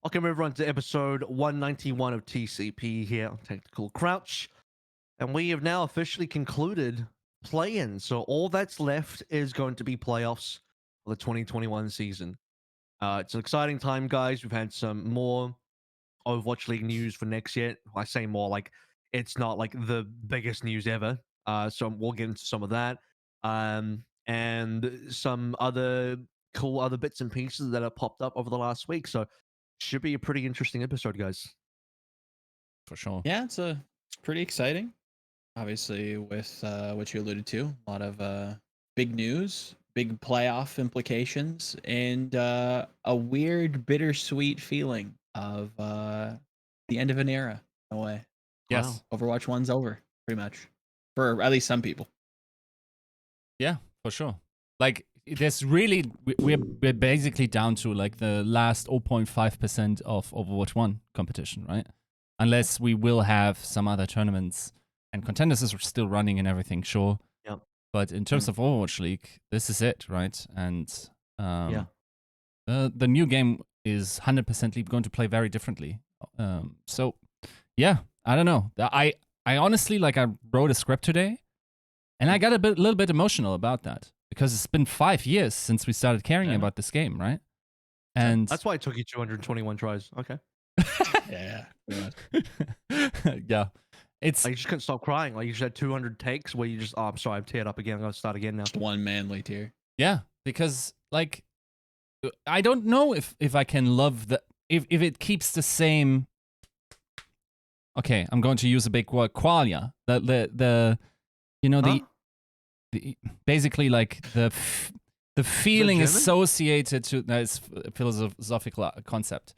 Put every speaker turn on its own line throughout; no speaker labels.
Welcome everyone to episode 191 of TCP here on Technical Crouch. And we have now officially concluded play-in. So all that's left is going to be playoffs for the 2021 season. It's an exciting time, guys. We've had some more Overwatch League news for next year. I say more like it's not like the biggest news ever. So we'll get into some of that. And some other cool other bits and pieces that have popped up over the last week. So should be a pretty interesting episode, guys.
For sure.
Yeah, it's pretty exciting. Obviously, with what you alluded to, a lot of big news, big playoff implications, and a weird, bittersweet feeling of the end of an era. No way.
Yes.
Wow.
Overwatch 1's over, pretty much, for at least some people.
Yeah, for sure. Like, there's really we're basically down to like the last 0.5% of Overwatch 1 competition, right? Unless we will have some other tournaments and contenders is still running and everything, sure.
Yep.
But in terms of Overwatch League, this is it, right? And
Yeah.
the new game is 100% going to play very differently. So yeah, I don't know. I honestly, like, I wrote a script today and I got a little bit emotional about that because it's been 5 years since we started caring about this game, right? And
That's why it took you 221 tries. Okay.
Yeah.
yeah. It's
Like, you just couldn't stop crying. Like, you just had 200 takes where you just, oh, I'm sorry, I'm teared up again. I'm going to start again now.
Just one manly tear.
yeah, because like I don't know if I can love the if it keeps the same. Okay, I'm going to use a big word, qualia. The you know
Huh?
the basically like the feeling
German?
associated to it's a philosophical concept.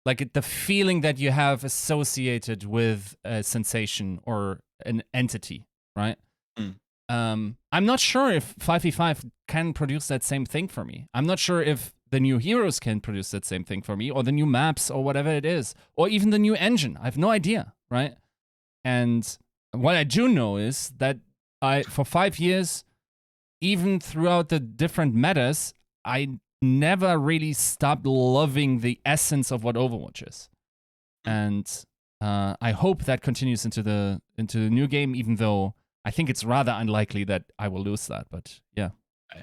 Like the feeling that you have associated with a sensation or an entity, right? I'm not sure if 5v5 can produce that same thing for me. I'm not sure if the new heroes can produce that same thing for me, or the new maps, or whatever it is, or even the new engine. I have no idea, right? And what I do know is that for 5 years, even throughout the different metas, I never really stopped loving the essence of what Overwatch is. And I hope that continues into the new game, even though I think it's rather unlikely that I will lose that. But yeah.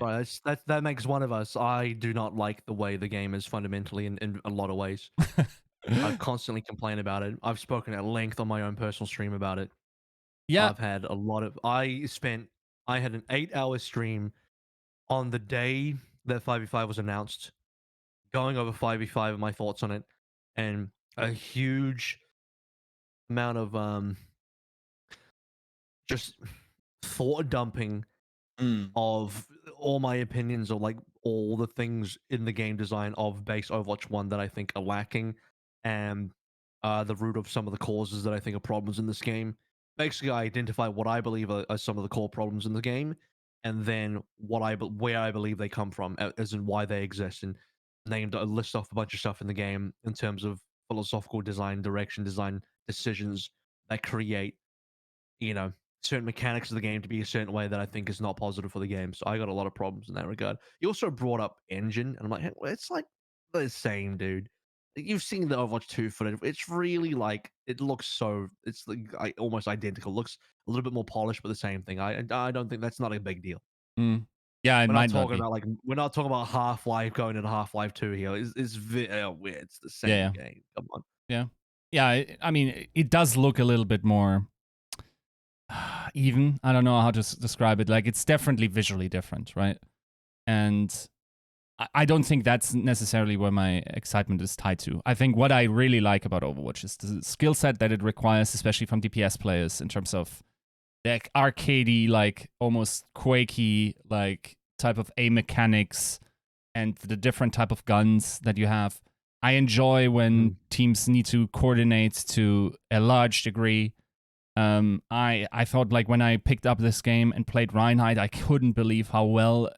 Right, that makes one of us. I do not like the way the game is fundamentally in a lot of ways. I constantly complain about it. I've spoken at length on my own personal stream about it.
Yeah.
I've had a lot of. I had an 8-hour stream on the day that 5v5 was announced, going over 5v5 and my thoughts on it, and a huge amount of just thought dumping of all my opinions or like all the things in the game design of base Overwatch 1 that I think are lacking, and the root of some of the causes that I think are problems in this game. Basically, I identify what I believe are some of the core problems in the game, and then where I believe they come from, as in why they exist, and named a list off a bunch of stuff in the game in terms of philosophical design, direction design, decisions that create, certain mechanics of the game to be a certain way that I think is not positive for the game. So I got a lot of problems in that regard. You also brought up engine, and I'm like, hey, well, it's like the same, dude. You've seen the Overwatch 2 footage. It's really like it looks so. It's like almost identical. It looks a little bit more polished, but the same thing. I don't think that's not a big deal.
Yeah, it
We're not
might not
talking
be.
about we're not talking about Half-Life going into Half-Life 2 here. It's weird. It's the same game. Come on.
Yeah. I mean, it does look a little bit more even. I don't know how to describe it. Like, it's definitely visually different, right? And I don't think that's necessarily where my excitement is tied to. I think what I really like about Overwatch is the skill set that it requires, especially from DPS players, in terms of the arcadey, like almost quakey, like type of aim mechanics and the different type of guns that you have. I enjoy when teams need to coordinate to a large degree. I thought, like, when I picked up this game and played Reinhardt, I couldn't believe how well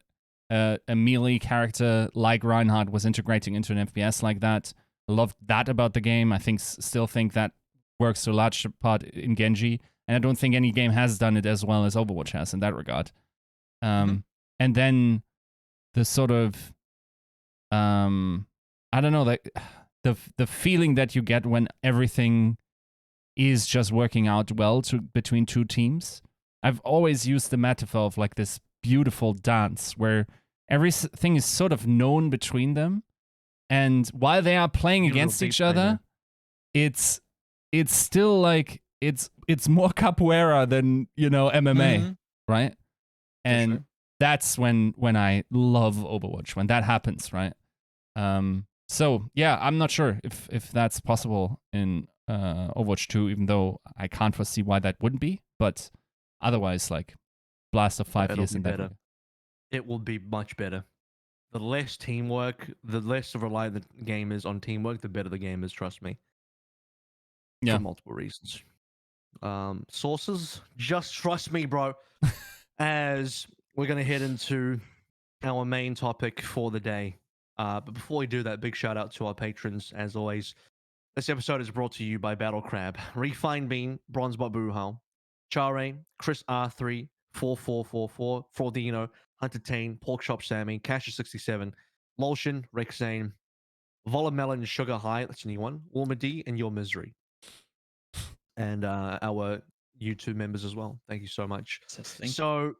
a melee character like Reinhardt was integrating into an FPS like that. I loved that about the game. I still think that works to a large part in Genji, and I don't think any game has done it as well as Overwatch has in that regard. And then the sort of I don't know, like the feeling that you get when everything is just working out well between two teams. I've always used the metaphor of like this beautiful dance where everything is sort of known between them, and while they are playing against each other, it's still like it's more capoeira than, you know, MMA, right? And that's when I love Overwatch, when that happens, right? So yeah, I'm not sure if that's possible in Overwatch 2, even though I can't foresee why that wouldn't be. But otherwise, like, blast of 5 years in that way.
It will be much better. The less teamwork, the less reliant the game is on teamwork, the better the game is. Trust me.
Yeah.
For multiple reasons. Sources, just trust me, bro. As we're gonna head into our main topic for the day. But before we do that, big shout out to our patrons, as always. This episode is brought to you by Battle Crab, Refined Bean, Bronzebot Buhal, Chare, Chris R3, 4444, Fraudino, Hunter Tane, Porkchop Sammy, Casher67, Molshin, Rex Zane, Volamelon Sugar High, that's a new one, Warmer D, and Your Misery. And our YouTube members as well. Thank you so much. So,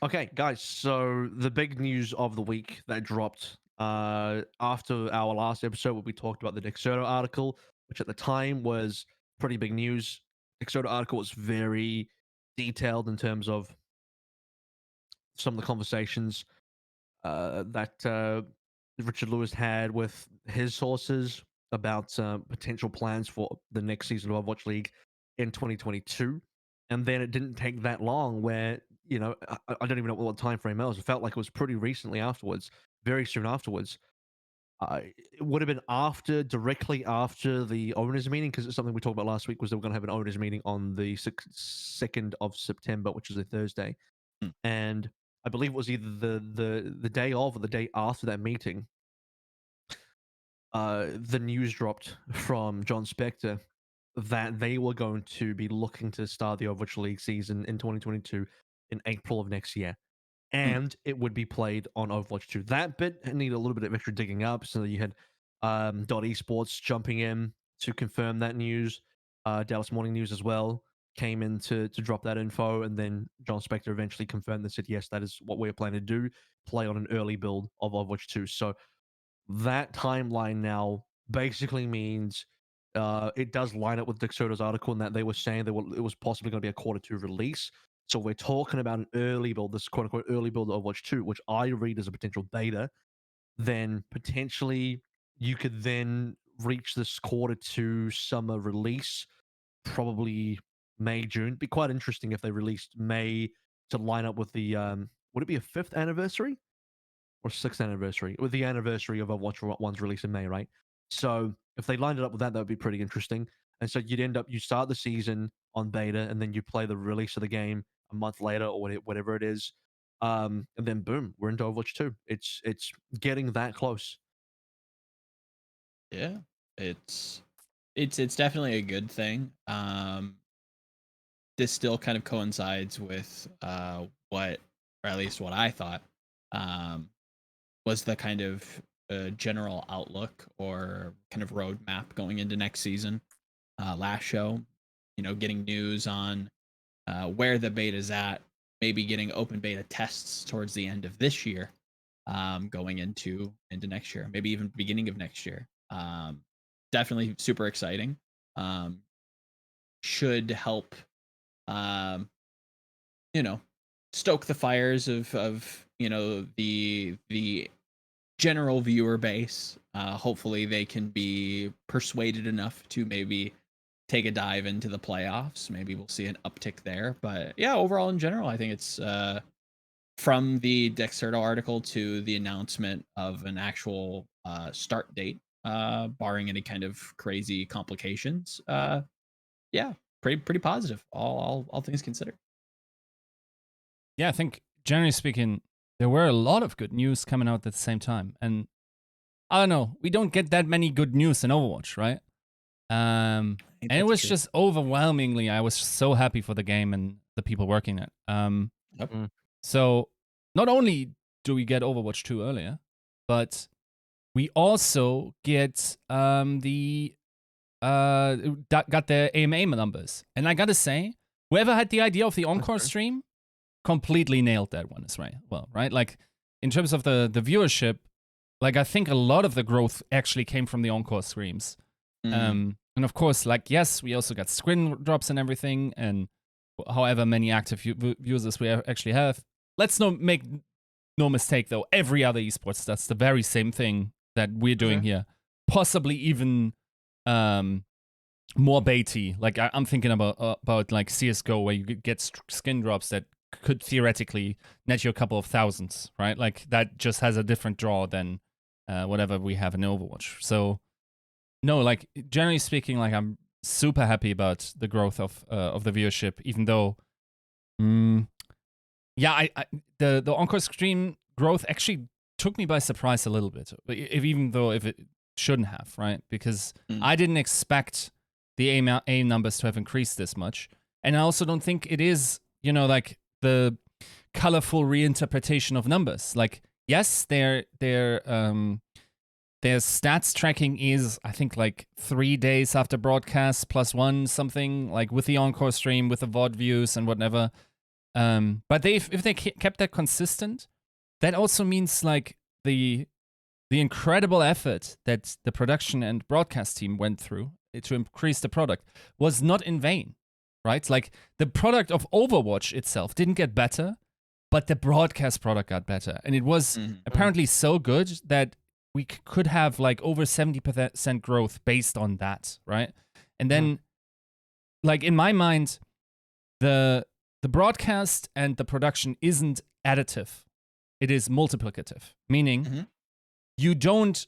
okay, guys. So the big news of the week that dropped after our last episode, where we talked about the Dexerto article, which at the time was pretty big news. Dexerto article was very detailed in terms of some of the conversations that Richard Lewis had with his sources about potential plans for the next season of Overwatch League in 2022. And then it didn't take that long where, you know, I don't even know what time frame it was. It felt like it was pretty recently afterwards, very soon afterwards. It would have been directly after the owners meeting, because it's something we talked about last week, was they were going to have an owners meeting on the 2nd of September, which is a Thursday. And I believe it was either the day of or the day after that meeting. The news dropped from John Spector that they were going to be looking to start the Overwatch League season in 2022 in April of next year. And it would be played on Overwatch 2. That bit needed a little bit of extra digging up. So you had esports jumping in to confirm that news. Dallas Morning News as well came in to drop that info. And then John Spector eventually confirmed and said, yes, that is what we're planning to do, play on an early build of Overwatch 2. So that timeline now basically means it does line up with Dexerto's article in that they were saying it was possibly going to be a Q2 release. So we're talking about an early build, this quote unquote early build of Overwatch 2, which I read as a potential beta. Then potentially you could then reach this Q2 summer release, probably May, June. It'd be quite interesting if they released May to line up with the would it be a 5th anniversary or 6th anniversary? With the anniversary of Overwatch 1's release in May, right? So if they lined it up with that, that would be pretty interesting. And so you start the season on beta, and then you play the release of the game a month later or whatever it is. And then boom, we're into Overwatch 2. It's getting that close.
Yeah, it's definitely a good thing. This still kind of coincides with what, or at least what I thought, was the kind of general outlook or kind of roadmap going into next season. Last show, you know, getting news on where the beta's at, maybe getting open beta tests towards the end of this year, going into next year, maybe even beginning of next year. Definitely super exciting. Should help, you know, stoke the fires of you know, the general viewer base. Hopefully they can be persuaded enough to maybe take a dive into the playoffs. Maybe we'll see an uptick there. But yeah, overall in general, I think it's from the Dexerto article to the announcement of an actual start date, barring any kind of crazy complications. Yeah, pretty positive. All things considered.
Yeah, I think generally speaking, there were a lot of good news coming out at the same time. And I don't know, we don't get that many good news in Overwatch, right? And it was just overwhelmingly, I was so happy for the game and the people working it. So not only do we get Overwatch 2 earlier, but we also get got the AMA numbers. And I gotta say, whoever had the idea of the Encore stream completely nailed that one as well, right? Like, in terms of the viewership, like, I think a lot of the growth actually came from the Encore streams. And of course, like, yes, we also got screen drops and everything, and however many active users we actually have. Let's make no mistake, though, every other esports does the very same thing that we're doing here. Possibly even more baity. Like, I'm thinking about like CSGO, where you get skin drops that could theoretically net you a couple of thousands, right? Like, that just has a different draw than whatever we have in Overwatch. So, no, like, generally speaking, like, I'm super happy about the growth of the viewership, even though, yeah, the Encore stream growth actually took me by surprise a little bit, even though it shouldn't have, right? Because I didn't expect the A numbers to have increased this much. And I also don't think it is, like, the colorful reinterpretation of numbers. Like, yes, their stats tracking is, I think, like 3 days after broadcast +1 something, like with the Encore stream, with the VOD views and whatever. But if they kept that consistent, that also means, like, the incredible effort that the production and broadcast team went through to increase the product was not in vain, right? Like, the product of Overwatch itself didn't get better, but the broadcast product got better. And it was apparently so good that we could have, like, over 70% growth based on that, right? And then, like, in my mind, the broadcast and the production isn't additive. It is multiplicative, meaning you don't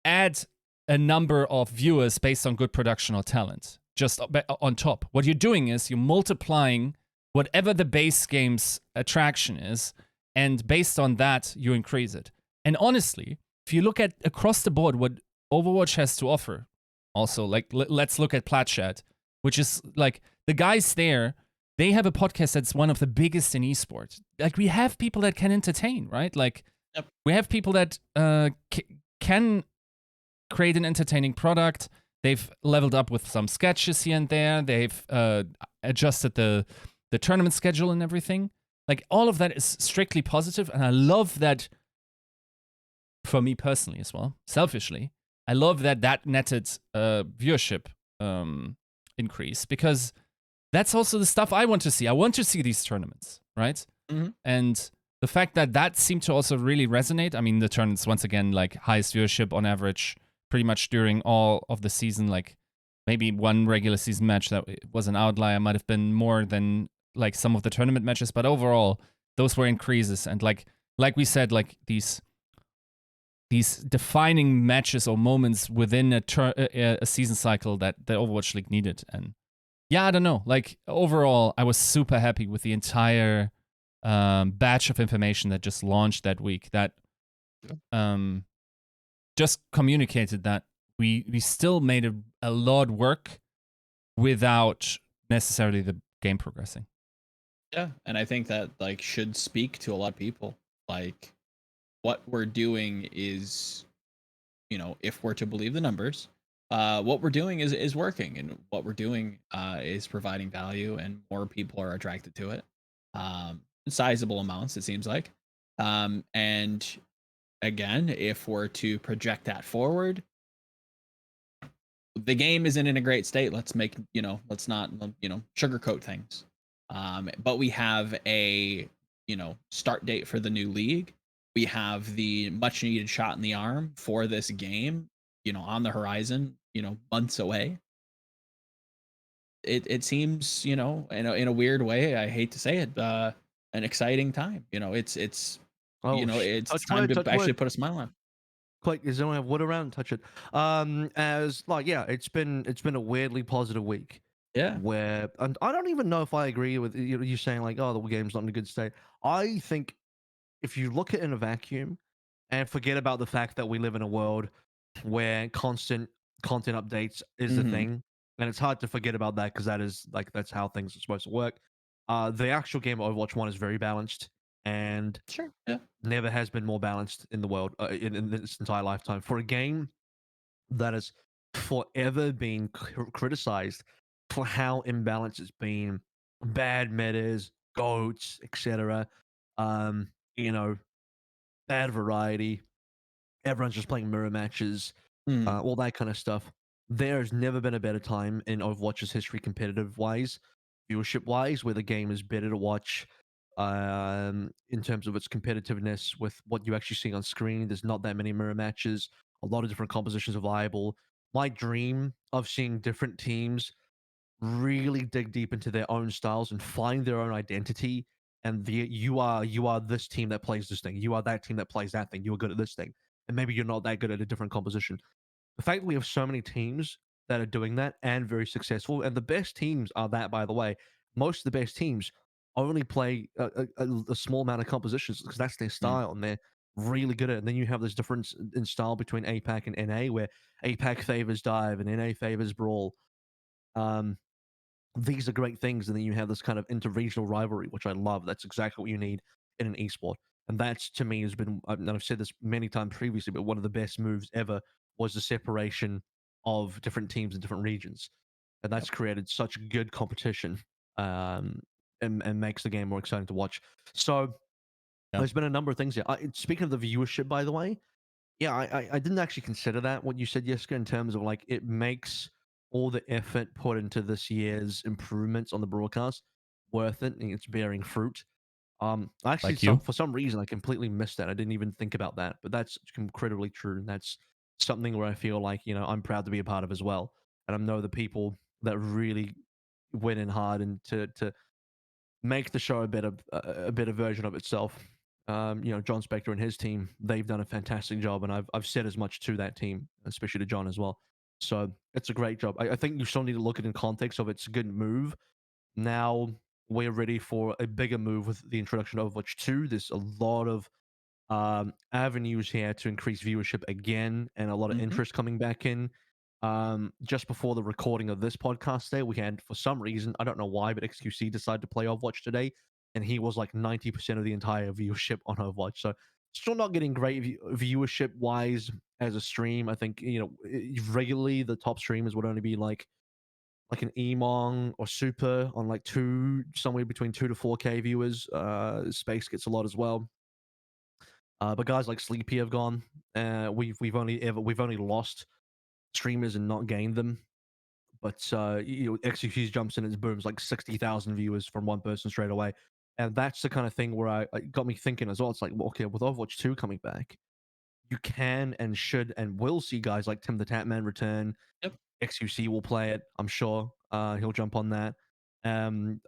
add a number of viewers based on good production or talent just on top. What you're doing is you're multiplying whatever the base game's attraction is, and based on that, you increase it. And honestly, if you look at across the board what Overwatch has to offer, also, like, let's look at Platchat, which is, like, the guys there, they have a podcast that's one of the biggest in esports. Like, we have people that can entertain, right? Like, we have people that can create an entertaining product. They've leveled up with some sketches here and there. They've adjusted the tournament schedule and everything. Like, all of that is strictly positive, and I love that. For me personally as well, selfishly, I love that netted viewership increase, because that's also the stuff I want to see. I want to see these tournaments, right? And the fact that seemed to also really resonate. I mean, the tournaments, once again, like, highest viewership on average pretty much during all of the season. Like, maybe one regular season match that was an outlier might have been more than, like, some of the tournament matches, but overall, those were increases. And like we said, like, these defining matches or moments within a season cycle that the Overwatch League needed. And yeah, I don't know. Like, overall, I was super happy with the entire batch of information that just launched that week. That just communicated that we still made a lot work without necessarily the game progressing.
Yeah, and I think that, like, should speak to a lot of people. Like, what we're doing is, if we're to believe the numbers, what we're doing is working, and what we're doing is providing value, and more people are attracted to it. Sizable amounts, it seems like. And again, if we're to project that forward, the game isn't in a great state. Let's not sugarcoat things. But we have a start date for the new league. We have the much needed shot in the arm for this game, on the horizon, months away. It seems, in a weird way, I hate to say it, an exciting time. It's time to actually put a smile on.
Like, is anyone have wood around? Touch it. As, like, yeah, it's been a weirdly positive week.
Yeah.
Where, and I don't even know if I agree with you saying, like, oh, the game's not in a good state. I think if you look at it in a vacuum and forget about the fact that we live in a world where constant content updates is the thing, and it's hard to forget about that, because that's how things are supposed to work. The actual game of Overwatch 1 is very balanced, and
Sure. Yeah.
never has been more balanced in the world in its entire lifetime. For a game that has forever been criticized for how imbalanced it's been, bad metas, goats, etc. You know, bad variety. Everyone's just playing mirror matches,
Mm.
all that kind of stuff. There's never been a better time in Overwatch's history, competitive wise, viewership wise, where the game is better to watch in terms of its competitiveness with what you actually see on screen. There's not that many mirror matches. A lot of different compositions are viable. My dream of seeing different teams really dig deep into their own styles and find their own identity. And you are this team that plays this thing. You are that team that plays that thing. You are good at this thing, and maybe you're not that good at a different composition. The fact that we have so many teams that are doing that and very successful, and the best teams are that, by the way. Most of the best teams only play a small amount of compositions because that's their
Mm.
style, and they're really good at it. And then you have this difference in style between APAC and NA, where APAC favors dive and NA favors brawl. Um, these are great things, and then you have this kind of interregional rivalry, which I love. That's exactly what you need in an esport, and that's to me has been. And I've said this many times previously, but one of the best moves ever was the separation of different teams in different regions, and
Yep.
that's created such good competition, um, and makes the game more exciting to watch. So
Yep.
there's been a number of things here. Speaking of the viewership, by the way, yeah, I didn't actually consider that what you said, Yiska, in terms of like it makes all the effort put into this year's improvements on the broadcast worth it, and it's bearing fruit. Actually,
Like you.
for some reason, I completely missed that. I didn't even think about that, but that's incredibly true, and that's something where I feel like I'm proud to be a part of as well, and I know the people that really went in hard and to make the show a better version of itself. John Spector and his team, they've done a fantastic job, and I've said as much to that team, especially to John as well. So it's a great job. I think you still need to look at it in context of it's a good move. Now we're ready for a bigger move with the introduction of Overwatch 2. There's a lot of avenues here to increase viewership again, and a lot of
Mm-hmm.
interest coming back in. Just before the recording of this podcast today, we had, for some reason, I don't know why, but XQC decided to play Overwatch today, and he was like 90% of the entire viewership on Overwatch. So still not getting great viewership wise as a stream. I think regularly the top streamers would only be like an Emong or Super on like somewhere between 2 to 4K viewers. Space gets a lot as well. But guys like Sleepy have gone. We've only lost streamers and not gained them. But XQC jumps in and booms like 60,000 viewers from one person straight away, and that's the kind of thing where I got me thinking as well. It's like, well, okay, with Overwatch 2 coming back, you can and should and will see guys like Tim the Tatman return.
Yep.
XQC will play it, I'm sure. He'll jump on that. I'm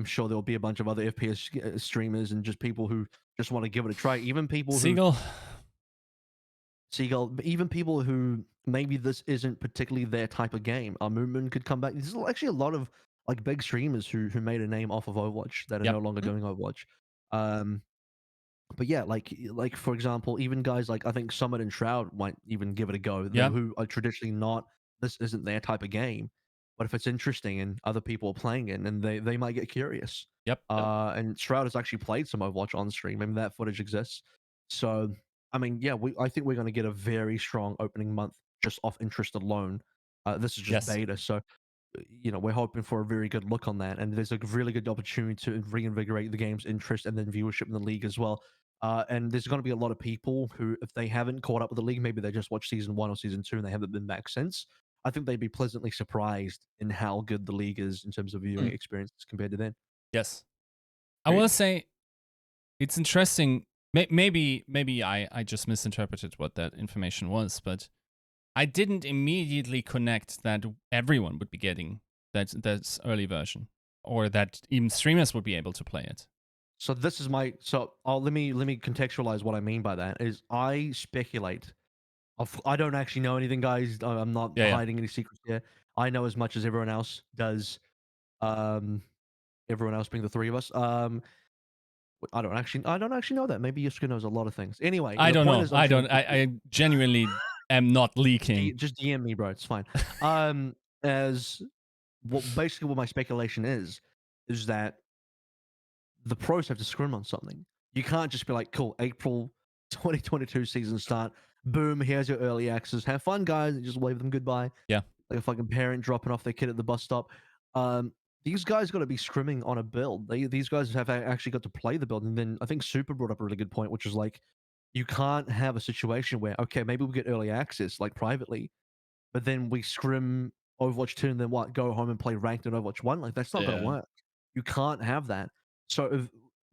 sure there'll be a bunch of other FPS streamers and just people who just want to give it a try. Even people who
Seagull.
Seagull, even people who maybe this isn't particularly their type of game. Moonman could come back. There's actually a lot of like big streamers who made a name off of Overwatch that are
Yep.
no longer doing Overwatch. But yeah, like for example, even guys like I think Summit and Shroud might even give it a go.
Yeah.
Who are traditionally not, this isn't their type of game. But if it's interesting and other people are playing it, and they might get curious.
Yep.
And Shroud has actually played some Overwatch on stream. I mean, that footage exists. So I mean, yeah, I think we're going to get a very strong opening month just off interest alone. This is just
Yes.
beta, so we're hoping for a very good look on that, and there's a really good opportunity to reinvigorate the game's interest and then viewership in the league as well. And there's going to be a lot of people who, if they haven't caught up with the league, maybe they just watched season 1 or season 2 and they haven't been back since. I think they'd be pleasantly surprised in how good the league is in terms of viewing
Mm.
experiences compared to then.
Yes. I
Agreed.
will say it's interesting. Maybe I just misinterpreted what that information was, but I didn't immediately connect that everyone would be getting that early version, or that even streamers would be able to play it.
So this is my let me contextualize what I mean by that. Is I speculate. I don't actually know anything, guys. I'm not
Yeah.
hiding any secrets here. I know as much as everyone else does. Everyone else being the three of us. I don't actually know that. Maybe Yiska knows a lot of things. Anyway,
I
the
don't
point
know.
is, I'm sure
I genuinely am not leaking.
just DM me, bro. It's fine. As basically what my speculation is that the pros have to scrim on something. You can't just be like, cool, April 2022 season start. Boom, here's your early access. Have fun, guys, and just wave them goodbye.
Yeah.
Like a fucking parent dropping off their kid at the bus stop. These guys got to be scrimming on a build. These guys have actually got to play the build. And then I think Super brought up a really good point, which is like, you can't have a situation where, okay, maybe we get early access, like privately, but then we scrim Overwatch 2 and then what, go home and play ranked in Overwatch 1? Like, that's not going to
Yeah.
work. You can't have that. So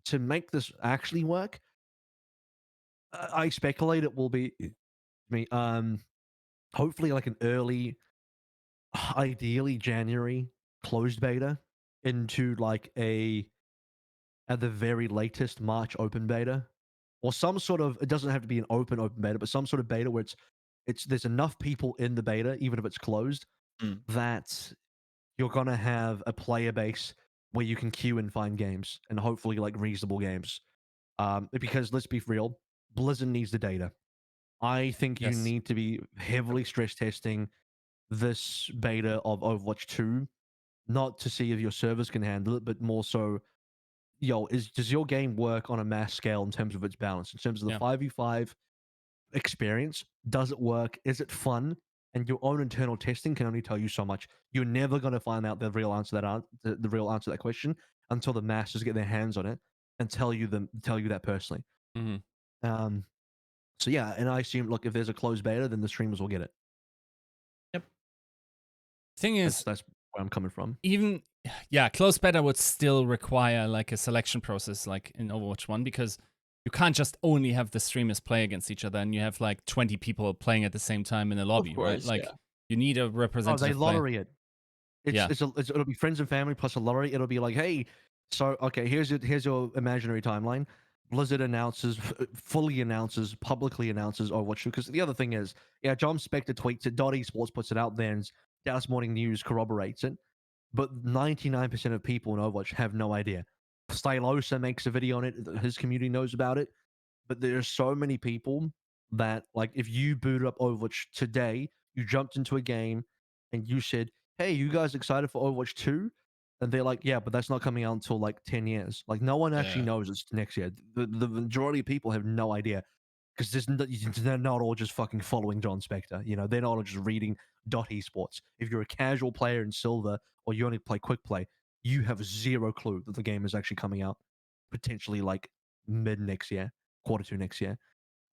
to make this actually work, I speculate it will be me. Hopefully like an early, ideally January closed beta into like a at the very latest March open beta, or some sort of. It doesn't have to be an open beta, but some sort of beta where it's there's enough people in the beta, even if it's closed,
Mm.
that you're gonna have a player base where you can queue and find games, and hopefully like reasonable games. Because let's be real, Blizzard needs the data. I think you
Yes.
need to be heavily stress testing this beta of Overwatch 2, not to see if your servers can handle it, but more so, does your game work on a mass scale in terms of its balance, in terms of the
Yeah.
5v5 experience? Does it work? Is it fun? And your own internal testing can only tell you so much. You're never going to find out the real answer the real answer to that question until the masters get their hands on it and tell you that personally.
Mm-hmm.
So yeah, and I assume, look, if there's a closed beta, then the streamers will get it.
Yep.
Thing is,
That's where I'm coming from.
even closed beta would still require like a selection process like in Overwatch 1, because you can't just only have the streamers play against each other and you have like 20 people playing at the same time in a lobby, right?
course,
Like
yeah.
you need a
Oh,
representative
they
player.
lottery it. It'll be friends and family plus a lottery. It'll be like, hey, so okay, here's your imaginary timeline. Blizzard fully announces, publicly announces Overwatch 2. Because the other thing is, yeah, John Spector tweets it, esports puts it out there, and Dallas Morning News corroborates it. But 99% of people in Overwatch have no idea. Stylosa makes a video on it. His community knows about it. But there's so many people that, like, if you booted up Overwatch today, you jumped into a game and you said, hey, you guys excited for Overwatch 2? And they're like, yeah, but that's not coming out until like 10 years. Like, no one actually
Yeah.
knows it's next year. The majority of people have no idea because they're not all just fucking following John Spector. They're not all just reading esports. If you're a casual player in Silver or you only play quick play, you have zero clue that the game is actually coming out potentially like mid next year, Q2 next year.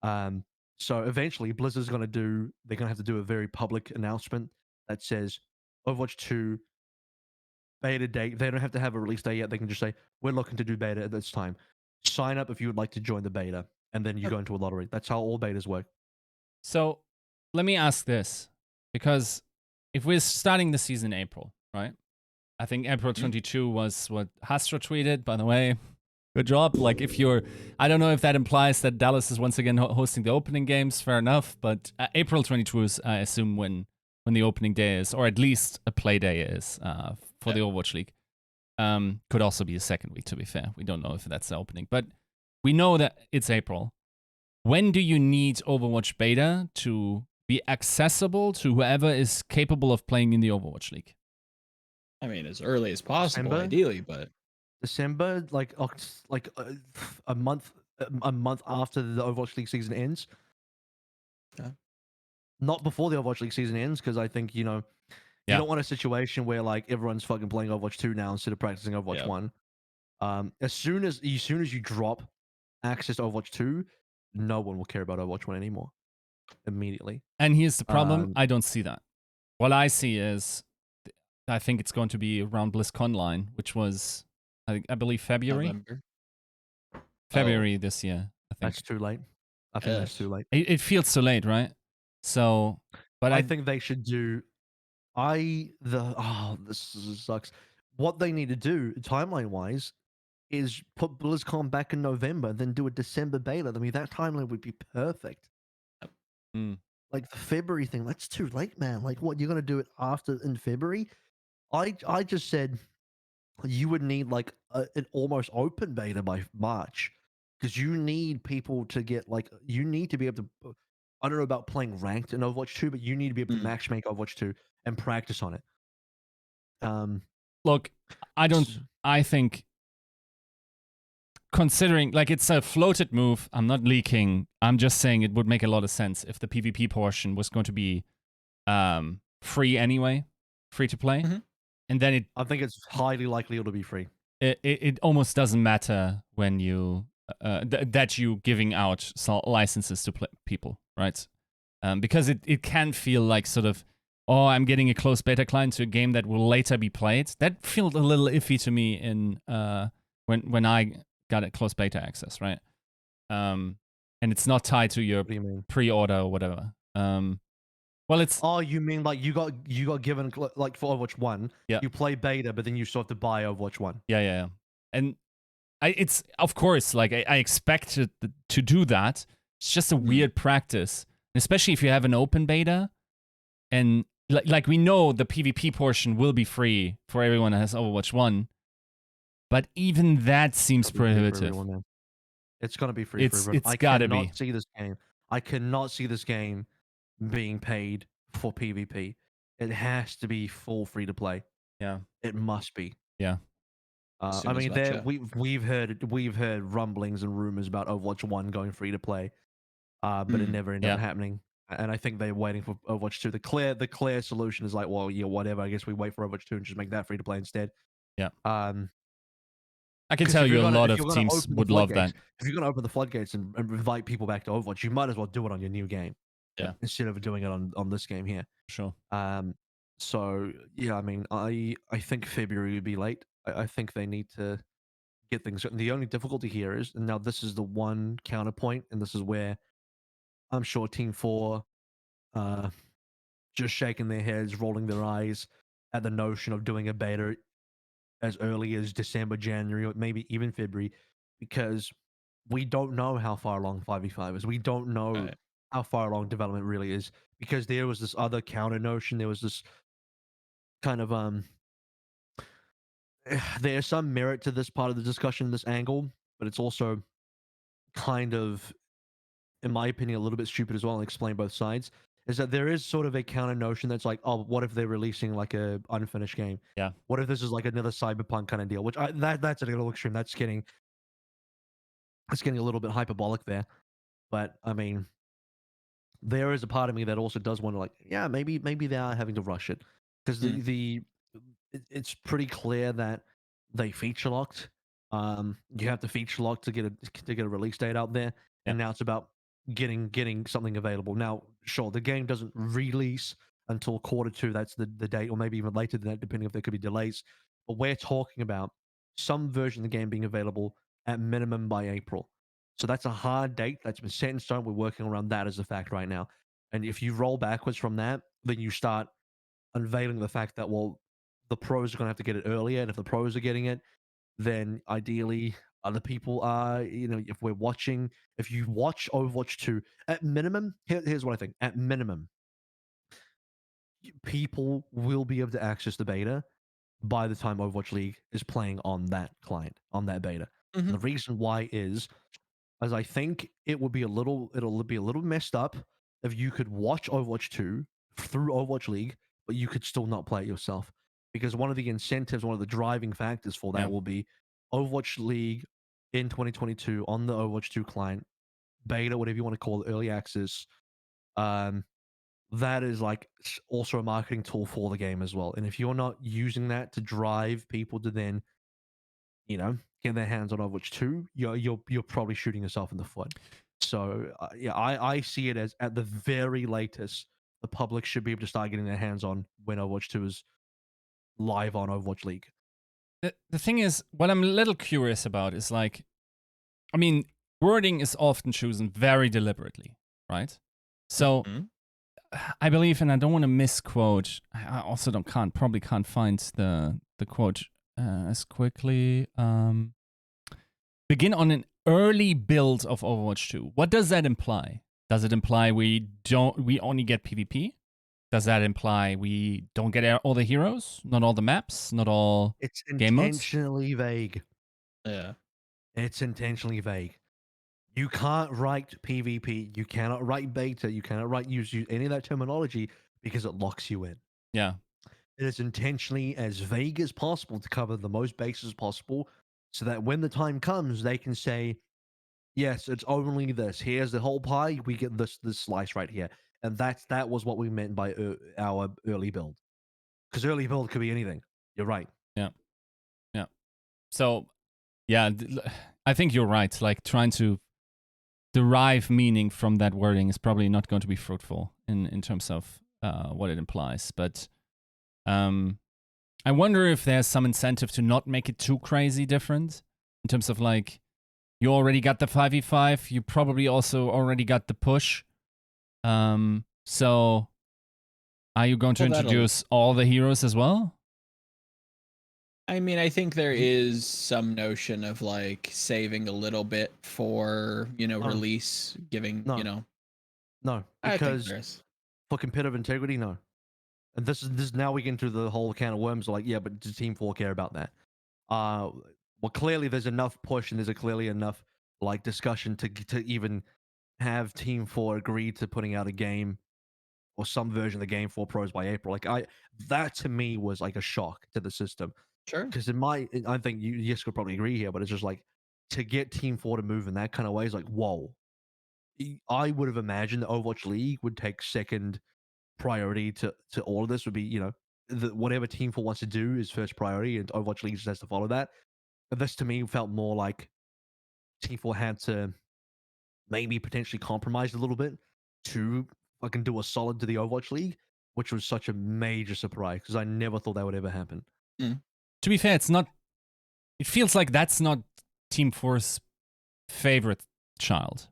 So eventually, Blizzard's they're going to have to do a very public announcement that says Overwatch 2 beta date. They don't have to have a release date yet. They can just say, we're looking to do beta at this time. Sign up if you would like to join the beta. And then you go into a lottery. That's how all betas work.
So let me ask this, because if we're starting the season in April, right? I think April 22 was what Hastra tweeted, by the way. Good job. Like, I don't know if that implies that Dallas is once again hosting the opening games. Fair enough. But April 22 is, I assume, when the opening day is, or at least a play day is for the Overwatch League. Could also be a second week, to be fair. We don't know if that's the opening. But we know that it's April. When do you need Overwatch Beta to be accessible to whoever is capable of playing in the Overwatch League?
I mean, as early as possible,
December?
ideally, but
December, like a month after the Overwatch League season ends.
Yeah.
Not before the Overwatch League season ends, because I think, you don't want a situation where like everyone's fucking playing Overwatch 2 now instead of practicing Overwatch 1. As soon as you drop access to Overwatch 2, no one will care about Overwatch 1 anymore. Immediately.
And here's the problem. I don't see that. What I see is, I think it's going to be around BlizzConline, which was, I believe, February.
November.
February this year, I think.
That's too late. I think that's too late.
It feels so late, right? So, but
I think they should do. This sucks. What they need to do, timeline wise, is put BlizzCon back in November, then do a December beta. I mean, that timeline would be perfect. Like the February thing, that's too late, man. Like, what, you're gonna do it in February? I just said you would need like an almost open beta by March, because you need people to get like, you need to be able to. I don't know about playing ranked in Overwatch 2, but you need to be able to matchmake Overwatch 2 and practice on it.
Look, I think considering, like, it's a floated move. I'm not leaking. I'm just saying it would make a lot of sense if the PvP portion was going to be free anyway, free to play.
Mhm.
And then
I think it's highly likely it'll be free.
it almost doesn't matter when you that you giving out licenses to people, right? Because it can feel like sort of, oh, I'm getting a closed beta client to a game that will later be played. That felt a little iffy to me in when I got a closed beta access, right? And it's not tied to your
What do you mean?
pre-order or whatever. Well, it's
Oh, you mean like you got given like for Overwatch 1,
Yeah.
you play beta, but then you still have to buy Overwatch 1.
yeah. And it's of course like I expected to do that. It's just a weird practice, especially if you have an open beta, and like we know the PvP portion will be free for everyone that has Overwatch 1, but even that seems
It'll be free for
prohibitive.
everyone, man. It's gonna be free for everyone.
It's
I
gotta
cannot
be.
see this game. I cannot see this game being paid for PvP. It has to be full free to play.
Yeah.
It must be.
Yeah.
I
Assume as
mean,
much,
there
yeah.
we've heard rumblings and rumors about Overwatch 1 going free to play, but it never ended up
Yeah.
happening. And I think they're waiting for Overwatch 2. The clear solution is like, well, yeah, whatever. I guess we wait for Overwatch 2 and just make that free to play instead.
Yeah.
Um,
I can
'Cause
tell
if
you
you're
a
gonna
lot
if
of
you're gonna
teams
open the
would love
floodgates,
that.
if you're gonna open the floodgates and invite people back to Overwatch, you might as well do it on your new game.
Yeah.
Instead of doing it on this game here.
Sure.
So yeah, I mean, I think February would be late. I think they need to get things. The only difficulty here is, and now this is the one counterpoint, and this is where I'm sure Team 4 just shaking their heads, rolling their eyes at the notion of doing a beta as early as December, January, or maybe even February, because we don't know how far along 5v5 is. We don't know
Right.
how far along development really is, because there was this other counter notion. There was this kind of there's some merit to this part of the discussion, this angle, but it's also kind of, in my opinion, a little bit stupid as well. And explain both sides. Is that there is sort of a counter notion that's like, oh, what if they're releasing like a unfinished game?
Yeah.
What if this is like another Cyberpunk kind of deal? Which that's a little extreme. That's getting a little bit hyperbolic there. But I mean, there is a part of me that also does want to, like, yeah, maybe they are having to rush it, because it's pretty clear that they feature locked. You have to feature lock to get a release date out there, and now it's about getting something available. Now, sure, the game doesn't release until Q2. That's the date, or maybe even later than that, depending if there could be delays. But we're talking about some version of the game being available at minimum by April. So that's a hard date that's been set in stone. We're working around that as a fact right now. And if you roll backwards from that, then you start unveiling the fact that, well, the pros are going to have to get it earlier. And if the pros are getting it, then ideally other people are, if we're watching, if you watch Overwatch 2, at minimum, here's what I think. At minimum, people will be able to access the beta by the time Overwatch League is playing on that client, on that beta. And the reason why is, as I think it'll be a little messed up if you could watch Overwatch 2 through Overwatch League, but you could still not play it yourself. Because one of the incentives, one of the driving factors for that will be Overwatch League in 2022 on the Overwatch 2 client, beta, whatever you want to call it, early access. That is like also a marketing tool for the game as well. And if you're not using that to drive people to then, get their hands on Overwatch 2, you're probably shooting yourself in the foot. So yeah, I see it as, at the very latest, the public should be able to start getting their hands on when Overwatch 2 is live on Overwatch League.
The thing is, what I'm a little curious about is, like, I mean, wording is often chosen very deliberately, right? So I believe, and I don't want to misquote. I also probably can't find the quote as quickly. Begin on an early build of Overwatch 2. What does that imply? Does it imply we only get PvP? Does that imply we don't get all the heroes, not all the maps, not all
It's
game modes?
intentionally vague.
Yeah.
It's intentionally vague. You can't write PvP. You cannot write beta. You cannot use any of that terminology, because it locks you in.
Yeah.
It is intentionally as vague as possible to cover the most bases possible, so that when the time comes, they can say, yes, it's only this. Here's the whole pie. We get this slice right here, and that was what we meant by our early build. Because early build could be anything. You're right.
Yeah. Yeah. So, yeah, I think you're right. Like, trying to derive meaning from that wording is probably not going to be fruitful in terms of what it implies. But I wonder if there's some incentive to not make it too crazy different in terms of, like, you already got the 5v5. You probably also already got the push. So are you going to introduce all the heroes as well?
I mean, I think there is some notion of like saving a little bit for, release, giving,
No,
I think
because
there is.
for competitive integrity, no. And this is now we get into the whole can of worms. Like, yeah, but does Team 4 care about that? Well, clearly there's enough push and there's clearly enough like discussion to even have Team 4 agree to putting out a game or some version of the game for pros by April. Like, that to me was like a shock to the system.
Sure.
Because I think Yiska could probably agree here, but it's just like to get Team 4 to move in that kind of way is like, whoa. I would have imagined the Overwatch League would take second priority to all of this. Would be, whatever Team 4 wants to do is first priority, and Overwatch League just has to follow that. But this to me felt more like Team 4 had to maybe potentially compromise a little bit to fucking do a solid to the Overwatch League, which was such a major surprise because I never thought that would ever happen.
To be fair, it's not. It feels like that's not Team 4's favorite child.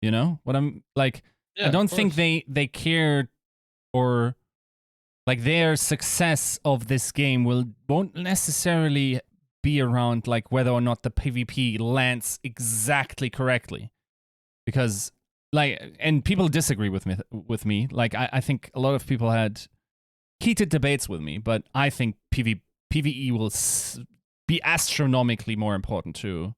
You know what I'm like?
Yeah,
I don't think they care, or like their success of this game won't necessarily be around like whether or not the PvP lands exactly correctly, because like, and people disagree with me. Like I think a lot of people had heated debates with me, but I think PvE will be astronomically more important to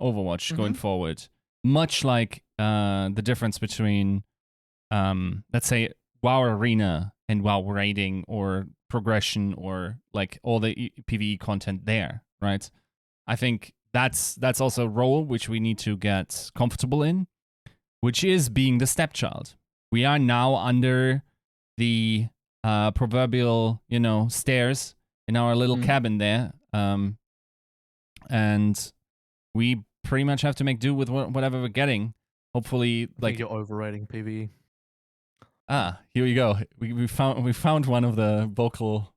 Overwatch going forward. Much like the difference between, let's say, WoW Arena and WoW Raiding or Progression or like all the PvE content there, right? I think that's also a role which we need to get comfortable in, which is being the stepchild. We are now under the proverbial, stairs in our little cabin there, and we pretty much have to make do with whatever we're getting. Hopefully,
I think you're overrating PvE.
Here we go. We found one of the vocal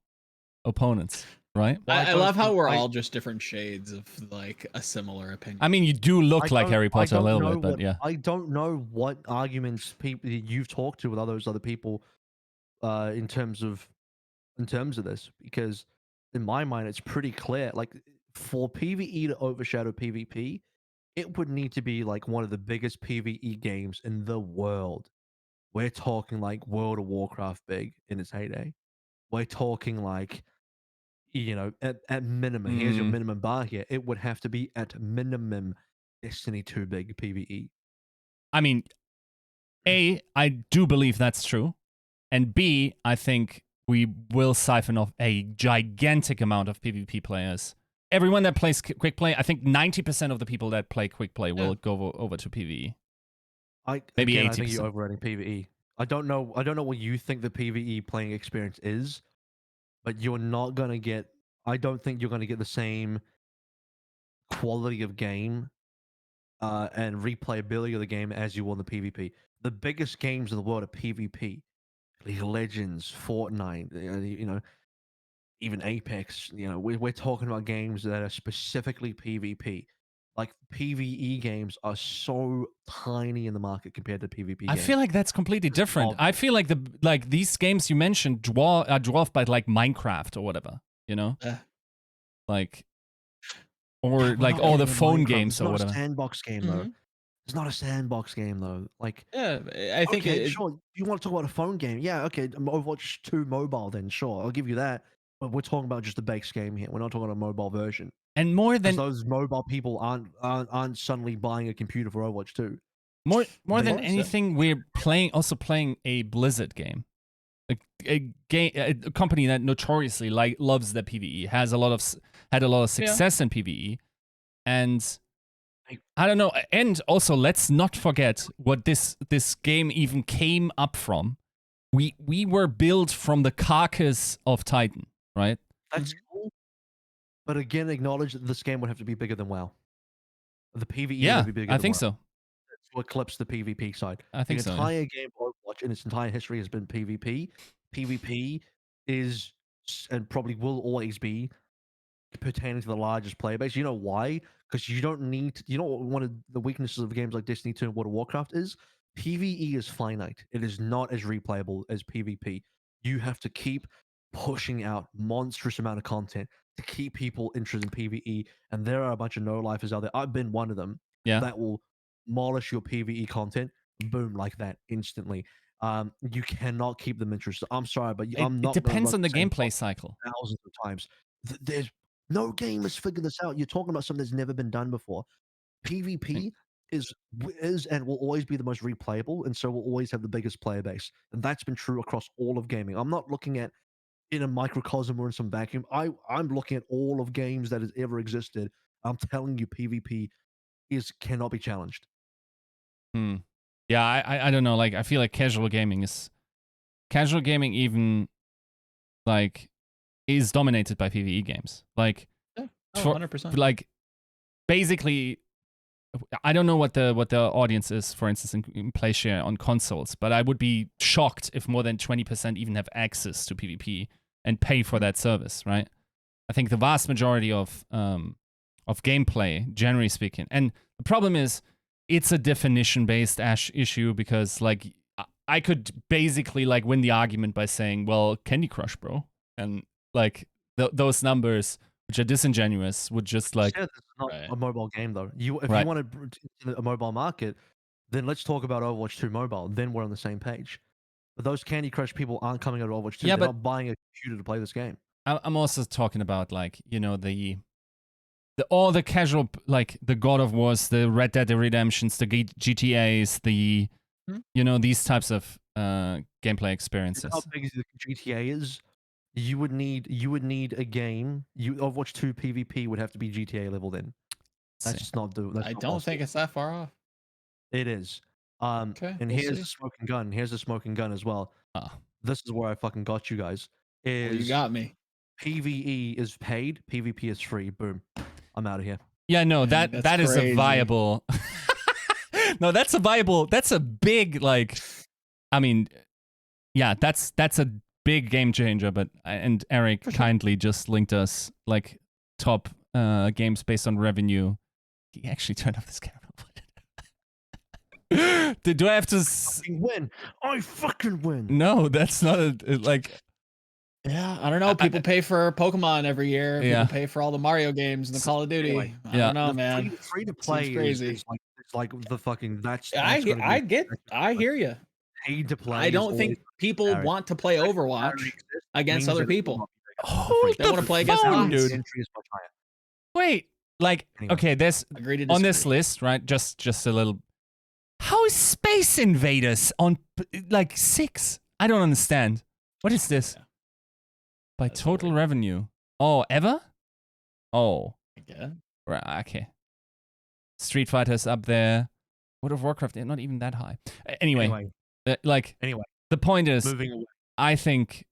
opponents, right?
Well, I love how we're all just different shades of like a similar opinion.
I mean, you do look like Harry Potter a little bit, but yeah.
I don't know what arguments you've talked to with those other people in terms of this, because in my mind it's pretty clear. Like, for PvE to overshadow PvP, it would need to be like one of the biggest PvE games in the world. We're talking like World of Warcraft big in its heyday. We're talking like, at minimum, here's your minimum bar here. It would have to be at minimum Destiny 2 big PvE.
I mean, A, I do believe that's true. And B, I think we will siphon off a gigantic amount of PvP players. Everyone that plays quick play, I think 90% of the people that play quick play will go over to PvE. Maybe 80%.
I think you're overrating PvE. I don't know what you think the PvE playing experience is, but you're not gonna get. I don't think you're gonna get the same quality of game and replayability of the game as you will in the PvP. The biggest games in the world are PvP. League of Legends, Fortnite, even Apex. We're talking about games that are specifically PvP. Like, PvE games are so tiny in the market compared to PvP games.
I feel like that's completely different. I feel like these games you mentioned are dwarfed by like Minecraft or whatever, like, or like all the phone games or whatever.
It's not a sandbox game though. It's not a sandbox game though. Like,
yeah, I think
sure. You want to talk about a phone game? Yeah, okay. Overwatch 2 mobile, then sure, I'll give you that. But we're talking about just the base game here. We're not talking about a mobile version.
And more than
those mobile people aren't suddenly buying a computer for Overwatch 2.
More than anything, we're also playing a Blizzard game, a company that notoriously loves the PvE, had a lot of success in PvE. And I don't know. And also, let's not forget what this game even came up from. We were built from the carcass of Titan, right?
That's cool. But again, acknowledge that this game would have to be bigger than WoW. The PvE would
Yeah,
have to be bigger
I
than
think
WoW.
so.
To eclipse the PvP side.
I think
the
so.
entire game of Overwatch in its entire history has been PvP. PvP is and probably will always be pertaining to the largest player base. You know why? Because you don't need. You know what one of the weaknesses of games like Destiny 2 and World of Warcraft is? PvE is finite. It is not as replayable as PvP. You have to keep pushing out monstrous amount of content to keep people interested in PvE. And there are a bunch of no-lifers out there. I've been one of them.
Yeah.
That will demolish your PvE content, boom, like that instantly. You cannot keep them interested. I'm sorry, but I'm not.
It depends on the
saying
gameplay cycle.
thousands of times. There's no game has figured this out. You're talking about something that's never been done before. PvP is and will always be the most replayable, and so will always have the biggest player base, and that's been true across all of gaming. I'm not looking at in a microcosm or in some vacuum. I'm looking at all of games that has ever existed. I'm telling you, PvP cannot be challenged.
Yeah, I don't know. Like, I feel like casual gaming even like is dominated by PvE games. Like,
100%.
Like, basically, I don't know what the audience is, for instance, in play share on consoles, but I would be shocked if more than 20% even have access to PvP and pay for that service, right? I think the vast majority of gameplay, generally speaking, and the problem is it's a definition-based issue because, like, I could basically like win the argument by saying, well, Candy Crush, bro, and like those numbers, which are disingenuous, would just like.
It's not a mobile game though. If you want to a mobile market, then let's talk about Overwatch 2 mobile. Then we're on the same page. But those Candy Crush people aren't coming out of Overwatch 2. They're not buying a computer to play this game.
I'm also talking about, like, you know, all the casual, like the God of Wars, the Red Dead Redemptions, the GTAs, the you know, these types of gameplay experiences.
How big the GTA is? You would need a game. Overwatch 2 PvP would have to be GTA level then. That's just not the.
I don't think it's that far off.
It is.
Okay,
and here's the smoking gun. Here's the smoking gun as well. This is where I fucking got you guys.
You got me.
PvE is paid. PvP is free. Boom. I'm out of here.
Yeah, no, that is a viable. No, that's a viable. That's a big, like. I mean, yeah, that's a big game changer. But and Eric kindly just linked us like top games based on revenue. He actually turned off this camera. Do I have to
win? I fucking win.
No, that's not like.
Yeah, I don't know. People pay for Pokemon every year. People pay for all the Mario games and the Call of Duty. Anyway, I don't know, man.
Free to play
crazy.
Is like the fucking.
I hear you.
Paid to play.
I don't think people want to play Overwatch against other people.
They want to play against us, dude. Wait, like, okay, there's on this list, right? Just a little. How is Space Invaders on like 6? I don't understand. What is this? Yeah. By total revenue. Oh, ever? Oh.
Yeah.
Right, okay. Street Fighter's up there. World of Warcraft, not even that high. Anyway. The point is,
moving away.
I think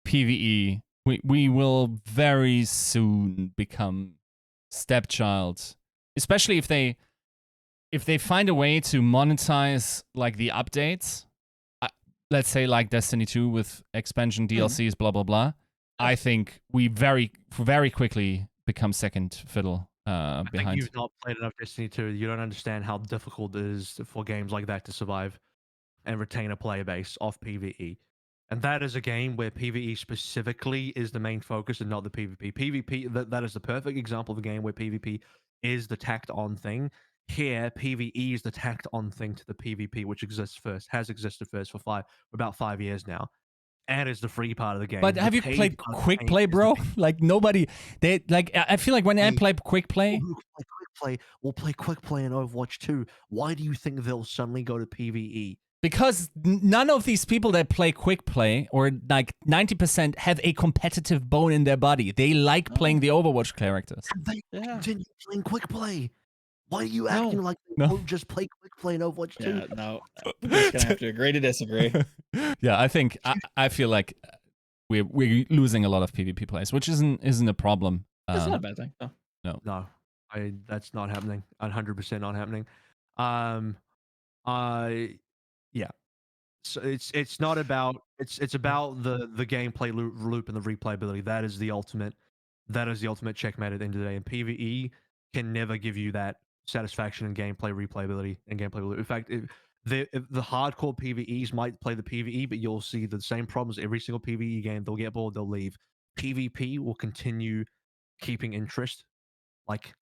PvE, we will very soon become stepchild, especially if they find a way to monetize like the updates. Let's say like Destiny 2 with expansion DLCs, blah blah blah. I think we very very quickly become second fiddle behind.
I think you've not played enough Destiny 2. You don't understand how difficult it is for games like that to survive and retain a player base off PvE. And that is a game where PvE specifically is the main focus and not the PvP. PvP, that is the perfect example of a game where PvP is the tacked on thing. Here, PvE is the tacked on thing to the PvP, which has existed first for about 5 years now. And is the free part of the game.
But have you played Quick Play, bro? Like nobody, I feel like when I play Quick Play,
will play Quick Play in Overwatch 2. Why do you think they'll suddenly go to PvE?
Because none of these people that play quick play, or like 90%, have a competitive bone in their body. They like playing the Overwatch characters.
They continue playing quick play. Why are you
No.
acting like they
No.
won't just play quick play in Overwatch 2?
Yeah, no. We're just gonna have to agree to disagree.
Yeah, I think I feel like we're losing a lot of PvP players, which isn't a problem.
It's not a bad thing. No.
No, that's not happening. 100% not happening. Yeah. So it's not about it's about the gameplay loop and the replayability. That is the ultimate checkmate at the end of the day. And PvE can never give you that satisfaction in gameplay replayability and gameplay loop. In fact, if the hardcore PvEs might play the PvE, but you'll see the same problems every single PvE game. They'll get bored, they'll leave. PvP will continue keeping interest like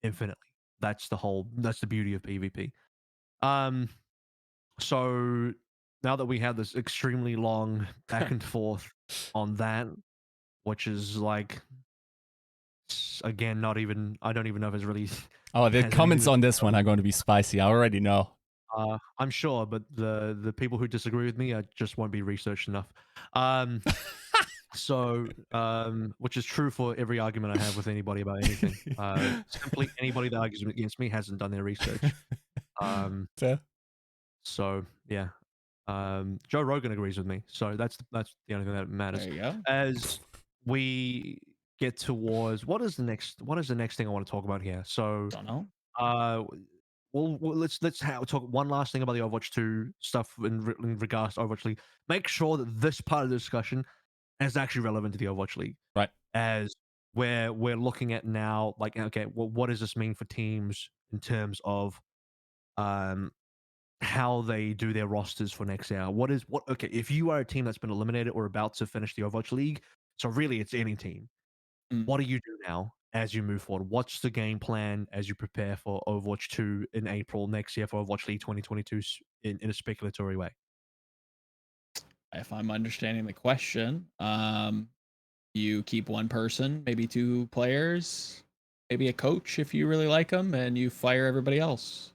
infinitely. That's the beauty of PvP. So now that we have this extremely long back and forth on that, which is like, again, I don't even know if it's really.
Oh, the comments on this one are going to be spicy. I already know.
I'm sure, but the people who disagree with me just won't be researched enough. So, which is true for every argument I have with anybody about anything. Simply anybody that argues against me hasn't done their research.
Fair.
So yeah, Joe Rogan agrees with me. So that's the only thing that matters.
There you go.
As we get towards what is the next thing I want to talk about here? So
Don't know.
well let's talk one last thing about the Overwatch 2 stuff in regards to Overwatch League. Make sure that this part of the discussion is actually relevant to the Overwatch League,
right?
As we're looking at now, like, okay, well, what does this mean for teams in terms of how they do their rosters for next year? Okay, if you are a team that's been eliminated or about to finish the Overwatch League, so really it's any team. What do you do now as you move forward? What's the game plan as you prepare for Overwatch 2 in April next year for Overwatch League 2022 in a speculatory way?
If I'm understanding the question, you keep one person, maybe two players, maybe a coach if you really like them, and you fire everybody else.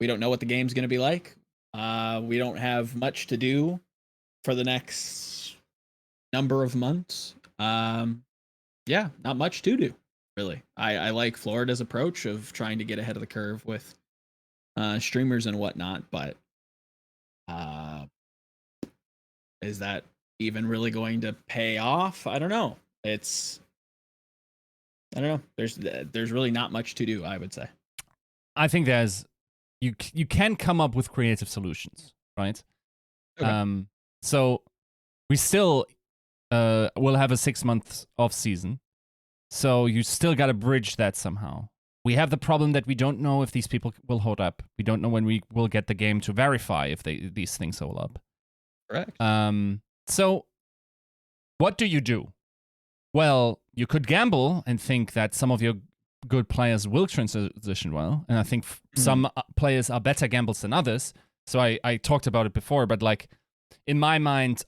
We don't know what the game's going to be like. We don't have much to do for the next number of months. Yeah, not much to do, really. I like Florida's approach of trying to get ahead of the curve with streamers and whatnot, but is that even really going to pay off? I don't know. I don't know. There's really not much to do, I would say.
I think you can come up with creative solutions, right?
Okay.
So we still will have a 6 months off season, so you still got to bridge that somehow. We have the problem that we don't know if these people will hold up. We don't know when we will get the game to verify if these things hold up.
Correct.
So what do you do? Well, you could gamble and think that some of your good players will transition well, and I think some players are better gambles than others. So I talked about it before, but like in my mind,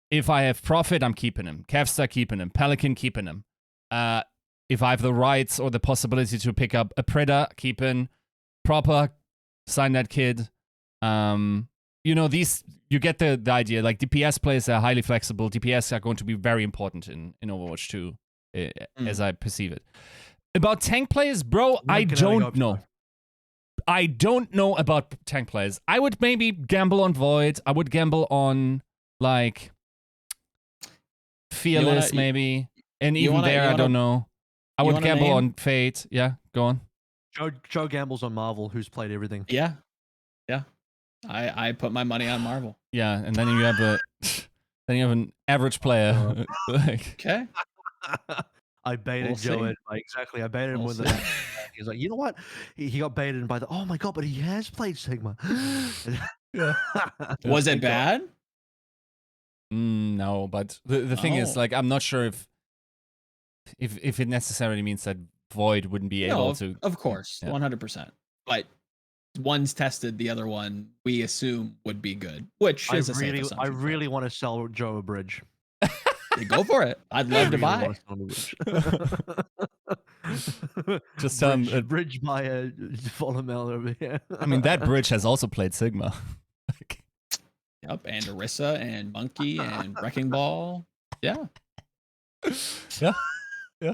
if I have Profit, I'm keeping him. Kevstar, keeping him. Pelican, keeping him. If I have the rights or the possibility to pick up a Predator, keeping Proper, sign that kid. You get the idea. Like DPS players are highly flexible. DPS are going to be very important in Overwatch 2, as I perceive it. About tank players, bro, I don't know. I don't know about tank players. I would maybe gamble on Void. I would gamble on, like, Fearless, maybe. And even I don't know. I would gamble on Fate. Yeah, go on.
Joe gambles on Marvel, who's played everything.
Yeah. I put my money on Marvel.
Yeah, and then you have an average player.
Okay.
I baited Joe in. Exactly. I baited him with that. He's like, you know what? He got baited in by oh my god, but he has played Sigma.
Yeah.
Was it bad?
No, but the thing is, like, I'm not sure if it necessarily means that Void wouldn't be able to.
Of course, 100%. But one's tested, the other one we assume would be good, which is a safe assumption.
I really want to sell Joe a bridge.
Go for it. I'd love to buy.
Just
bridge by a Volamel over here.
I mean, that bridge has also played Sigma.
Yep, and Orisa and Monkey and Wrecking Ball. Yeah.
Yeah. Yeah.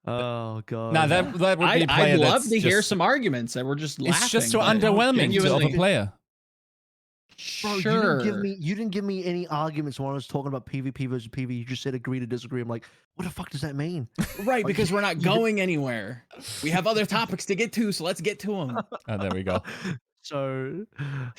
Oh god.
Now that would be a player
I'd love
that's
to hear
just,
some arguments that we're just laughing.
it's just too
but
underwhelming to
genuinely-
a player.
Bro,
Sure.
you didn't give me any arguments when I was talking about PvP versus PvE. You just said agree to disagree. I'm like, what the fuck does that mean?
Right, because we're not going anywhere. We have other topics to get to, so let's get to them.
Oh, there we go.
So,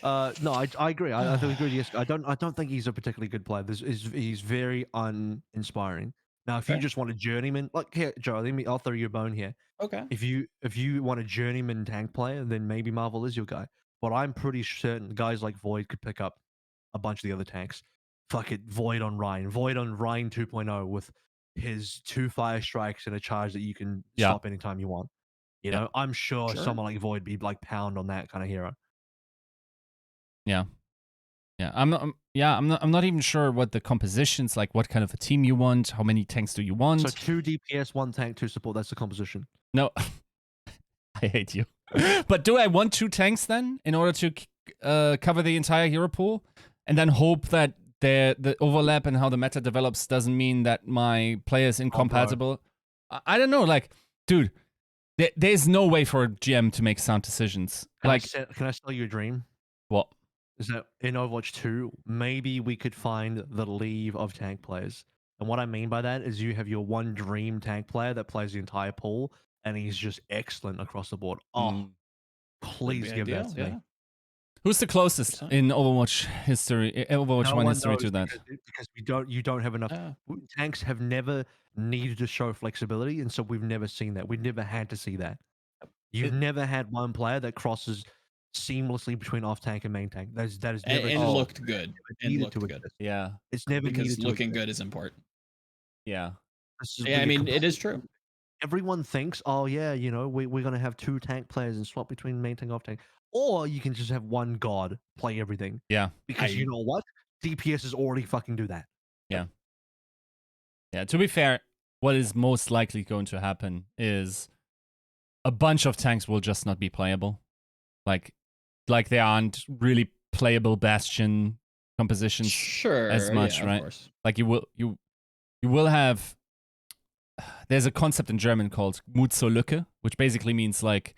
no, I agree. I think agree. Yes, I don't think he's a particularly good player. He's very uninspiring. Now, if you
Fair.
just want a journeyman, like here, Joe, I'll throw you a bone here.
Okay.
If you want a journeyman tank player, then maybe Marvel is your guy. But I'm pretty certain guys like Void could pick up a bunch of the other tanks. Fuck it, Void on Ryan 2.0 with his 2 fire strikes and a charge that you can stop anytime you want. You know, I'm sure someone like Void be like pound on that kind of hero.
Yeah. Yeah, I'm not even sure what the composition's like, what kind of a team you want, how many tanks do you want.
So 2 DPS, 1 tank, 2 support, that's the composition.
No. I hate you. But do I want 2 tanks then in order to cover the entire hero pool and then hope that the overlap and how the meta develops doesn't mean that my player is incompatible? I don't know, like, dude, there's no way for a GM to make sound decisions.
Can I sell you a dream?
What?
Is that in Overwatch 2, maybe we could find the leave of tank players. And what I mean by that is you have your one dream tank player that plays the entire pool, and he's just excellent across the board. Oh, please give that to me.
Who's the closest in Overwatch history, Overwatch 1 history to that?
Because you don't have enough. Tanks have never needed to show flexibility, and so we've never seen that. We've never had to see that. You've never had one player that crosses seamlessly between off tank and main tank. That is never
and looked good. And looked good.
Yeah,
it's never
because
needed
looking good is important.
Yeah,
I mean, it is true.
Everyone thinks, oh yeah, you know, we're gonna have 2 tank players and swap between main tank, off tank, or you can just have one god play everything.
Yeah,
because you know what, DPS is already fucking do that.
Yeah. Yeah. To be fair, what is most likely going to happen is a bunch of tanks will just not be playable. Like they aren't really playable Bastion compositions as much, right? Like you will have. There's a concept in German called Mut zur Lücke, which basically means like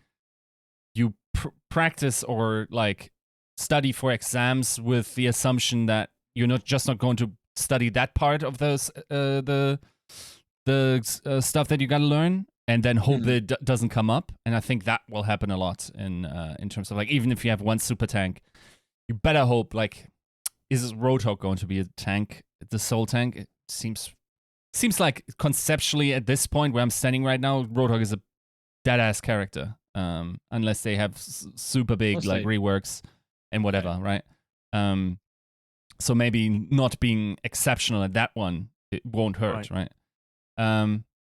you practice or like study for exams with the assumption that you're not going to study that part of those the stuff that you got to learn, and then hope that it doesn't come up. And I think that will happen a lot in terms of like, even if you have one super tank, you better hope like, is Roadhog going to be a tank, the Soul tank? It seems like conceptually at this point where I'm standing right now, Roadhog is a dead-ass character, unless they have super big like reworks and whatever, right? So maybe not being exceptional at that one, it won't hurt, right?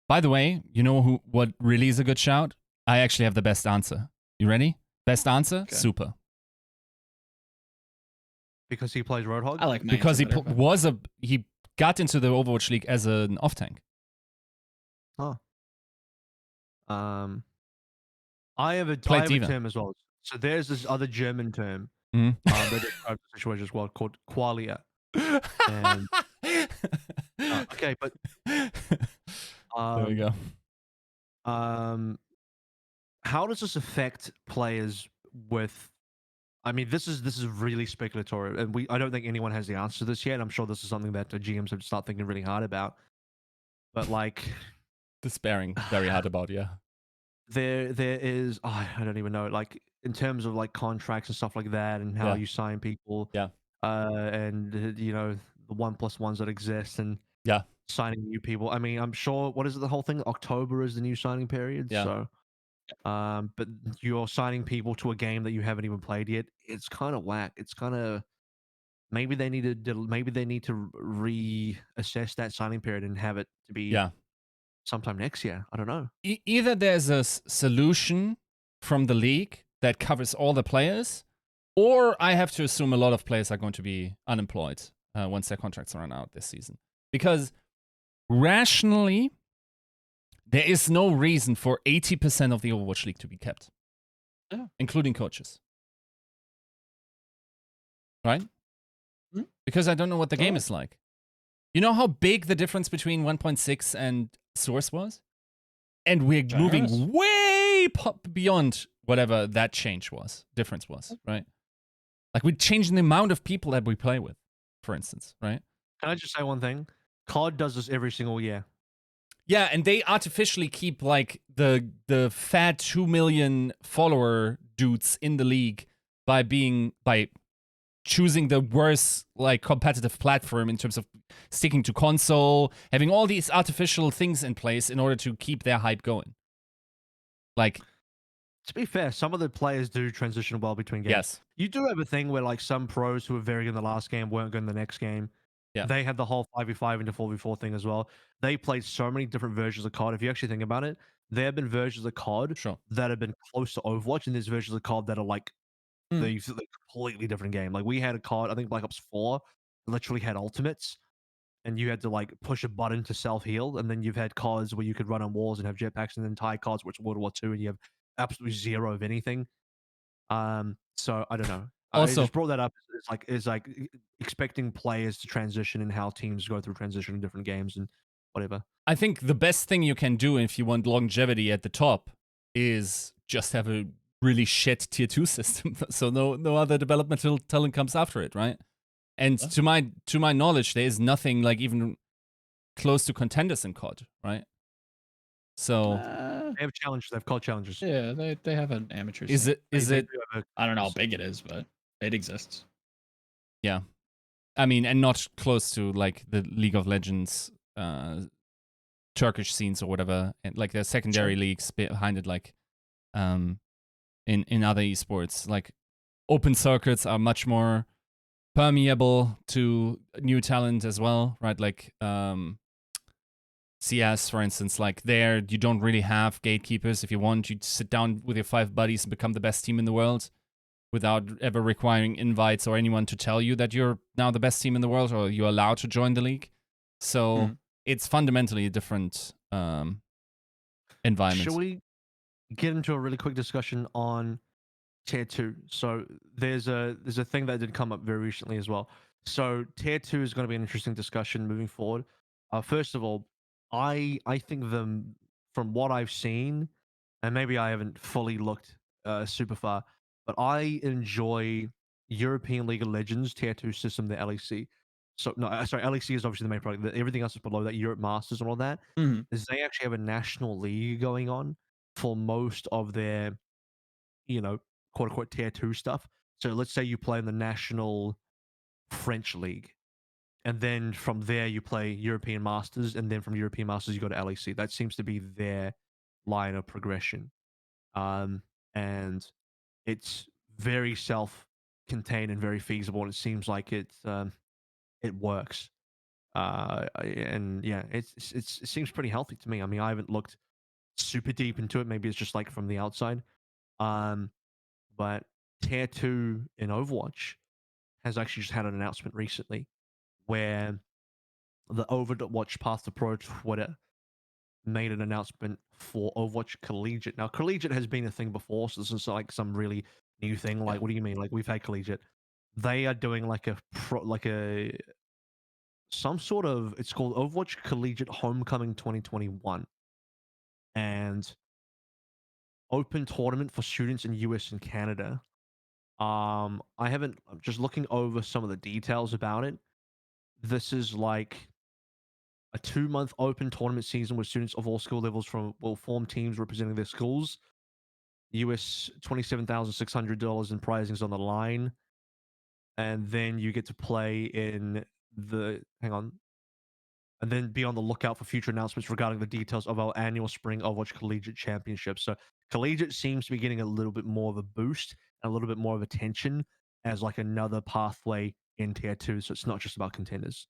By the way, you know what really is a good shout? I actually have the best answer. You ready? Best answer? Okay. Super.
Because he plays Roadhog?
I like
because he got into the Overwatch League as an off tank.
Oh. I have a term as well. So there's this other German term that describes the situation as well called Qualia. And, okay, but
there we go.
How does this affect players with? I mean, this is really speculative, and I don't think anyone has the answer to this yet. I'm sure this is something that the GMs have to start thinking really hard about. But like,
despairing very hard about, yeah.
There is, I don't even know, like in terms of like contracts and stuff like that, and how you sign people, and you know the 1+1s that exist, and signing new people. I mean, I'm sure. What is it? The whole thing? October is the new signing period. Yeah. So, but you're signing people to a game that you haven't even played yet. It's kind of whack. It's kind of maybe they need to reassess that signing period and have it to be sometime next year. I don't know.
Either there's a solution from the league that covers all the players, or I have to assume a lot of players are going to be unemployed once their contracts run out this season. Because rationally, there is no reason for 80% of the Overwatch League to be kept, including coaches. Right?
Hmm?
Because I don't know what the game is like. You know how big the difference between 1.6 and Source was? And we're moving way beyond whatever that difference was, right? Like we're changing the amount of people that we play with, for instance, right?
Can I just say one thing? COD does this every single year.
Yeah, and they artificially keep like the fat 2 million follower dudes in the league by choosing the worst like competitive platform in terms of sticking to console, having all these artificial things in place in order to keep their hype going. Like,
to be fair, some of the players do transition well between games.
yes,
You do have a thing where like some pros who were very good in the last game weren't good in the next game.
Yeah.
They had the whole 5v5 into 4v4 thing as well. They played so many different versions of COD. If you actually think about it, there have been versions of COD that have been close to Overwatch, and there's versions of COD that are like the completely different game. Like we had a COD, I think Black Ops 4 literally had ultimates, and you had to like push a button to self heal, and then you've had CODs where you could run on walls and have jetpacks, and then entire CODs which World War II, and you have absolutely zero of anything. So I don't know. I
Also,
just brought that up. It's like expecting players to transition and how teams go through transition in different games and whatever.
I think the best thing you can do if you want longevity at the top is just have a really shit tier 2 system, so no other developmental talent comes after it, right? And to my knowledge, there is nothing like even close to contenders in COD, right? So
they have challenges. They've called challenges.
Yeah, they have an amateur.
Is it?
I don't know how big it is, but it exists.
Yeah, I mean, and not close to like the League of Legends Turkish scenes or whatever, and like there's secondary leagues behind it, like in other esports. Like open circuits are much more permeable to new talent as well, right? Like CS, for instance, like there you don't really have gatekeepers. If you want, you sit down with your 5 buddies and become the best team in the world without ever requiring invites or anyone to tell you that you're now the best team in the world or you're allowed to join the league. So it's fundamentally a different environment.
Shall we get into a really quick discussion on tier 2? So there's a thing that did come up very recently as well. So tier 2 is going to be an interesting discussion moving forward. First of all, I think from what I've seen, and maybe I haven't fully looked super far, but I enjoy European League of Legends tier 2 system, the LEC. So no, sorry, LEC is obviously the main product. Everything else is below that, Europe Masters and all that. Is they actually have a national league going on for most of their, quote unquote tier 2 stuff. So let's say you play in the national French league, and then from there you play European Masters, and then from European Masters you go to LEC. That seems to be their line of progression. And it's very self-contained and very feasible, and it seems like it works. And yeah, it seems pretty healthy to me. I mean, I haven't looked super deep into it. Maybe it's just like from the outside. But tier 2 in Overwatch has actually just had an announcement recently where the Overwatch Path to Pro Twitter made an announcement for Overwatch Collegiate. Now, Collegiate has been a thing before, so this is like some really new thing. Like, what do you mean? Like, we've had Collegiate. They are doing like some sort of, it's called Overwatch Collegiate Homecoming 2021, and open tournament for students in US and Canada. I'm just looking over some of the details about it. This is like a 2-month open tournament season where students of all skill levels will form teams representing their schools. US $27,600 in prizes on the line, and then you get to play in the and then be on the lookout for future announcements regarding the details of our annual Spring Overwatch Collegiate Championship. So Collegiate seems to be getting a little bit more of a boost and a little bit more of attention as like another pathway in tier 2. So it's not just about contenders.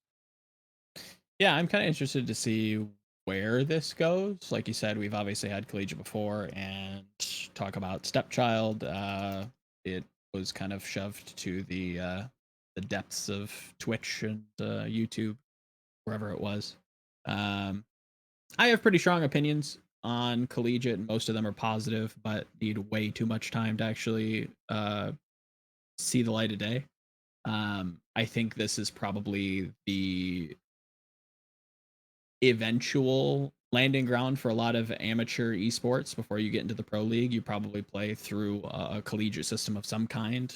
Yeah, I'm kind of interested to see where this goes. Like you said, we've obviously had Collegiate before, and talk about Stepchild. It was kind of shoved to the depths of Twitch and YouTube, wherever it was. I have pretty strong opinions on collegiate, and most of them are positive, but need way too much time to actually see the light of day. I think this is probably the eventual landing ground for a lot of amateur esports. Before you get into the pro league, you probably play through a collegiate system of some kind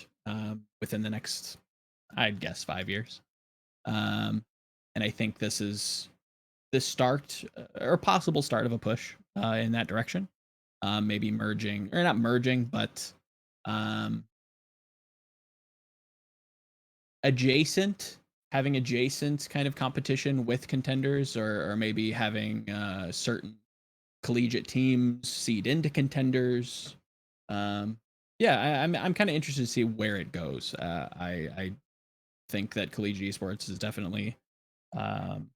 within the next, I'd guess, 5 years. And I think this is the start or possible start of a push in that direction. Maybe merging, or not merging, but having adjacent kind of competition with contenders, or maybe having certain collegiate teams seed into contenders. Yeah, I'm kind of interested to see where it goes. I think that collegiate esports is definitely an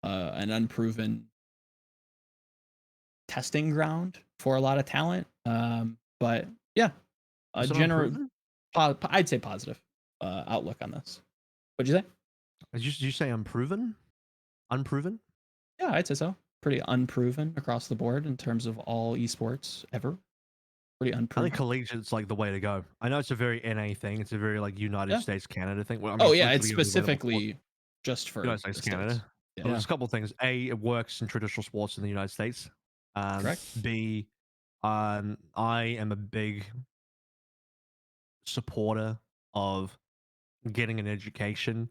unproven testing ground for a lot of talent. But yeah, a
Is it
general,
unproven?
I'd say positive outlook on this. What'd you say?
Did you say unproven? Unproven?
Yeah, I'd say so. Pretty unproven across the board in terms of all esports ever. Pretty
I
unproven.
think collegiate's like the way to go. I know it's a very NA thing. It's a very like United
Yeah.
States Canada thing. Well, I mean,
Oh
it's
yeah, it's
literally only available for
specifically just for
United States
the
Canada.
States.
Well,
Yeah.
there's a couple of things. A, it works in traditional sports in the United States.
Correct.
B, I am a big supporter of getting an education.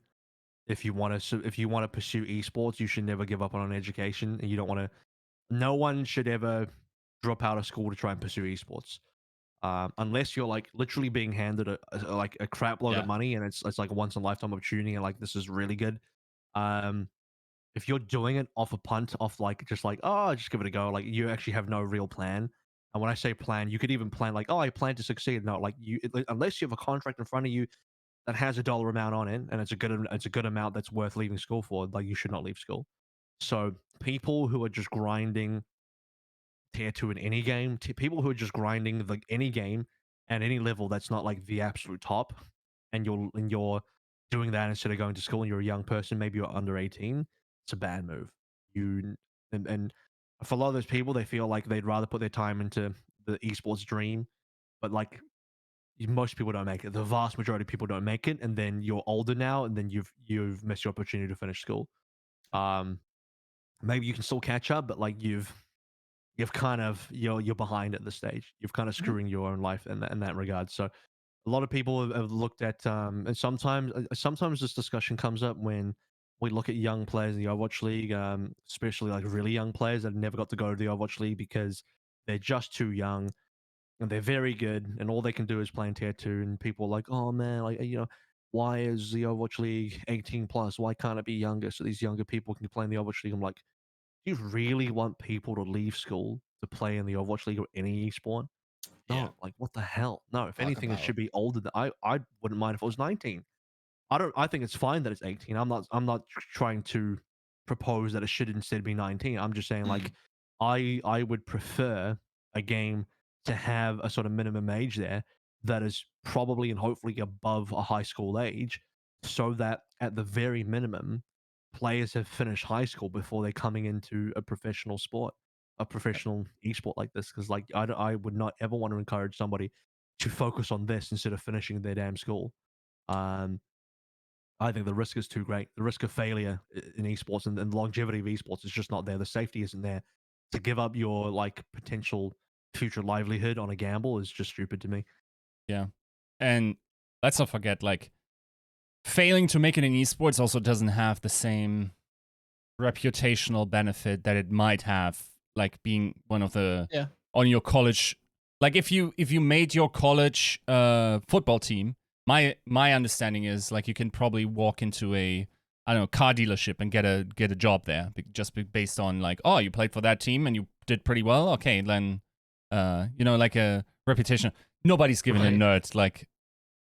If you want to pursue esports, you should never give up on an education, and you don't want to. No one should ever drop out of school to try and pursue esports. Unless you're like literally being handed like a crap load of money, and it's like a once in a lifetime opportunity, and like this is really good. If you're doing it off a punt, off like just like, oh, just give it a go, like you actually have no real plan. And when I say plan, you could even plan like, oh, I plan to succeed. No, like unless you have a contract in front of you that has a dollar amount on it, and it's a good amount that's worth leaving school for, like you should not leave school. So people who are just grinding tier 2 in any game, people who are just grinding like any game at any level that's not like the absolute top, and you're doing that instead of going to school, and you're a young person, maybe you're under 18, it's a bad move. You and for a lot of those people, they feel like they'd rather put their time into the esports dream, but like most people don't make it. The vast majority of people don't make it, and then you're older now, and then you've missed your opportunity to finish school. Maybe you can still catch up, but like you've kind of you're behind at this stage. You've kind of screwing your own life in that regard. So a lot of people have looked at and sometimes this discussion comes up when we look at young players in the Overwatch League, especially like really young players that never got to go to the Overwatch League because they're just too young and they're very good and all they can do is play in tier 2, and people are like, oh man, like why is the Overwatch League 18 plus? Why can't it be younger so these younger people can play in the Overwatch League? I'm like, do you really want people to leave school to play in the Overwatch League or any esport? No,
Yeah.
like what the hell? No, if
Talk
anything, it
about
should be older than I wouldn't mind if it was 19. I think it's fine that it's 18. I'm not trying to propose that it should instead be 19. I'm just saying like I would prefer a game to have a sort of minimum age there that is probably and hopefully above a high school age, so that at the very minimum players have finished high school before they're coming into a professional sport, a professional esport like this. Because like I would not ever want to encourage somebody to focus on this instead of finishing their damn school. Um, I think the risk is too great. The risk of failure in esports and longevity of esports is just not there. The safety isn't there. To give up your like potential future livelihood on a gamble is just stupid to me.
Yeah. And let's not forget, like, failing to make it in esports also doesn't have the same reputational benefit that it might have, like being one of the on your college. Like if you made your college football team, my understanding is like you can probably walk into a, I don't know, car dealership and get a job there just based on like, oh, you played for that team and you did pretty well. Okay, then like a reputation. Nobody's giving a nerd like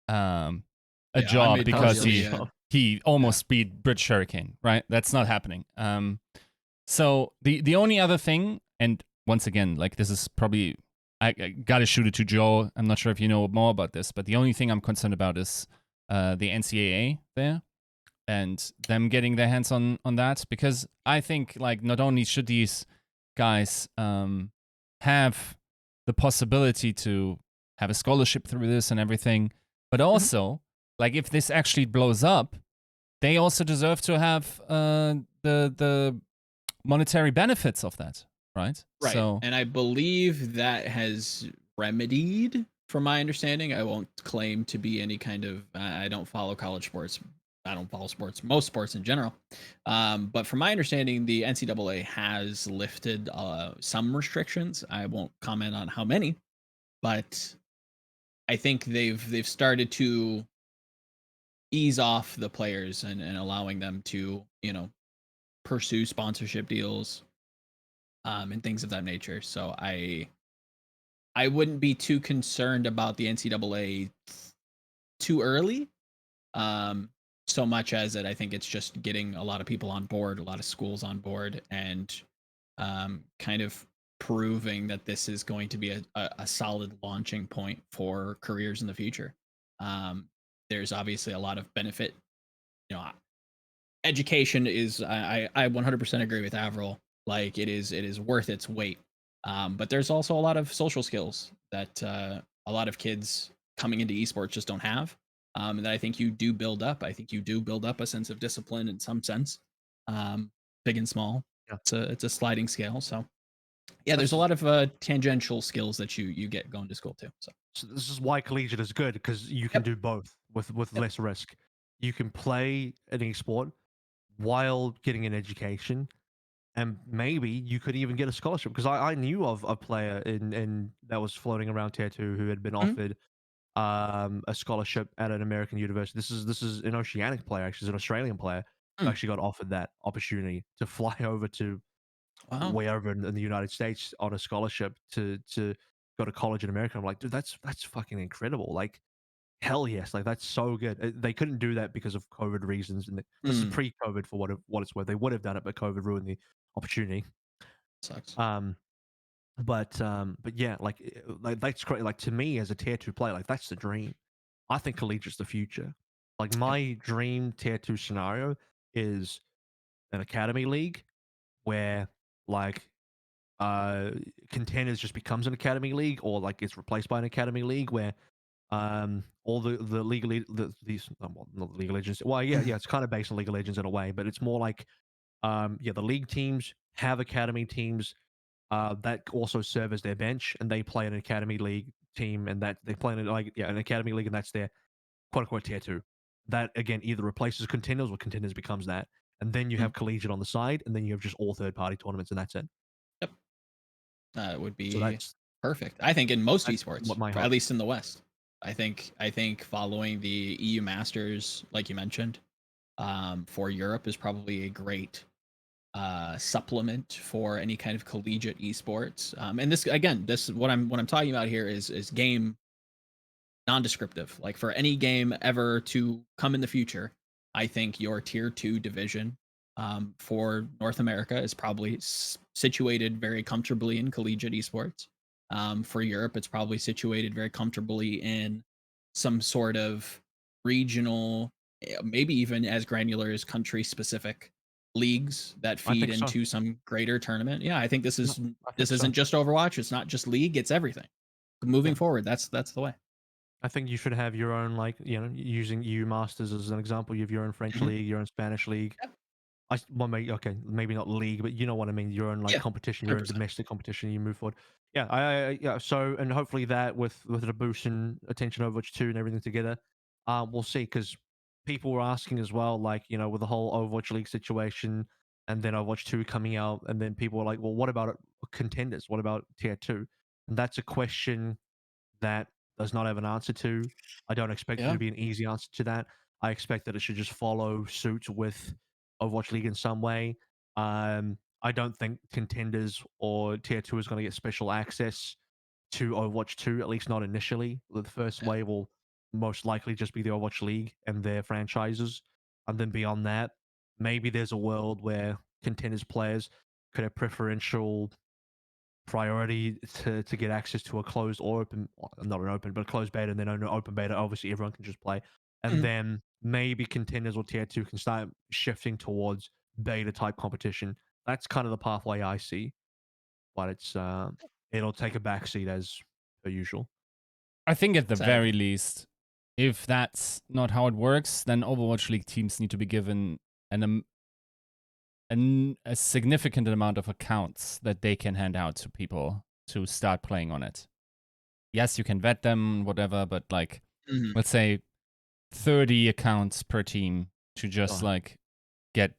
a job because he almost beat British Hurricane, right? That's not happening. So the only other thing, and once again, like this is probably, I gotta shoot it to Joe. I'm not sure if you know more about this, but the only thing I'm concerned about is the NCAA there and them getting their hands on that, because I think like not only should these guys have the possibility to have a scholarship through this and everything, but also like if this actually blows up, they also deserve to have the monetary benefits of that, right?
Right.
So
And I believe that has remedied, from my understanding. I won't claim to be any kind of, I don't follow college sports. I don't follow sports, most sports in general. But from my understanding, the NCAA has lifted some restrictions. I won't comment on how many, but I think they've started to ease off the players and allowing them to, pursue sponsorship deals and things of that nature. So I wouldn't be too concerned about the NCAA too early, um, so much as that I think it's just getting a lot of people on board, a lot of schools on board, and kind of proving that this is going to be a solid launching point for careers in the future. Um, there's obviously a lot of benefit. Education is, I 100% agree with Avril. Like it is worth its weight. But there's also a lot of social skills that a lot of kids coming into esports just don't have. That I think you do build up. I think you do build up a sense of discipline in some sense, big and small.
Yeah.
It's a sliding scale. So yeah, there's a
This
lot of tangential skills that you get going to school too.
So this is why collegiate is good, because you can
Yep.
do both with
Yep.
less risk. You can play an esport while getting an education, and maybe you could even get a scholarship. Because I knew of a player in that was floating around tier two who had been
Mhm.
offered a scholarship at an American university. This is an Oceanic player, actually, it's an Australian player who
Mm.
actually got offered that opportunity to fly over to
Wow.
way over in the United States on a scholarship to go to college in America. I'm like, dude, that's fucking incredible. Like, hell yes, like that's so good. They couldn't do that because of COVID reasons, and this is
Mm.
pre-COVID for what it's worth. They would have done it, but COVID ruined the opportunity.
Sucks.
Um, but yeah, like that's great. Like to me as a tier two player, like that's the dream. I think collegiate's the future. Like
Yep.
my dream tier two scenario is an academy league where like uh contenders just becomes an academy league, or like it's replaced by an academy league where all the league these well, not the league of legends, well, yeah, it's kind of based on league of legends in a way, but it's more like yeah, the league teams have academy teams that also serve as their bench, and they play an academy league team, and that they play in like yeah, an academy league, and that's their quote unquote tier two. That again either replaces contenders or contenders becomes that, and then you
Mm.
have collegiate on the side, and then you have just all third party tournaments, and that's it.
Yep. It would
So
be
that's
perfect. I think in most
that's
esports,
what my
at
hope.
least in the West. I think following the EU Masters, like you mentioned, for Europe is probably a great supplement for any kind of collegiate esports. And this again, this what I'm talking about here is game non-descriptive. Like for any game ever to come in the future, I think your tier two division for North America is probably situated very comfortably in collegiate esports. For Europe, it's probably situated very comfortably in some sort of regional, maybe even as granular as country specific leagues that
I
feed
think so.
into some greater tournament. Yeah, I think this
Yeah,
is
I
this
think so.
isn't just Overwatch. It's not just League. It's everything.
Yeah.
Moving forward, that's the way.
I think you should have your own, like, using EU Masters as an example. You have your own French
Mhm.
league, your own Spanish league.
Yeah.
Well, maybe okay, maybe not league, but you know what I mean. Your own like
Yeah,
competition, your own
100%.
domestic competition. You move forward. Yeah, yeah. So and hopefully that with the boost in attention Overwatch 2 and everything together, we'll see. Because people were asking as well, like with the whole Overwatch League situation, and then Overwatch 2 coming out, and then people were like, well, what about contenders? What about tier two? And that's a question that does not have an answer to. I don't expect there
Yeah.
to be an easy answer to that. I expect that it should just follow suit with Overwatch League in some way. I don't think contenders or tier two is going to get special access to Overwatch 2, at least not initially. The first
Yeah.
wave will most likely just be the Overwatch League and their franchises. And then beyond that, maybe there's a world where contenders players could have preferential priority to get access to a closed or open, well, not an open, but a closed beta, and then an open beta. Obviously, everyone can just play, and
Mhm.
then maybe contenders or tier two can start shifting towards beta type competition. That's kind of the pathway I see. but it'll take a backseat as per usual.
I think at the
Sad.
very least, if that's not how it works, then Overwatch League teams need to be given a significant amount of accounts that they can hand out to people to start playing on it. Yes, you can vet them, whatever, but like, let's say 30 accounts per team to just like get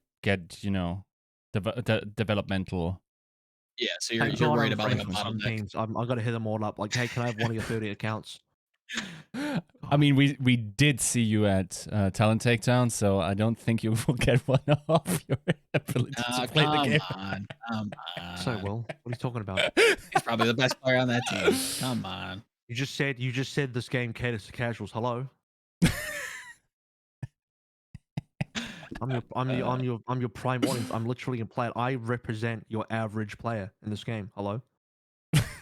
developmental.
Yeah, so
Thank
you're
God
worried
I'm
about like a
friends with some
bottleneck.
teams. I'm gonna hit them all up. Like, hey, can I have one of your 30 accounts?
I mean, we did see you at Talent Takedown, so I don't think you will get one off your ability to play the game.
Come on.
So, Will, what are you talking about?
He's probably the best player on that team. Come on.
You just said this game caters to casuals. Hello. I'm your prime audience. I'm literally a player. I represent your average player in this game. Hello.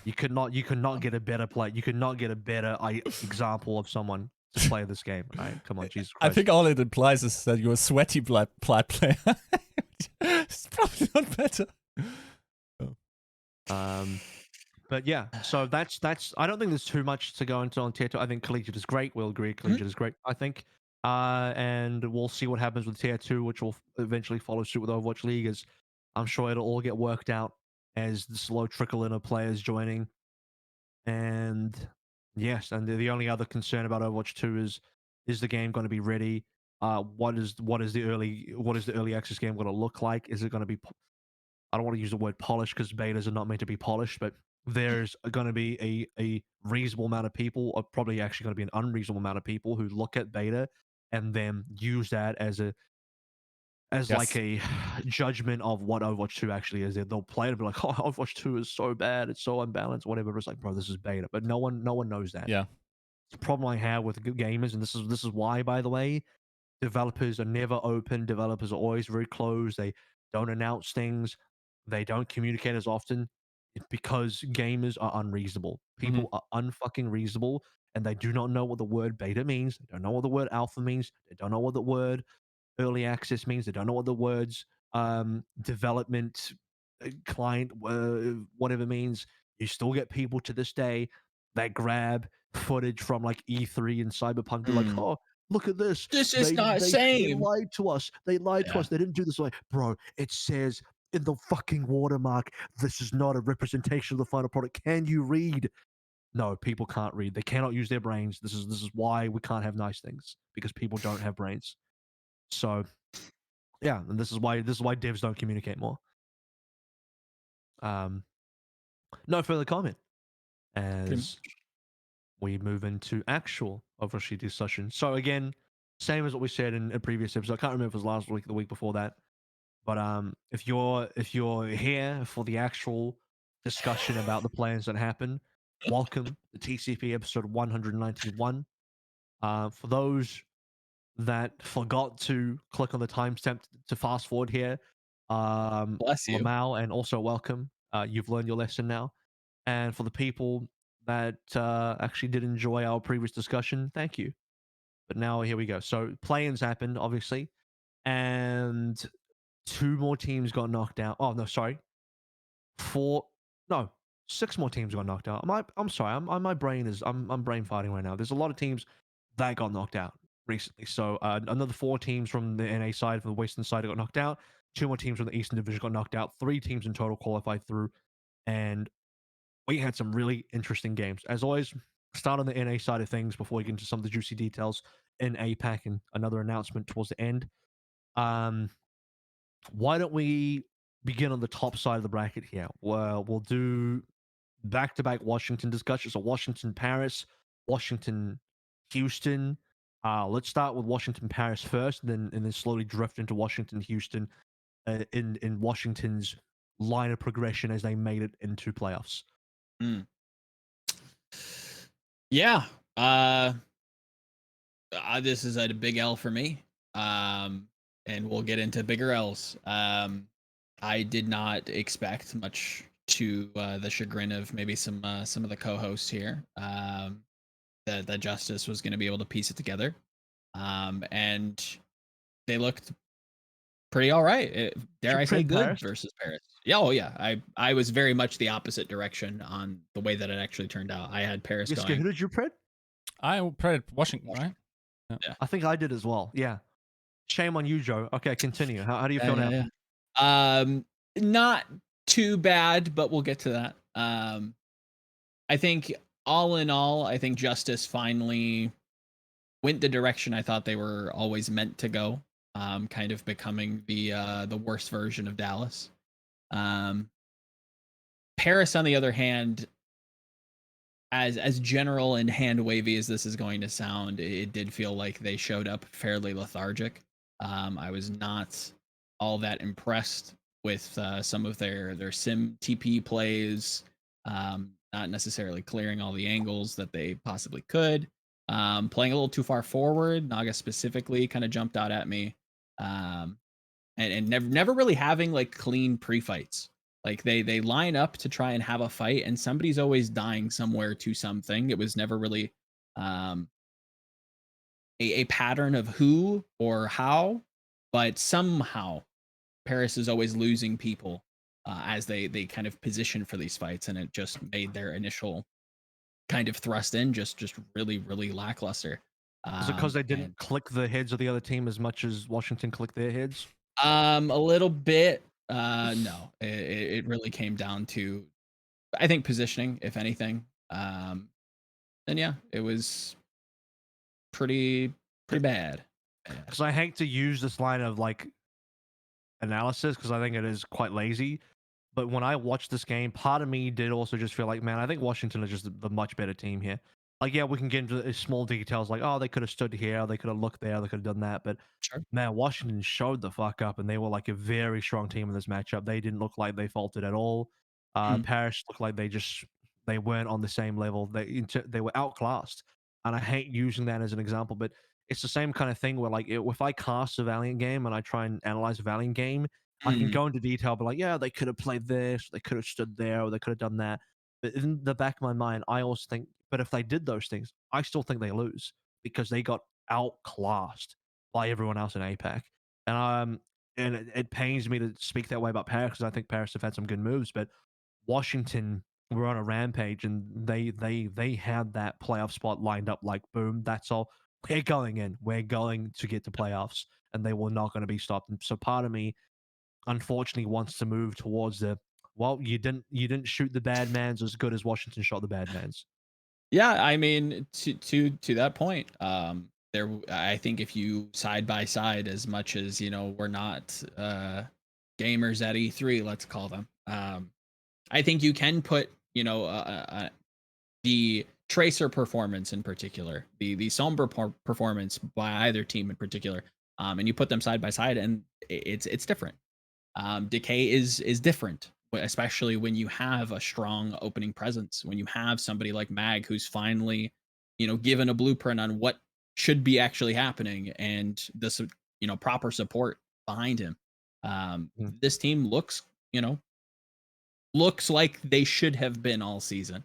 You could not get a better play. You could not get a better example of someone to play this game. All right, come on, Jesus Christ.
I think all it implies is that you're a sweaty plat player. It's probably not better.
But yeah, so that's. I don't think there's too much to go into on tier 2. I think collegiate is great. We'll agree, collegiate is great. I think, and we'll see what happens with tier 2, which will eventually follow suit with Overwatch League. As I'm sure it'll all get worked out as the slow trickle in of players joining. And yes, and the only other concern about Overwatch 2 is the game going to be ready? What is the early access game going to look like? Is it going to be? I don't want to use the word polished because betas are not meant to be polished, but there's going to be a reasonable amount of people, or probably actually going to be an unreasonable amount of people who look at beta and then use that as like a judgment of what Overwatch 2 actually is. They'll play it and be like, "Oh, Overwatch 2 is so bad, it's so unbalanced, whatever." But it's like, bro, this is beta, but no one knows that.
Yeah.
It's a problem I have with gamers, and this is why, by the way, developers are never open. Developers are always very closed. They don't announce things. They don't communicate as often. It's because gamers are unreasonable. People are unfucking reasonable, and they do not know what the word beta means. They don't know what the word alpha means. They don't know what the word early access means. They don't know what the words development client whatever means. You still get people to this day that grab footage from like E3 and Cyberpunk, be like, "Oh, look at this!
This is not
They
same."
lied to us. They lied to
Yeah.
us. They didn't do this." Like, bro, it says in the fucking watermark, "This is not a representation of the final product." Can you read? No, people can't read. They cannot use their brains. This is why we can't have nice things, because people don't have brains. So yeah, and this is why devs don't communicate more. No further comment as we move into actual Overwatch discussion. So again, same as what we said in a previous episode. I can't remember if it was last week or the week before that. But if you're here for the actual discussion about the plans that happen, welcome to TCP episode 191. For those that forgot to click on the timestamp to fast forward here,
Bless you.
Volamel, and also welcome. You've learned your lesson now. And for the people that actually did enjoy our previous discussion, thank you. But now here we go. So play-ins happened, obviously, and 2 more teams got knocked out. Oh no, sorry, 6 more teams got knocked out. I'm sorry, my brain is I'm brain farting right now. There's a lot of teams that got knocked out recently. So another 4 teams from the NA side, from the Western side, got knocked out. 2 more teams from the Eastern Division got knocked out. 3 teams in total qualified through, and we had some really interesting games. As always, start on the NA side of things before we get into some of the juicy details in APAC and another announcement towards the end. Why don't we begin on the top side of the bracket here? Well, we'll do back-to-back Washington discussions. So Washington, Paris, Washington, Houston. Let's start with Washington, Paris first, and then slowly drift into Washington, Houston, in Washington's line of progression as they made it into playoffs.
Yeah. This is a big L for me. And we'll get into bigger L's. I did not expect much, to the chagrin of maybe some of the co-hosts here. That Justice was going to be able to piece it together. And they looked pretty all right. Dare I say good
Paris?
versus Paris. Yeah, oh yeah. I was very much the opposite direction on the way that it actually turned out. I had Paris
Yiska, who
going.
did you pred?
I played Washington, right?
Washington. Yeah.
I think I did as well. Yeah. Shame on you, Joe. Okay, continue. How do you
Yeah,
feel
yeah,
now?
yeah. Not too bad, but we'll get to that. I think all in all, I think Justice finally went the direction I thought they were always meant to go. Kind of becoming the worst version of Dallas. Um, Paris, on the other hand, as general and hand wavy as this is going to sound, it did feel like they showed up fairly lethargic. I was not all that impressed with some of their sim TP plays, not necessarily clearing all the angles that they possibly could. Playing a little too far forward, Naga specifically kind of jumped out at me. Um, and never really having like clean pre-fights. Like they line up to try and have a fight, and somebody's always dying somewhere to something. It was never really um, a pattern of who or how, but somehow Paris is always losing people as they kind of position for these fights, and it just made their initial kind of thrust in just really lackluster.
Is it because they
And
didn't click the heads of the other team as much as Washington clicked their heads?
A little bit. No, it really came down to, I think, positioning, if anything. And yeah, it was pretty bad.
Because I hate to use this line of like analysis because I think it is quite lazy. But when I watched this game, part of me did also just feel like, man, I think Washington is just the much better team here. Like, yeah, we can get into the small details like, oh, they could have stood here, they could have looked there, they could have done that. But
Sure.
man, Washington showed the fuck up, and they were like a very strong team in this matchup. They didn't look like they faltered at all.
Mm.
Paris looked like they weren't on the same level. They were outclassed, and I hate using that as an example, but it's the same kind of thing where like if I cast a Valiant game and I try and analyze a Valiant game, I can
Mm.
go into detail, but like, yeah, they could have played this, they could have stood there, or they could have done that. But in the back of my mind, I also think, but if they did those things, I still think they lose because they got outclassed by everyone else in APAC. And it pains me to speak that way about Paris because I think Paris have had some good moves, but Washington were on a rampage and they had that playoff spot lined up like boom, that's all. We're going in. We're going to get to playoffs, and they were not going to be stopped. And so part of me unfortunately wants to move towards the well, you didn't shoot the bad man's as good as Washington shot the bad man's.
Yeah, I mean, to that point, there. I think if you side by side, as much as we're not gamers at E3, let's call them. I think you can put the Tracer performance in particular, the somber performance by either team in particular, and you put them side by side, and it's different. Decay is different, especially when you have a strong opening presence, when you have somebody like Mag who's finally given a blueprint on what should be actually happening and this proper support behind him. This team looks like they should have been all season.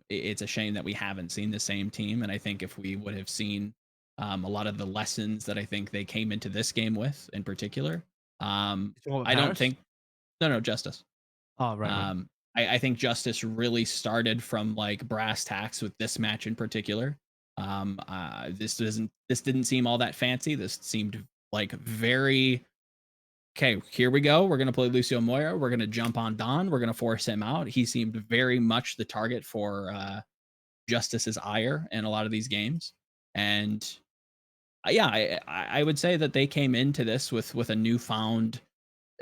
It's a shame that we haven't seen the same team, and I think if we would have seen a lot of the lessons that I think they came into this game with in particular, I don't think no Justice.
Oh, right.
I think Justice really started from like brass tacks with this match in particular. This didn't seem all that fancy. This seemed like very okay. Here we go. We're gonna play Lucio Moira. We're gonna jump on Don. We're gonna force him out. He seemed very much the target for Justice's ire in a lot of these games, and yeah, I would say that they came into this with a newfound,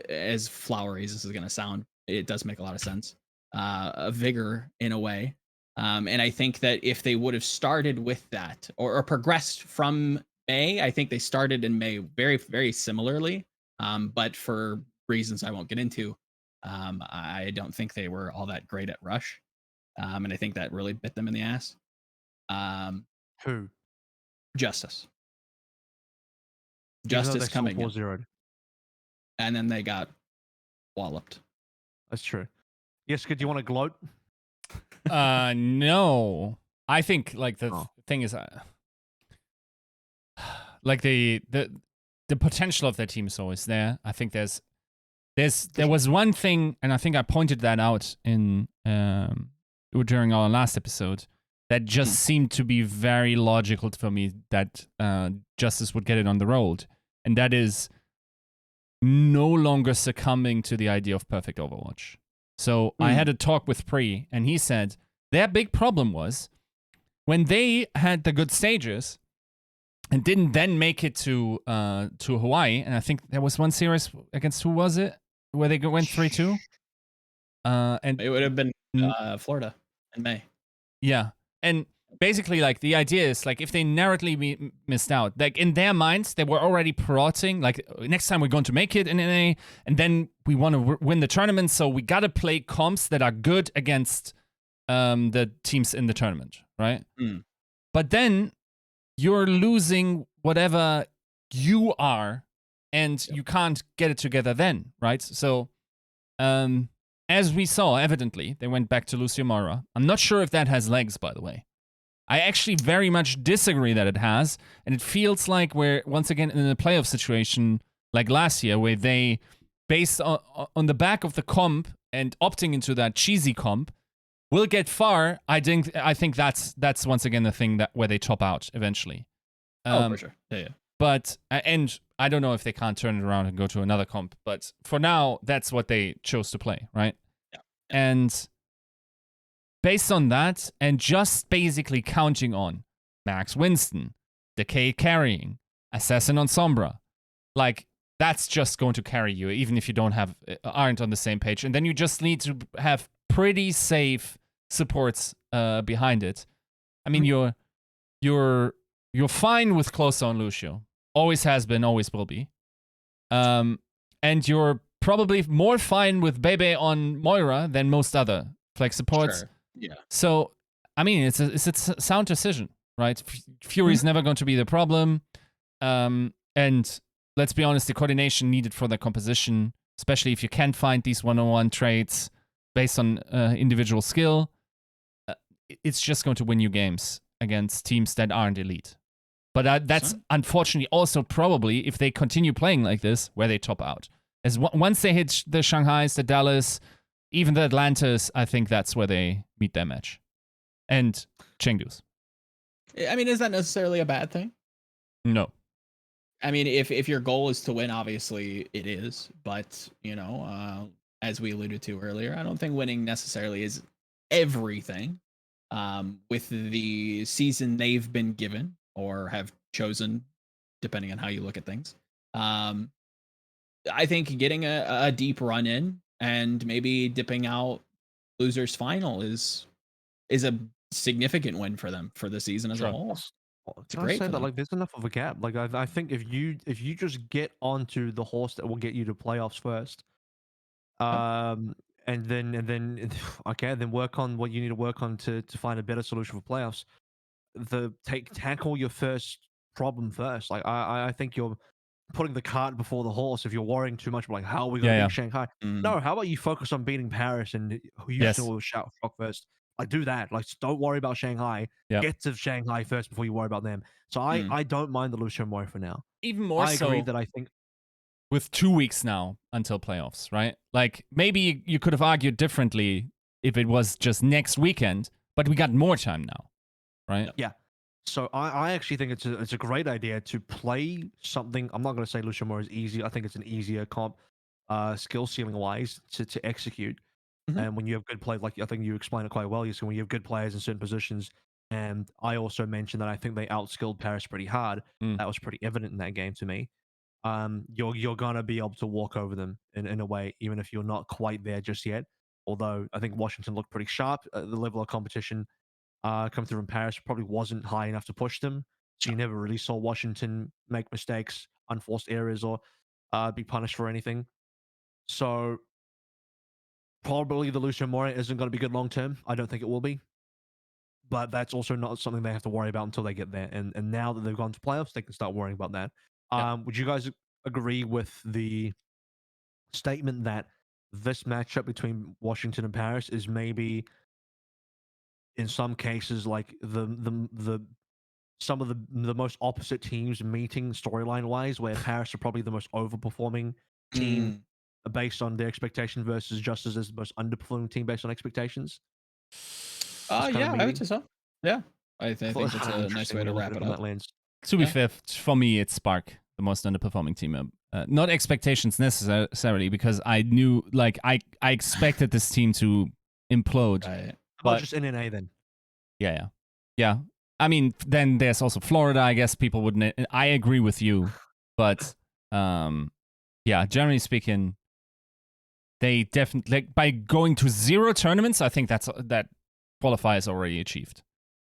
as flowery as this is going to sound, it does make a lot of sense. A vigor in a way. And I think that if they would have started with that or progressed from May, I think they started in May very, very similarly. But for reasons I won't get into, I don't think they were all that great at Rush. And I think that really bit them in the ass.
Who?
Justice.
Even though
Justice
they still
coming in.
4-0'd.
And then they got walloped.
That's true. Yes, do you want to gloat?
No. I think like the thing is like the the potential of their team is always there. I think there was one thing, and I think I pointed that out in during our last episode, that just seemed to be very logical for me that Justice would get it on the road, and that is no longer succumbing to the idea of perfect Overwatch. So I had a talk with Pri, and he said their big problem was when they had the good stages and didn't then make it to Hawaii, and I think there was one series against, who was it, where they went 3-2? And
it would have been Florida in May.
Yeah, and basically, like, the idea is, like, if they narrowly missed out, like, in their minds, they were already plotting, like, next time we're going to make it in NA, and then we want to win the tournament, so we got to play comps that are good against the teams in the tournament, right? But then you're losing whatever you are, and you can't get it together then, right? So, as we saw, evidently, they went back to Lucio Moira. I'm not sure if that has legs, by the way. I actually very much disagree that it has, and it feels like we're, once again, in a playoff situation like last year, where they, based on the back of the comp and opting into that cheesy comp, will get far. I think that's once again the thing that where they top out eventually.
For sure. Yeah.
But, and I don't know if they can't turn it around and go to another comp, but for now, that's what they chose to play, right?
Yeah.
And based on that, and just basically counting on Max Winston, Decay carrying, Assassin on Sombra, like, that's just going to carry you, even if you aren't on the same page. And then you just need to have pretty safe supports behind it. I mean, you're fine with close zone Lucio. Always has been, always will be. And you're probably more fine with Bebe on Moira than most other flex supports.
Sure. Yeah.
So, I mean, it's a sound decision, right? Fury's never going to be the problem. And let's be honest, the coordination needed for the composition, especially if you can find these one-on-one traits based on individual skill, it's just going to win you games against teams that aren't elite. But that's unfortunately also probably, if they continue playing like this, where they top out. As once they hit the Shanghais, the Dallas, even the Atlantas, I think that's where they meet their match. And Chengdu's.
I mean, is that necessarily a bad thing?
No.
I mean, if your goal is to win, obviously it is. But, as we alluded to earlier, I don't think winning necessarily is everything. With the season they've been given or have chosen, depending on how you look at things. I think getting a deep run in and maybe dipping out losers final is a significant win for them for the season as a whole.
It's great. Say that, like, there's enough of a gap. Like, I think if you just get onto the horse that will get you to playoffs first, and then okay, then work on what you need to work on to find a better solution for playoffs. Tackle your first problem first. Like, I think you're putting the cart before the horse if you're worrying too much about, like, how are we going to beat Shanghai. No, how about you focus on beating Paris and Houston will shout shock first. Like, do that. Like, don't worry about Shanghai. Get to Shanghai first before you worry about them. So I don't mind the Lucio Moira for now.
Even more
I agree that I think
with 2 weeks now until playoffs, right? Like, maybe you could have argued differently if it was just next weekend, but we got more time now, right?
Yeah. So I actually think it's a great idea to play something. I'm not going to say Lucio Moira is easy. I think it's an easier comp, skill ceiling wise to execute. And when you have good players, like I think you explained it quite well, Yiska, when you have good players in certain positions. And I also mentioned that I think they outskilled Paris pretty hard. That was pretty evident in that game to me. You're gonna be able to walk over them in a way, even if you're not quite there just yet. Although I think Washington looked pretty sharp. The level of competition come through from Paris probably wasn't high enough to push them. So you never really saw Washington make mistakes, unforced errors, or be punished for anything. So probably the Lucio Moira isn't going to be good long term. I don't think it will be. But that's also not something they have to worry about until they get there. And now that they've gone to playoffs, they can start worrying about that. Would you guys agree with the statement that this matchup between Washington and Paris is maybe, in some cases, like the some of the most opposite teams meeting storyline wise, where Paris are probably the most overperforming team
Mm.
based on their expectation versus Justice as the most underperforming team based on expectations. This kind of
Yeah, I would
meeting.
say so. Yeah,
I
I
thought it
think
was
that's
kind of
a nice
interesting
way
when
to
you look at
wrap
it
it
from
up.
that lens.
To be
Yeah.
fair, for me, it's Spark, the most underperforming team. Not expectations necessarily, because I knew, like, I expected this team to implode.
Right.
How about
But
just NNA then?
yeah. I mean, then there's also Florida. I guess people wouldn't. I agree with you, but yeah. Generally speaking, they definitely, like, by going to 0 tournaments. I think that qualifier is already achieved,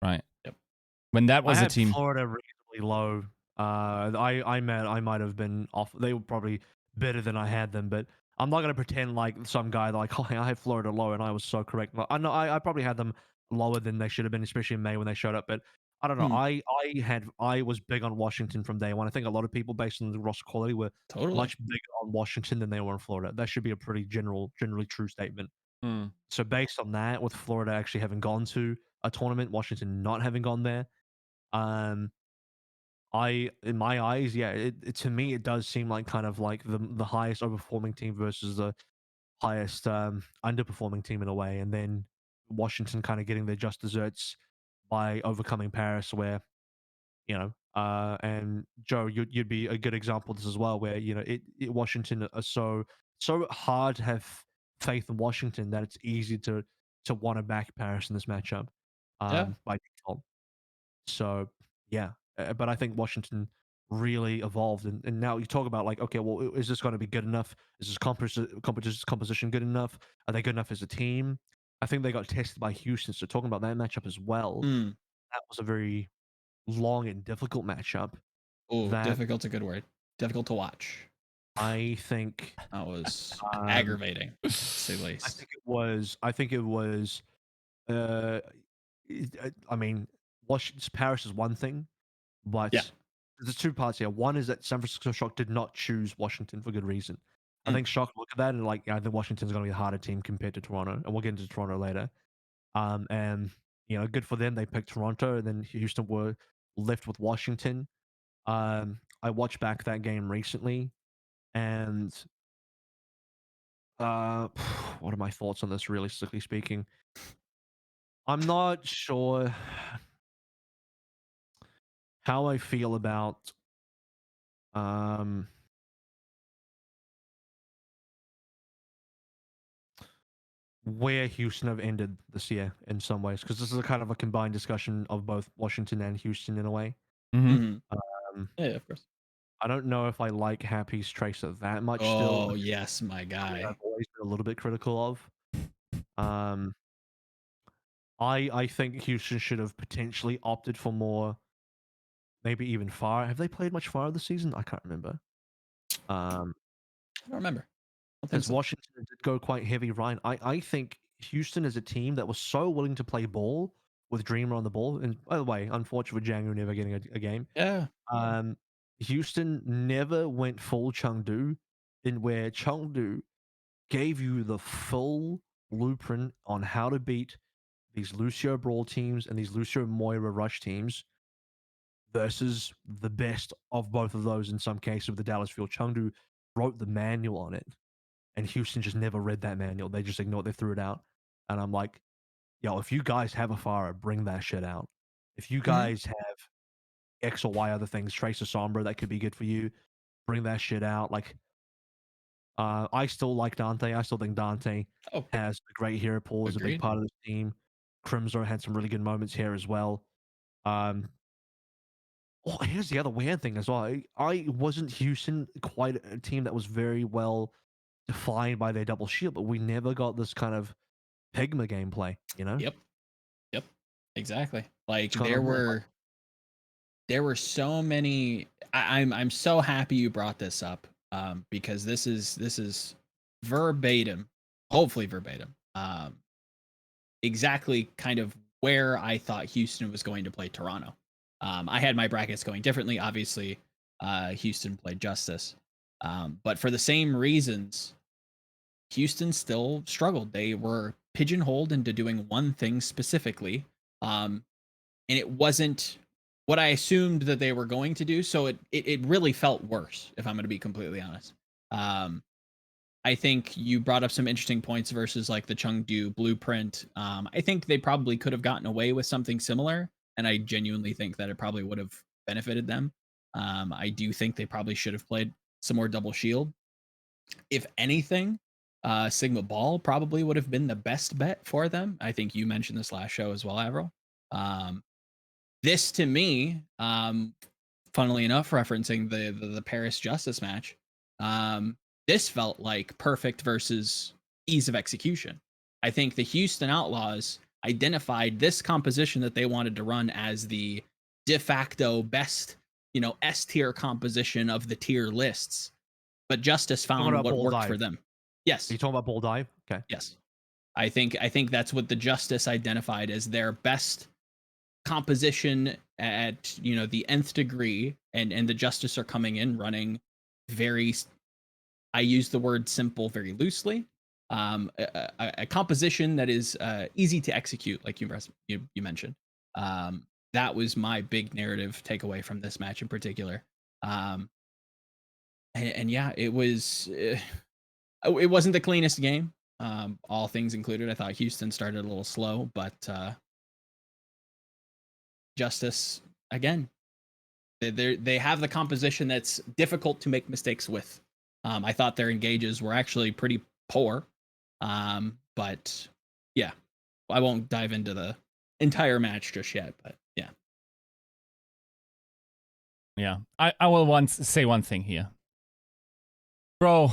right?
Yep.
When that
I
was a
had
team.
Florida reasonably low. I might have been off. They were probably better than I had them, but I'm not gonna pretend like some guy like, oh, I had Florida low and I was so correct. Like, I know I probably had them lower than they should have been, especially in May when they showed up. But I don't know.
Hmm.
I was big on Washington from day one. I think a lot of people based on the roster quality were
Totally.
much bigger on Washington than they were in Florida. That should be a pretty generally true statement. So based on that, with Florida actually having gone to a tournament, Washington not having gone there, um, in my eyes, yeah, to me it does seem like kind of like the highest overperforming team versus the highest underperforming team in a way, and then Washington kind of getting their just desserts by overcoming Paris, where and Joe, you'd be a good example of this as well, where Washington are so hard to have faith in Washington that it's easy to want to back Paris in this matchup,
Yeah.
by default. So yeah, but I think Washington really evolved, and now you talk about like, okay, well, is this going to be good enough? Is this composition good enough? Are they good enough as a team? I think they got tested by Houston. So talking about that matchup as well,
Hmm.
that was a very long and difficult matchup
Oh,
that
difficult's a good word. Difficult to watch.
I think
That was
um
aggravating, to say the least.
I think it was uh I mean, Paris is one thing,
Yeah.
but there's two parts here. One is that San Francisco Shock did not choose Washington for good reason. I
Mm.
think Shock look at that and like, yeah, I think Washington's going to be a harder team compared to Toronto, and we'll get into Toronto later. And good for them. They picked Toronto, and then Houston were left with Washington. I watched back that game recently, and what are my thoughts on this? Realistically speaking, I'm not sure how I feel about um where Houston have ended this year in some ways, because this is a kind of a combined discussion of both Washington and Houston in a way.
Mm-hmm.
Mhm.
Um,
Yeah, of course.
I don't know if I like Happy's Tracer that much still.
Oh, yes, my
I've
guy.
always been a little bit critical of. Um, I think Houston should have potentially opted for more, maybe even far. Have they played much far this season? I can't remember. Um,
I don't remember. I don't think
as
so.
Washington did go quite heavy, Ryan. I think Houston is a team that was so willing to play ball with Dreamer on the ball. And by the way, unfortunate for Django never getting a game.
Yeah.
Um, Houston never went full Chengdu, in where Chengdu gave you the full blueprint on how to beat these Lucio Brawl teams and these Lucio Moira Rush teams versus the best of both of those in some cases with the Dallas Field. Chengdu wrote the manual on it, and Houston just never read that manual. They just ignored. They threw it out, and I'm like, yo, if you guys have a fire, bring that shit out. If you
Mhm.
guys have X or Y other things, Tracer Sombra that could be good for you, bring that shit out. Like, I still like Dante. I still think Dante
Oh,
has a great hero pool, is a big
agreed.
part of the team. Crimson had some really good moments here as well. Here's the other weird thing as well. I wasn't Houston quite a team that was very well defined by their double shield, but we never got this kind of Pigma gameplay, you know?
Yep. Yep. Exactly. Like
It's kind of weird.
there were so many. I'm so happy you brought this up, because this is verbatim, hopefully verbatim, exactly kind of where I thought Houston was going to play Toronto. I had my brackets going differently. Obviously, Houston played Justice, but for the same reasons, Houston still struggled. They were pigeonholed into doing one thing specifically, and it wasn't what I assumed that they were going to do. So it really felt worse, if I'm going to be completely honest. I think you brought up some interesting points versus like the Chengdu blueprint. I think they probably could have gotten away with something similar, and I genuinely think that it probably would have benefited them. I do think they probably should have played some more double shield. If anything, Sigma Ball probably would have been the best bet for them. I think you mentioned this last show as well, Avril. This to me, funnily enough, referencing the Paris Justice match, this felt like perfect versus ease of execution. I think the Houston Outlaws identified this composition that they wanted to run as the de facto best, S tier composition of the tier lists, but Justice found what worked for them. Yes.
Are you talking about Ball Dive? Okay.
Yes. I think that's what the Justice identified as their best composition at the nth degree, and the Justice are coming in running very, I use the word simple very loosely, a composition that is easy to execute, like you mentioned. That was my big narrative takeaway from this match in particular. And yeah, it wasn't the cleanest game, all things included. I thought Houston started a little slow, but Justice, again, they have the composition that's difficult to make mistakes with. I thought their engages were actually pretty poor, but yeah, I won't dive into the entire match just yet, but yeah.
Yeah, I will say one thing here. Bro,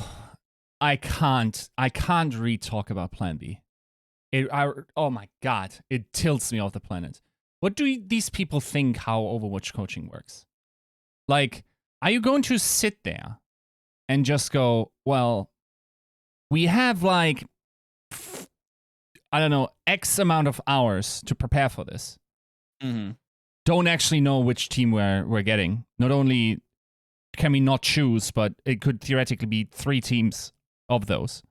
I can't re-talk about Plan B. Oh my god, it tilts me off the planet. What do these people think how Overwatch coaching works? Like, are you going to sit there and just go, well, we have like, I don't know, X amount of hours to prepare for this.
Mm-hmm.
Don't actually know which team we're getting. Not only can we not choose, but it could theoretically be 3 teams of those.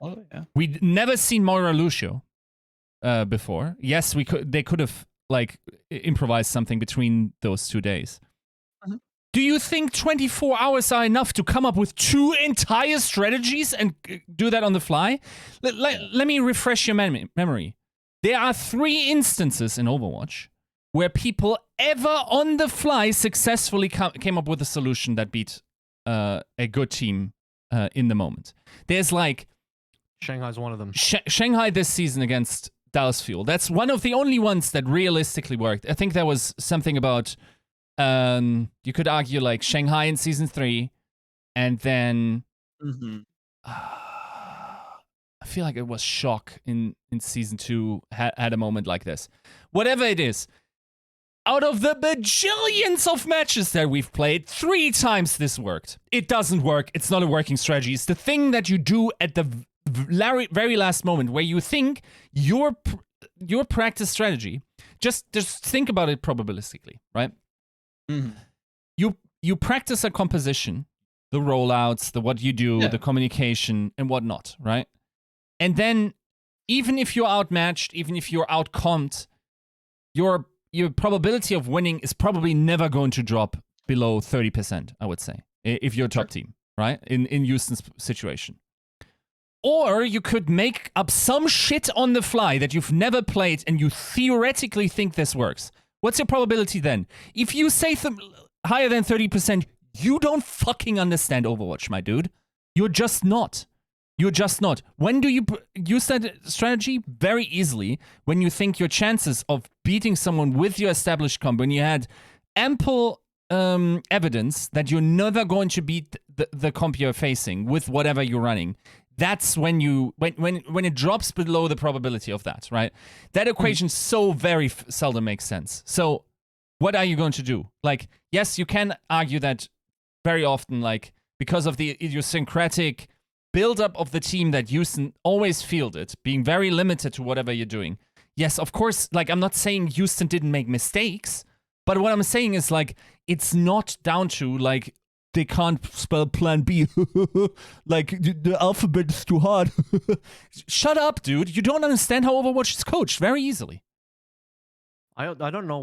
Oh yeah.
We'd never seen Moira Lucio before. Yes, they could have like improvised something between those 2 days.
Mm-hmm.
Do you think 24 hours are enough to come up with 2 entire strategies and do that on the fly? Let me refresh your memory. There are 3 instances in Overwatch where people ever on the fly successfully came up with a solution that beat a good team in the moment. There's like...
Shanghai's one of them.
Shanghai this season against Dallas Fuel. That's one of the only ones that realistically worked. I think there was something about... you could argue like Shanghai in season 3, and then...
Mm-hmm.
I feel like it was Shock in season 2 had a moment like this. Whatever it is, out of the bajillions of matches that we've played, 3 times this worked. It doesn't work. It's not a working strategy. It's the thing that you do at the very last moment where you think your practice strategy. Just think about it probabilistically, right?
Mm-hmm.
You practice a composition, the rollouts, the what you do, the communication, and whatnot, right? And then, even if you're outmatched, even if you're outcomped, your probability of winning is probably never going to drop below 30%, I would say, if you're a top team, right? In Houston's situation. Or you could make up some shit on the fly that you've never played and you theoretically think this works. What's your probability then? If you say higher than 30%, you don't fucking understand Overwatch, my dude. You're just not. You're just not. When do you use that strategy? Very easily. When you think your chances of beating someone with your established comp, when you had ample evidence that you're never going to beat the comp you're facing with whatever you're running, that's when when it drops below the probability of that, right? That equation so very seldom makes sense. So what are you going to do? Like, yes, you can argue that very often, like, because of the idiosyncratic build-up of the team that Houston always fielded, being very limited to whatever you're doing. Yes, of course, like, I'm not saying Houston didn't make mistakes, but what I'm saying is, like, it's not down to, like, they can't spell Plan B. Like, the alphabet is too hard. Shut up, dude. You don't understand how Overwatch is coached very easily.
I don't know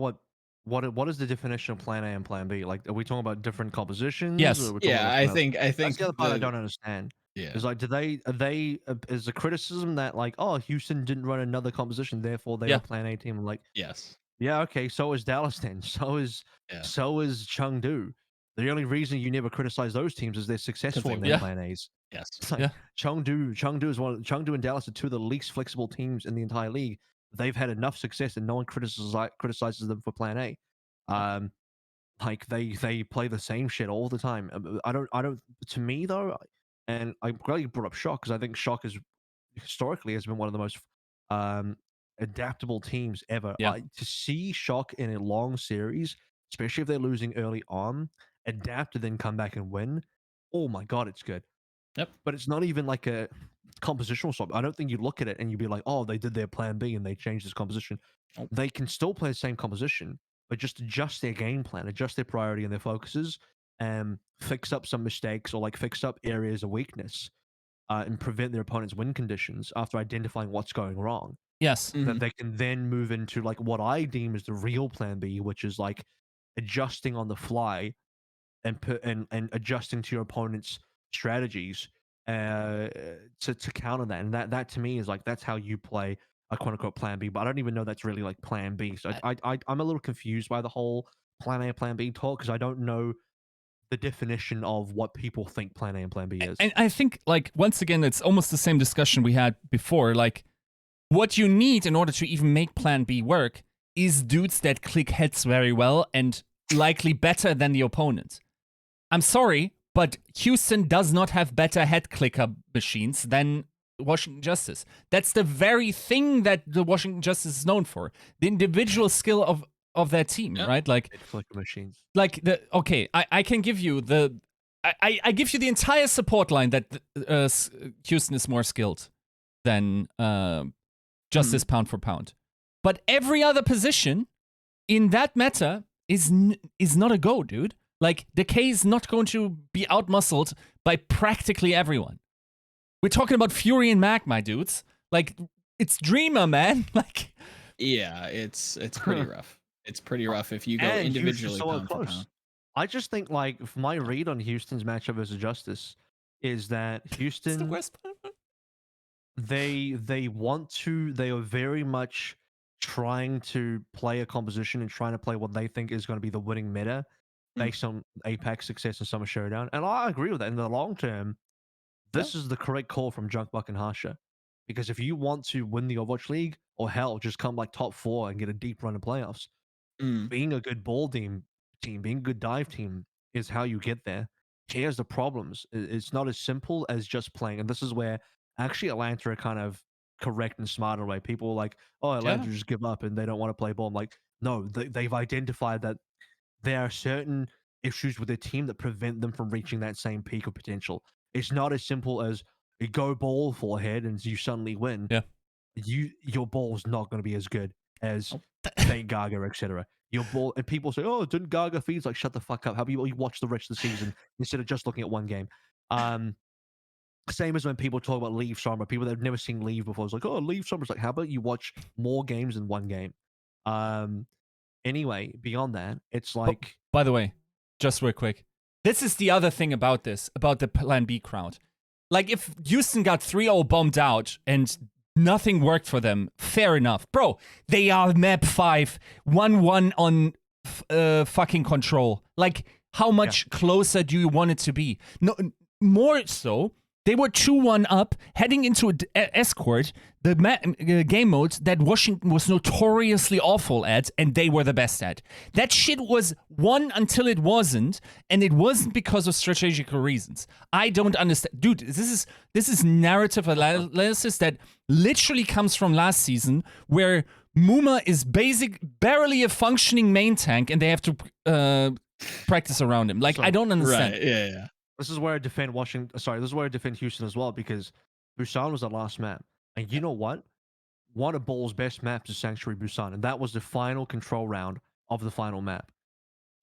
what is the definition of plan A and plan B? Like, are we talking about different compositions, or
Yes.
are we talking
Yeah,
about
I
something else?
think I
That's
think
the other part I
the
don't understand.
yeah.
Is like, is the criticism that like, oh, Houston didn't run another composition, therefore they are
Yeah.
plan A team? I'm like,
Yes.
yeah, okay, so is Dallas then.
Yeah.
So is Chengdu. The only reason you never criticize those teams is they're successful
they
in
win.
their
Yeah.
plan A's.
Yes.
It's like
Yeah.
Chengdu and Dallas are two of the least flexible teams in the entire league. They've had enough success, and no one criticizes them for plan A. Um, like they play the same shit all the time. I don't. To me though, and I'm glad you brought up Shock, because I think Shock is historically has been one of the most um adaptable teams ever.
Yeah.
To see Shock in a long series, especially if they're losing early on, adapt and then come back and win. Oh my god, it's good.
Yep.
But it's not even like a compositional swap. I don't think you look at it and you'd be like, oh, they did their plan B and they changed this composition.
Nope.
They can still play the same composition, but just adjust their game plan, adjust their priority and their focuses, and fix up some mistakes, or like fix up areas of weakness, and prevent their opponent's win conditions after identifying what's going wrong.
Yes.
Mhm.
That they can then move into like what I deem as the real plan B, which is like adjusting on the fly and and adjusting to your opponent's strategies to counter that. And that to me is like, that's how you play a quote unquote plan B. But I don't even know that's really like plan B. So I'm a little confused by the whole plan A plan B talk, because I don't know the definition of what people think plan A and plan B is.
And I think, like, once again, it's almost the same discussion we had before. Like, what you need in order to even make plan B work is dudes that click heads very well and likely better than the opponent. I'm sorry, but Houston does not have better head clicker machines than Washington Justice. That's the very thing that the Washington Justice is known for. The individual skill of their team,
Yeah.
right? Like,
Clicker machines.
like I can give you I give you the entire support line that Houston is more skilled than Justice pound for pound. But every other position in that meta is not a go, dude. Like, Decay is not going to be outmuscled by practically everyone. We're talking about Fury and Mag, my dudes. Like, it's Dreamer, man. Like,
Yeah, it's pretty rough. It's pretty rough if you go
And
individually
Houston's so
pound for
close.
pound.
I just think like my read on Houston's matchup versus Justice is that
it's the
Houston,
worst part.
they are very much trying to play a composition and trying to play what they think is going to be the winning meta based on Apex success and Summer Showdown. And I agree with that. In the long term, this is the correct call from Junkbuck and Harsha. Because if you want to win the Overwatch League, or hell, just come like top 4 and get a deep run in playoffs, being a good ball team, being a good dive team is how you get there. Here's the problems. It's not as simple as just playing. And this is where actually Atlanta are kind of correct and smart in a way. People are like, oh, Atlanta just give up and they don't want to play ball. I'm like, no, they've identified that there are certain issues with their team that prevent them from reaching that same peak of potential. It's not as simple as you go ball full ahead and you suddenly win.
Yeah.
Your ball's not going to be as good as Saint Gaga, etc. Your ball, and people say, "Oh, didn't Gaga feeds?" Like, shut the fuck up. How about you watch the rest of the season instead of just looking at one game? Same as when people talk about Leave Summer, people that have never seen Leave before. It's like, oh, Leave Summer's like, how about you watch more games in one game? Anyway, beyond that, it's like,
by the way, just real quick, this is the other thing about the Plan B crowd. Like, if Houston got 3-0 bombed out and nothing worked for them, fair enough. Bro, they are map 5, 1-1 on fucking control. Like, how much closer do you want it to be? No, more so, they were 2-1 up, heading into an escort, the game mode that Washington was notoriously awful at, and they were the best at. That shit was won until it wasn't, and it wasn't because of strategical reasons. I don't understand. Dude, this is narrative analysis that literally comes from last season, where Muma is barely a functioning main tank, and they have to practice around him. Like,
So,
I don't understand.
Right, yeah.
this is where I defend Washington. Sorry, this is where I defend Houston as well, because Busan was the last map. And you know what? One of Ball's best maps is Sanctuary Busan, and that was the final control round of the final map.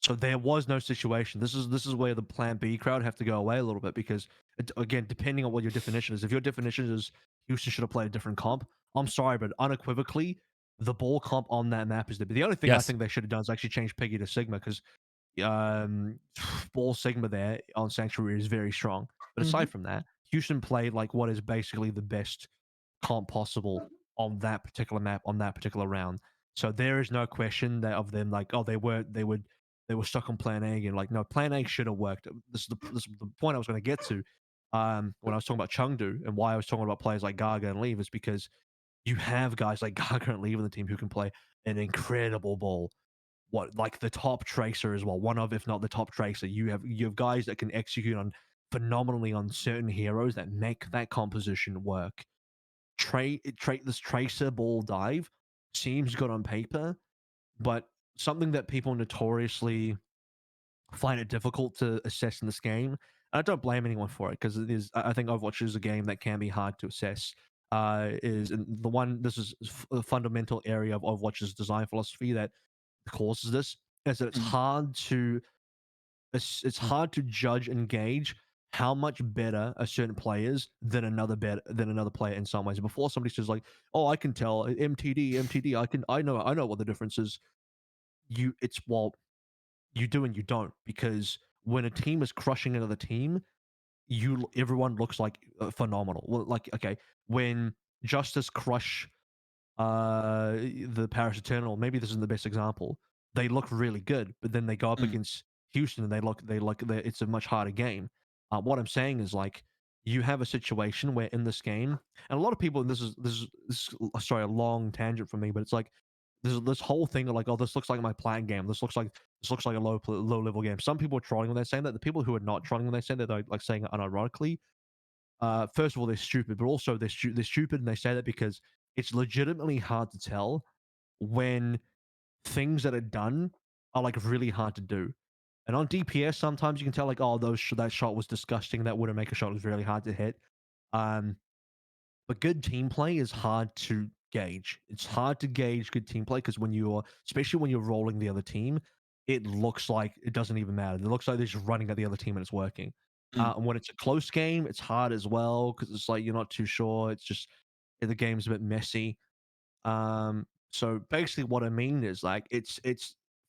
So there was no situation. This is where the Plan B crowd have to go away a little bit, because again, depending on what your definition is, if your definition is Houston should have played a different comp, I'm sorry, but unequivocally, the ball comp on that map is the only thing I
Yes.
think they should have done is actually change Piggy to Sigma, because ball Sigma there on Sanctuary is very strong. But aside from that, Houston played like what is basically the best comp possible on that particular map on that particular round. So there is no question that of them like, oh, they were stuck on Plan A, and like, no, Plan A should have worked. This is the point I was going to get to when I was talking about Chengdu, and why I was talking about players like Gaga and Leave, is because you have guys like Gaga and Leave on the team who can play an incredible ball. What, like the top tracer as well, one of, if not the top tracer. You have guys that can execute on phenomenally on certain heroes that make that composition work. This tracer ball dive seems good on paper, but something that people notoriously find it difficult to assess in this game. And I don't blame anyone for it, because it is. I think Overwatch is a game that can be hard to assess. Is the one This is a fundamental area of Overwatch's design philosophy that causes this, is that it's hard to judge and gauge how much better a certain player is than another player in some ways. Before somebody says like, "Oh, I can tell MTD, I know what the difference is." Well, you do and you don't, because when a team is crushing another team, everyone looks like phenomenal. Well, like, okay, when Justice crush the Paris Eternal, maybe this isn't the best example. They look really good, but then they go up against Houston and it's a much harder game. What I'm saying is, like, you have a situation where in this game, and a lot of people, and this is sorry, a long tangent for me, but it's like this whole thing of like, oh, this looks like my plan game. This looks like a low level game. Some people are trolling when they're saying that. The people who are not trolling when they say that, they're like saying it unironically. First of all, they're stupid, but also they're stupid, and they say that because it's legitimately hard to tell when things that are done are like really hard to do. And on DPS, sometimes you can tell like, oh, that shot was disgusting. That wouldn't make a shot. It was really hard to hit. But good team play is hard to gauge. It's hard to gauge good team play because especially when you're rolling the other team, it looks like it doesn't even matter. It looks like they're just running at the other team and it's working. And when it's a close game, it's hard as well because it's like you're not too sure. It's just the game's a bit messy. So basically, what I mean is like it's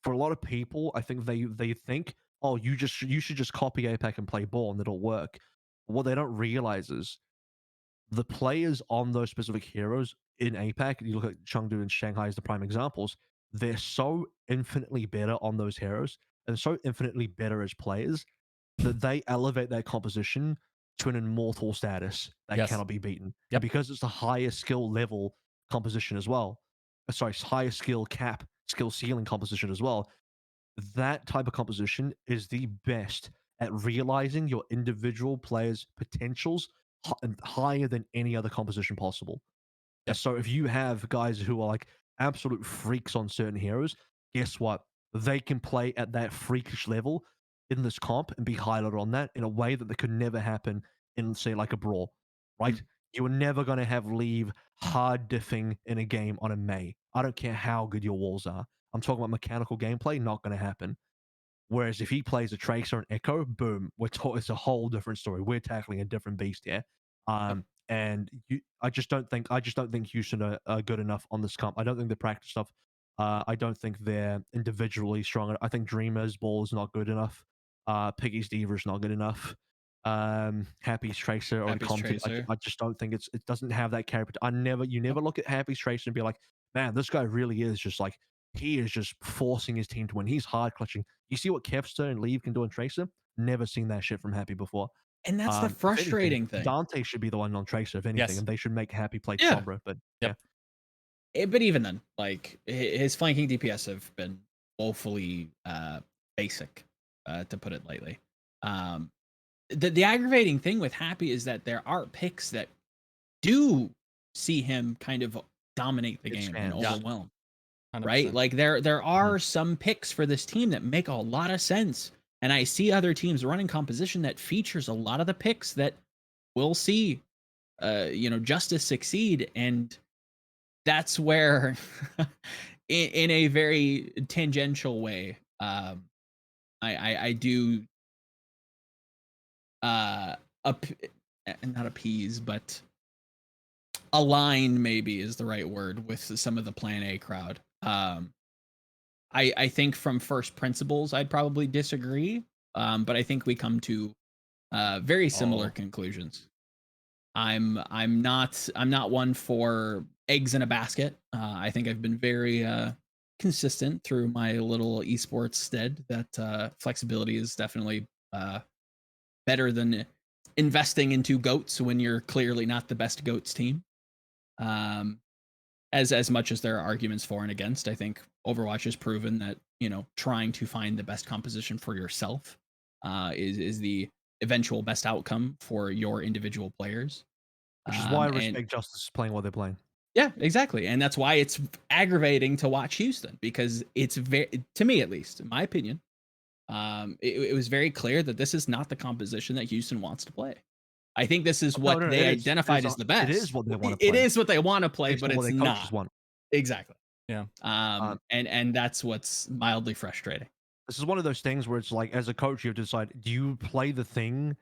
for a lot of people, I think they think, oh, you should just copy APAC and play ball and it'll work. What they don't realize is the players on those specific heroes in APAC, you look at Chengdu and Shanghai as the prime examples, they're so infinitely better on those heroes and so infinitely better as players that they elevate their composition to an immortal status that
Yes.
cannot be beaten.
Yep.
And because it's the highest skill level composition as well, highest skill ceiling composition as well, that type of composition is the best at realizing your individual players' potentials higher than any other composition possible.
Yep.
So if you have guys who are like absolute freaks on certain heroes, guess what? They can play at that freakish level in this comp and be highlighted on that in a way that could never happen in, say, like a brawl, right? You are never going to have Leave hard diffing in a game on a Mei. I don't care how good your walls are. I'm talking about mechanical gameplay, not going to happen. Whereas if he plays a Tracer and Echo, boom, it's a whole different story. We're tackling a different beast here. And I just don't think Houston are good enough on this comp. I don't think they practice stuff. I don't think they're individually strong. I think Dreamer's ball is not good enough. Piggy's Diva is not good enough. Happy's Tracer or
Happy's
Compton,
Tracer.
I just don't think it doesn't have that character. You never look at Happy's Tracer and be like, man, this guy really is just like, he is just forcing his team to win. He's hard clutching. You see what Kevster and Leave can do in Tracer? Never seen that shit from Happy before.
And that's the
If anything,
frustrating thing.
Dante should be the one on Tracer, if anything,
Yes.
and they should make Happy play
Yeah.
Sombra. But
Yep.
But even then, like his flanking DPS have been woefully basic, to put it lightly. The aggravating thing with Happy is that there are picks that do see him kind of dominate the game and overwhelm.
100%.
Right? Like there are some picks for this team that make a lot of sense. And I see other teams running composition that features a lot of the picks that we'll see Justice succeed. And that's where in a very tangential way, I do not appease, but align maybe is the right word with some of the Plan A crowd. I think from first principles, I'd probably disagree. But I think we come to very similar
Oh,
conclusions. I'm not one for eggs in a basket. I think I've been very consistent through my little esports stead that flexibility is definitely better than investing into goats when you're clearly not the best goats team. Um, as much as there are arguments for and against, I think Overwatch has proven that trying to find the best composition for yourself is the eventual best outcome for your individual players.
which is why I
And
respect Justice playing what they're playing.
yeah, exactly, and that's why it's aggravating to watch Houston because it's very, to me at least, in my opinion, it was very clear that this is not the composition that Houston wants to play. I think this is
No,
what
no,
they
it is.
identified as the
It is
best.
what they want to
It
play.
is what they want to play,
Based
but
on what
it's
their coaches
not.
want.
Exactly.
Yeah.
And that's what's mildly frustrating.
This is one of those things where it's like, as a coach, you have to decide: do you play the thing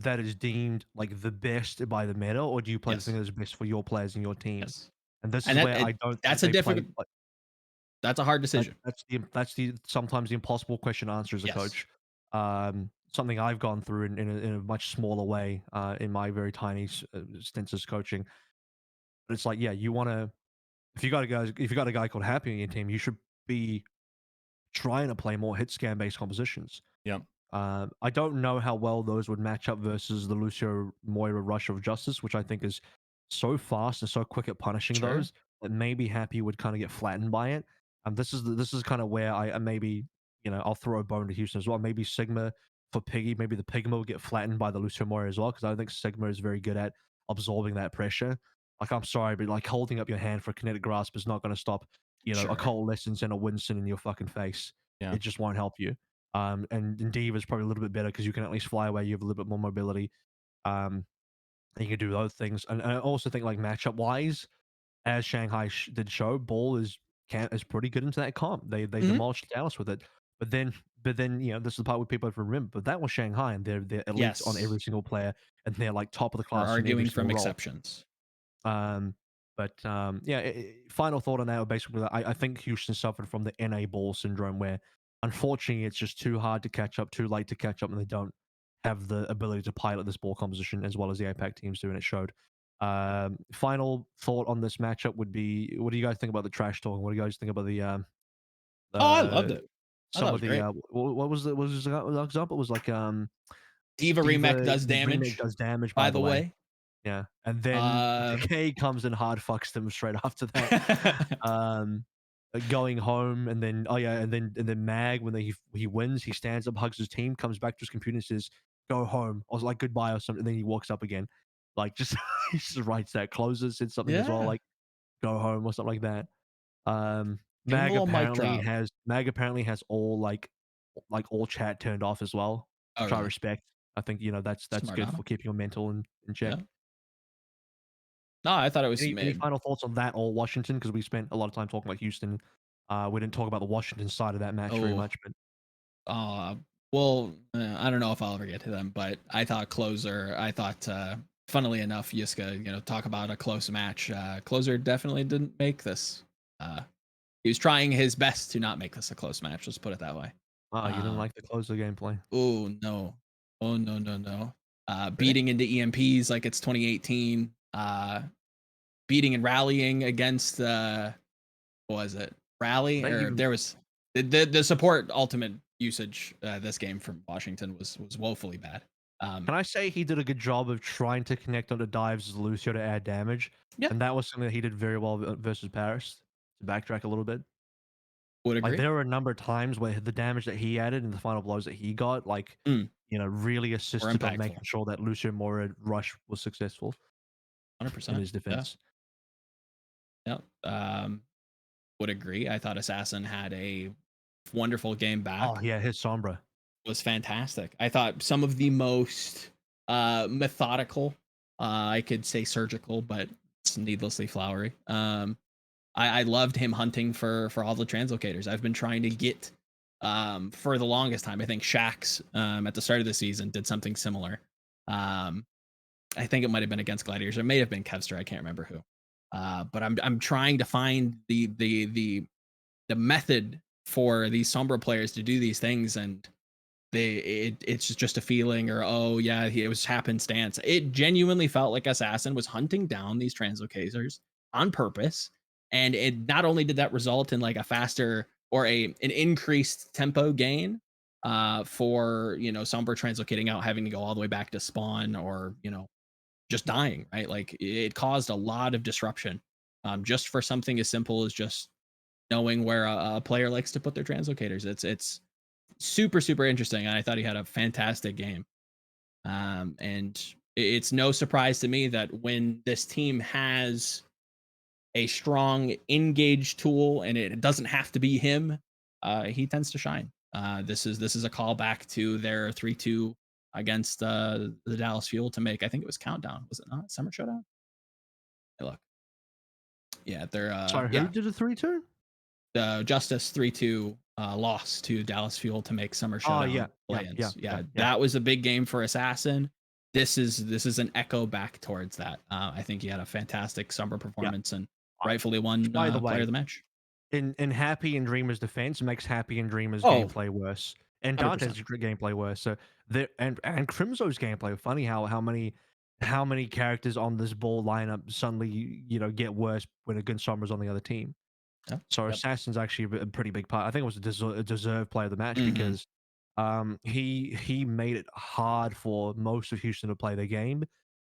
that is deemed like the best by the meta, or do you play the thing
Yes.
that is best for your players and your team?
Yes.
And this
And
is
that
where
it,
I don't think
that's a
they play.
difficult. That's a hard decision.
That's the sometimes the impossible question to answer as a
Yes.
coach. Something I've gone through in a much smaller way in my very tiny stints as coaching. But it's like, yeah, you want to, if you got a guy called Happy on your team, you should be trying to play more hit scan based compositions.
Yeah.
I don't know how well those would match up versus the Lucio Moira Rush of Justice, which I think is so fast and so quick at punishing
Sure.
those that maybe Happy would kind of get flattened by it. This is kind of where I maybe, I'll throw a bone to Houston as well. Maybe Sigma for Piggy, maybe the Pigma will get flattened by the Lucio Moira as well, because I think Sigma is very good at absorbing that pressure. Like, I'm sorry, but like holding up your hand for a kinetic grasp is not going to stop, a
Sure.
coalescence and a Winston in your fucking face.
Yeah.
It just won't help you. And Diva is probably a little bit better because you can at least fly away. You have a little bit more mobility. And you can do those things. And I also think, like, matchup wise, as Shanghai did show, Ball is pretty good into that comp. They
Mhm.
demolished Dallas with it. But then this is the part where people have to remember. But that was Shanghai, and they're elites on
Yes.
every single player, and they're like top of the
We're
class in every
arguing from
single role.
exceptions.
Yeah. Final thought on that. Basically, I think Houston suffered from the NA ball syndrome, where unfortunately it's just too hard to catch up, too late to catch up, and they don't have the ability to pilot this ball composition as well as the APAC teams do, and it showed. Final thought on this matchup would be: what do you guys think about the trash talking? What do you guys think about
Oh, I loved it. I thought
some
it
of
was
the
great.
what was the example? It was like
Diva remake does
remake
damage,
does damage,
by
by
the
the way.
way.
Yeah, and then
Uh,
K comes and hard fucks them straight after that. Going home, and then and then Mag, when he wins, he stands up, hugs his team, comes back to his computer and says, "Go home." I was like, "Goodbye" or something. And then he walks up again, like, just he just writes that. Closes said something as well,
yeah.
like, "Go home" or something like that.
Give him a little mic drop.
Mag apparently has all chat turned off as well,
Oh,
which I
really?
respect. I think that's
Smart
good
on
for
him.
keeping your mental in check.
Yeah. No, I thought it was
Any final thoughts on that or Washington? Because we spent a lot of time talking about Houston. We didn't talk about the Washington side of that match very
oh,
much, but
well, I don't know if I'll ever get to them, but I thought closer. I thought, funnily enough, Yiska, talk about a close match. Closer definitely didn't make this. He was trying his best to not make this a close match. Let's put it that way.
you didn't like the closer gameplay.
Oh no. Oh no, no, no.
Really?
Beating into EMPs like it's 2018. Beating and rallying against what was it? Rally,
They
or
even
there was the support ultimate usage this game from Washington was woefully bad.
Can I say he did a good job of trying to connect onto dives as Lucio to add damage,
Yeah,
and that was something that he did very well versus Paris. To backtrack a little bit,
would
like,
agree.
there were a number of times where the damage that he added and the final blows that he got, like,
Mm,
really
were
assisted on
impactful.
making sure that Lucio Moira rush was successful in
100%.
his
Yeah.
defense.
Yeah. Would agree. I thought Assassin had a wonderful game
Oh
back.
yeah, his Sombra.
Was fantastic. I thought some of the most methodical, I could say surgical, but it's needlessly flowery. I loved him hunting for all the translocators. I've been trying to get for the longest time. I think Shax at the start of the season did something similar. I think it might have been against Gladiators. It may have been Kevster. I can't remember who. But I'm trying to find the method for these Sombra players to do these things, and it's just a feeling, or oh yeah, it was happenstance. It genuinely felt like Assassin was hunting down these translocators on purpose, and it not only did that result in like a faster or an increased tempo gain for Sombra translocating out, having to go all the way back to spawn, or just dying, right? Like it caused a lot of disruption just for something as simple as just knowing where a player likes to put their translocators. It's super super interesting, and I thought he had a fantastic game. And it's no surprise to me that when this team has a strong engage tool, and it doesn't have to be him, he tends to shine. This is a callback to their 3-2 against the Dallas Fuel to make, I think it was Countdown, was it not? Summer Showdown. Hey, look, yeah, they're
Sorry, who
yeah,
did a 3-2?
Justice 3-2 loss to Dallas Fuel to make Summer
Oh
Showdown
yeah,
play-ins.
yeah.
That was a big game for Assassin. This is an echo back towards that. I think he had a fantastic Summer performance, and rightfully won
By the
player
way,
of the match.
in Happy and Dreamer's defense, makes Happy and Dreamer's
Oh,
gameplay worse, and
100%.
Dante's gameplay worse. So and Crimso's gameplay. Funny how many characters on this ball lineup suddenly get worse when a good Sombre's on the other team.
Yeah.
So
Yep.
Assassin's actually a pretty big part. I think it was a deserved player of the match
Mhm.
because he made it hard for most of Houston to play their game.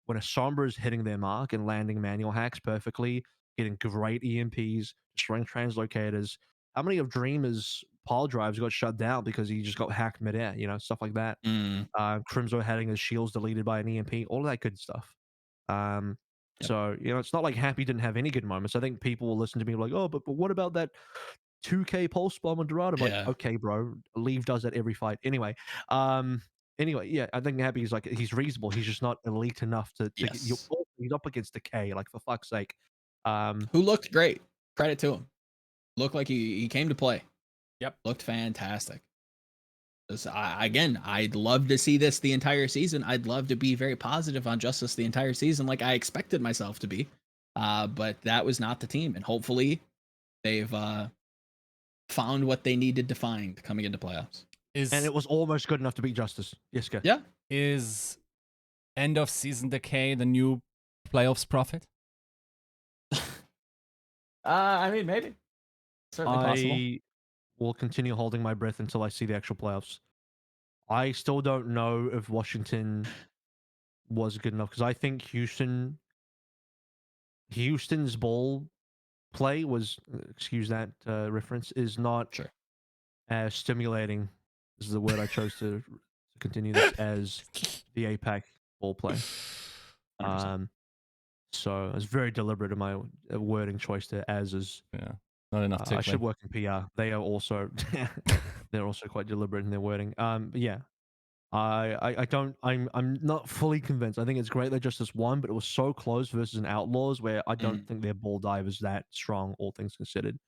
When a Sombra is hitting their mark and landing manual hacks perfectly, getting great EMPs, destroying translocators. How many of Dreamer's pile drives got shut down because he just got hacked midair? Stuff like that.
Mm,
Crimzo having his shields deleted by an EMP, all of that good stuff.
yep.
So it's not like Happy didn't have any good moments. I think people will listen to me like, oh, but what about that 2K pulse bomb on Dorado? I'm like,
Yeah.
okay, bro, Leave does that every fight. Anyway, yeah, I think Happy's like he's reasonable. He's just not elite enough to get you.
Yes.
He's up against the K, like for fuck's sake.
Who looked great. Credit to him. Looked like he came to play.
Yep.
Looked fantastic. Again, I'd love to see this the entire season. I'd love to be very positive on Justice the entire season, like I expected myself to be. But that was not the team, and hopefully they've found what they needed to find coming into playoffs.
And it was almost good enough to beat Justice. Yiska.
Yeah.
Is end of season decay the new playoffs profit?
I mean, maybe. Certainly possible.
I will continue holding my breath until I see the actual playoffs. I still don't know if Washington was good enough because I think Houston's ball play was, excuse that reference, is not
Sure.
as stimulating. This is the word I chose to continue this as the APAC ball play.
100%.
So I was very deliberate in my wording choice there. As is,
Yeah, not enough tickling.
I should work in PR. They are also they're also quite deliberate in their wording. But yeah, I'm not fully convinced. I think it's great that Justice won, but it was so close versus an Outlaws where I don't think their ball dive is that strong, all things considered,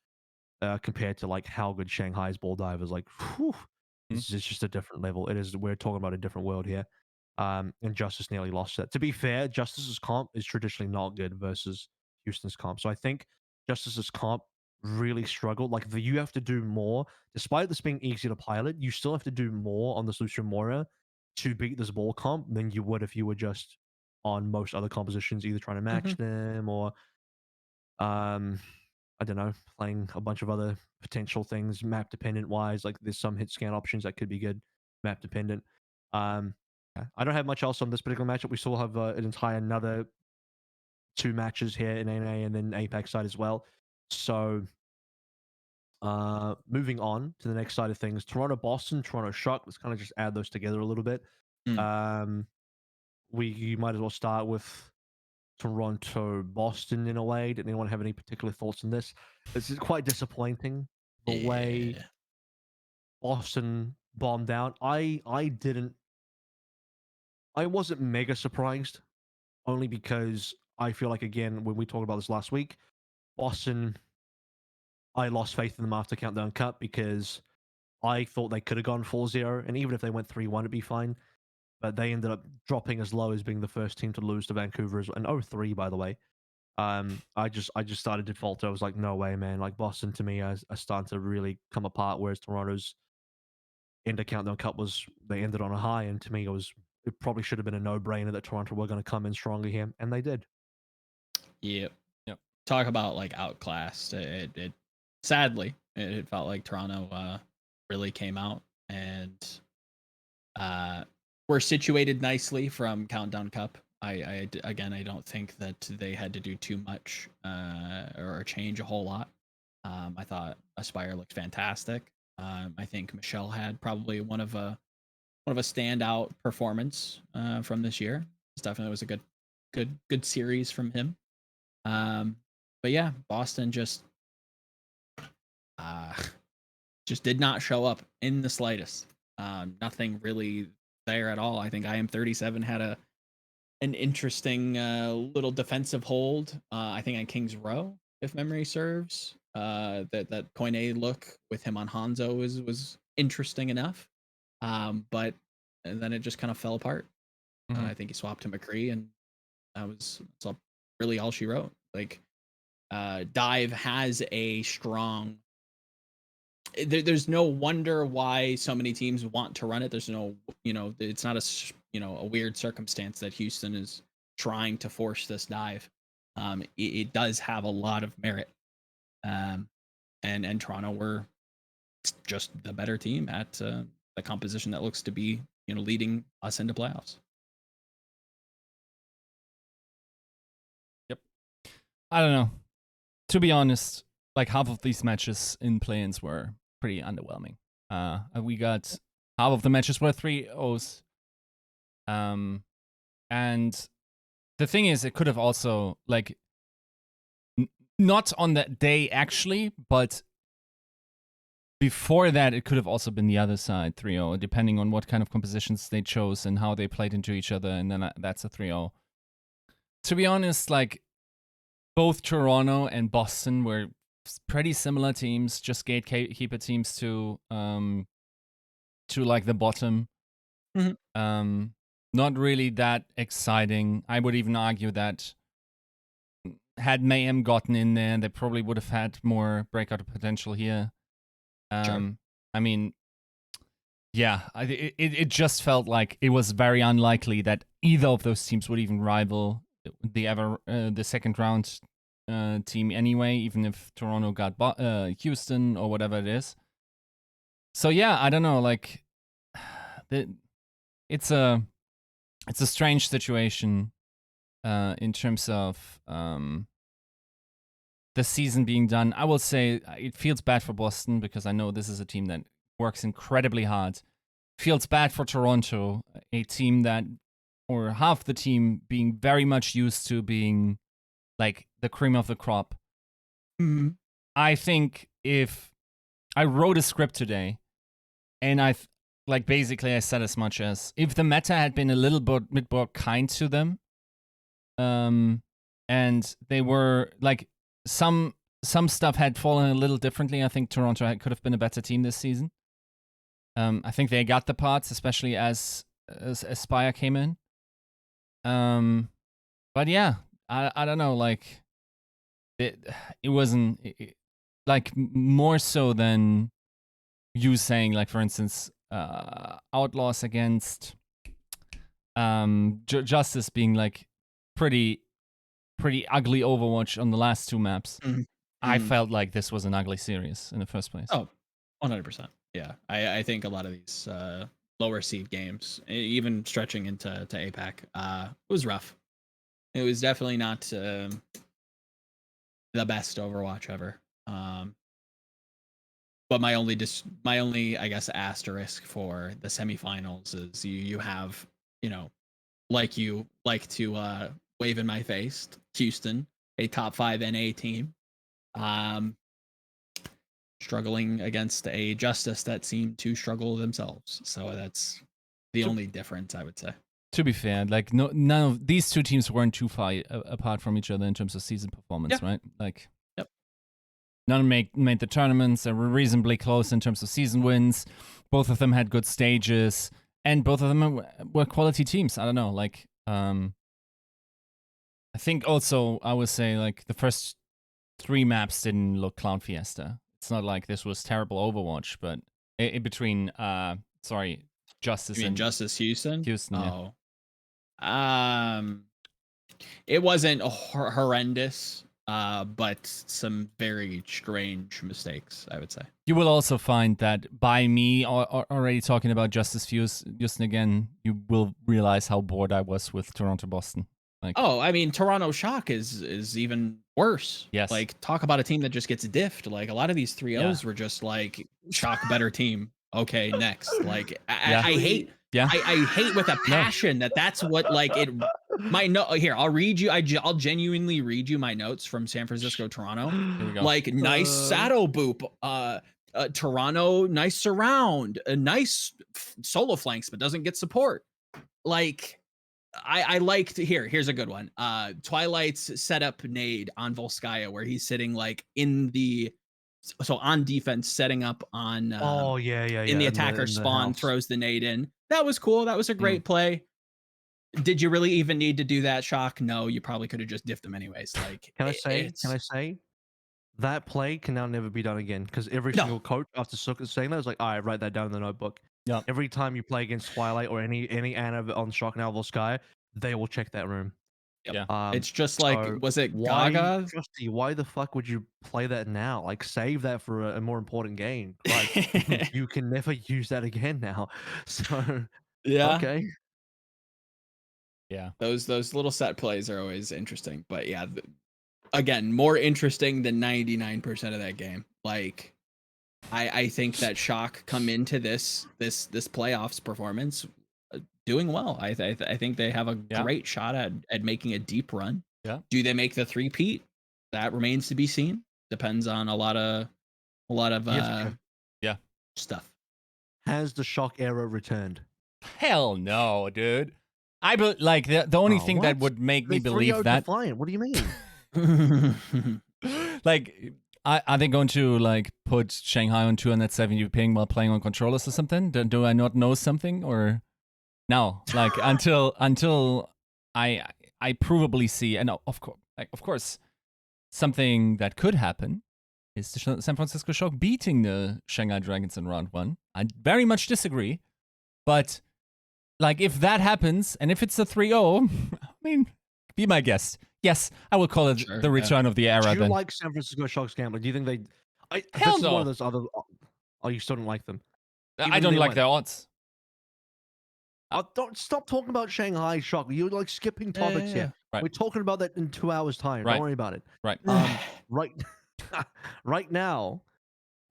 compared to like how good Shanghai's ball dive is. Like, whew, it's just a different level. It is. We're talking about a different world here. And Justice nearly lost that. To be fair, Justice's comp is traditionally not good versus Houston's comp. So I think Justice's comp really struggled. Like, you have to do more. Despite this being easy to pilot, you still have to do more on the Solution Mora to beat this ball comp than you would if you were just on most other compositions, either trying to match them or I don't know, playing a bunch of other potential things map dependent wise. Like there's some hit scan options that could be good map dependent. I don't have much else on this particular matchup. We still have an entire another 2 matches here in NA and then Apex side as well. So moving on to the next side of things, Toronto Boston, Toronto Shock. Let's kind of just add those together a little bit. You might as well start with Toronto Boston in a way. Did anyone have any particular thoughts on this? This is quite disappointing the way Boston bombed out. I wasn't mega surprised, only because I feel like, again, when we talked about this last week, Boston, I lost faith in them after Countdown Cup because I thought they could have gone 4-0, and even if they went 3-1, it'd be fine. but they ended up dropping as low as being the first team to lose to Vancouver in 03, by the way. I just started to falter. I was like, no way, man. Like Boston to me are starting to really come apart, whereas Toronto's Inter Countdown Cup they ended on a high, and to me it probably should have been a no-brainer that Toronto were going to come in stronger here, and they did.
Yep. Talk about like outclassed. It sadly it felt like Toronto really came out and were situated nicely from Countdown Cup. I again, I don't think that they had to do too much or change a whole lot. I thought Aspire looked fantastic. I think Michelle had probably one of a standout performance from this year. It definitely was a good series from him. But yeah, Boston just did not show up in the slightest. Nothing really there at all. I think IM37 had an interesting little defensive hold. I think on King's Row, if memory serves. That Coin A look with him on Hanzo was interesting enough. But and then it just kind of fell apart. I think he swapped to McCree, and that's really all she wrote. Like, Dive has a strong. There's no wonder why so many teams want to run it. There's no, it's not a weird circumstance that Houston is trying to force this dive. It does have a lot of merit. And Toronto were just the better team at the composition that looks to be, leading us into playoffs.
Yep. I don't know. To be honest, like half of these matches in Playins were pretty underwhelming. We got half of the matches were 3-0s. And the thing is, it could have also, like, not on that day actually, but before that, it could have also been the other side, 3-0, depending on what kind of compositions they chose and how they played into each other, and then that's a 3-0. To be honest, like, both Toronto and Boston were pretty similar teams, just gatekeeper teams to like the bottom. Not really that exciting. I would even argue that had Mayhem gotten in there, they probably would have had more breakout potential here.
Sure.
I mean, yeah, it just felt like it was very unlikely that either of those teams would even rival the second round team anyway, even if Toronto got Houston or whatever it is. So yeah, I don't know, like it's a strange situation in terms of the season being done. I will say it feels bad for Boston because I know this is a team that works incredibly hard. Feels bad for Toronto, a team that, or half the team being very much used to being like the cream of the crop. I think if I wrote a script today and basically I said as much as if the meta had been a little bit more kind to them, and they were like, some stuff had fallen a little differently. I think Toronto could have been a better team this season. I think they got the parts, especially as Aspire came in. But yeah, I don't know, like it wasn't like more so than you saying, like, for instance, Outlaws against Justice being like pretty ugly Overwatch on the last two maps. I felt like this was an ugly series in the first place.
Oh, 100%. Yeah, I think a lot of these lower seed games, even stretching into APAC, it was rough. It was definitely not the best Overwatch ever. But my only I guess asterisk for the semifinals is you have, like you like to wave in my face, Houston, a top 5 NA team, struggling against a Justice that seemed to struggle themselves. So that's the only difference, I would say.
To be fair, like none of these two teams weren't too far apart from each other in terms of season performance, right? Like, none made the tournaments. They were reasonably close in terms of season wins. Both of them had good stages. and both of them were quality teams. I don't know, like I think also I would say like the first 3 maps didn't look Cloud Fiesta. It's not like this was terrible Overwatch, but in between Justice
You mean
and
Justice Houston?
Houston, yeah.
It wasn't horrendous, but some very strange mistakes, I would say.
You will also find that by me already talking about Justice Houston again, you will realize how bored I was with Toronto Boston. Like,
oh, I mean, Toronto Shock is even worse.
Yes.
Like, talk about a team that just gets diffed. Like, a lot of these 3-0s were just like, Shock better team. Okay, next. Like, I hate.
Yeah.
I hate with a passion that's what like it. My note here. I'll read you. I'll genuinely read you my notes from San Francisco, Toronto.
Here we go.
Like, nice saddle boop. Toronto, nice surround. A nice solo flanks, but doesn't get support. Like. I liked here's a good one. Twilight's setup nade on Volskaya where he's sitting like in the on defense setting up on in the attacker spawn, throws the nade in. That was cool. That was a great play. Did you really even need to do that, Shock? No, you probably could have just diffed them anyways. Like,
can I say that play can now never be done again because every single coach after saying that was like, all right, write that down in the notebook.
Yeah.
Every time you play against Twilight or any Ana on Shock now Volskaya, they will check that room.
Yep. It's just like, was it Gaga?
Trusty, why the fuck would you play that now? Like, save that for a more important game. Like, you can never use that again now. So,
yeah.
Okay.
Yeah.
Those little set plays are always interesting. But yeah, again, more interesting than 99% of that game. Like, I think that Shock come into this playoffs performance doing well. I think they have a great shot at making a deep run.
Yeah.
Do they make the 3-peat? That remains to be seen. Depends on a lot of stuff.
Has the Shock era returned?
Hell no, dude. Like the only thing that would make me believe that.
Defiant. What do you mean?
Like, are they going to like put Shanghai on 270 ping while playing on controllers or something? Do I not know something or no? Like until I provably see, and of course, something that could happen is the San Francisco Shock beating the Shanghai Dragons in round 1. I very much disagree, but like if that happens and if it's a 3-0, I mean, be my guest. Yes, I will call it the return of the era.
Do you
then.
like San Francisco Shock's gambling? Do you think they?
Hell
this
no.
is one of those other. Oh, you still don't like them?
I don't like their odds.
Don't stop talking about Shanghai Shock. You're like skipping topics here.
Right.
We're talking about that in 2 hours' time.
Right.
Don't worry about it.
Right.
Right now,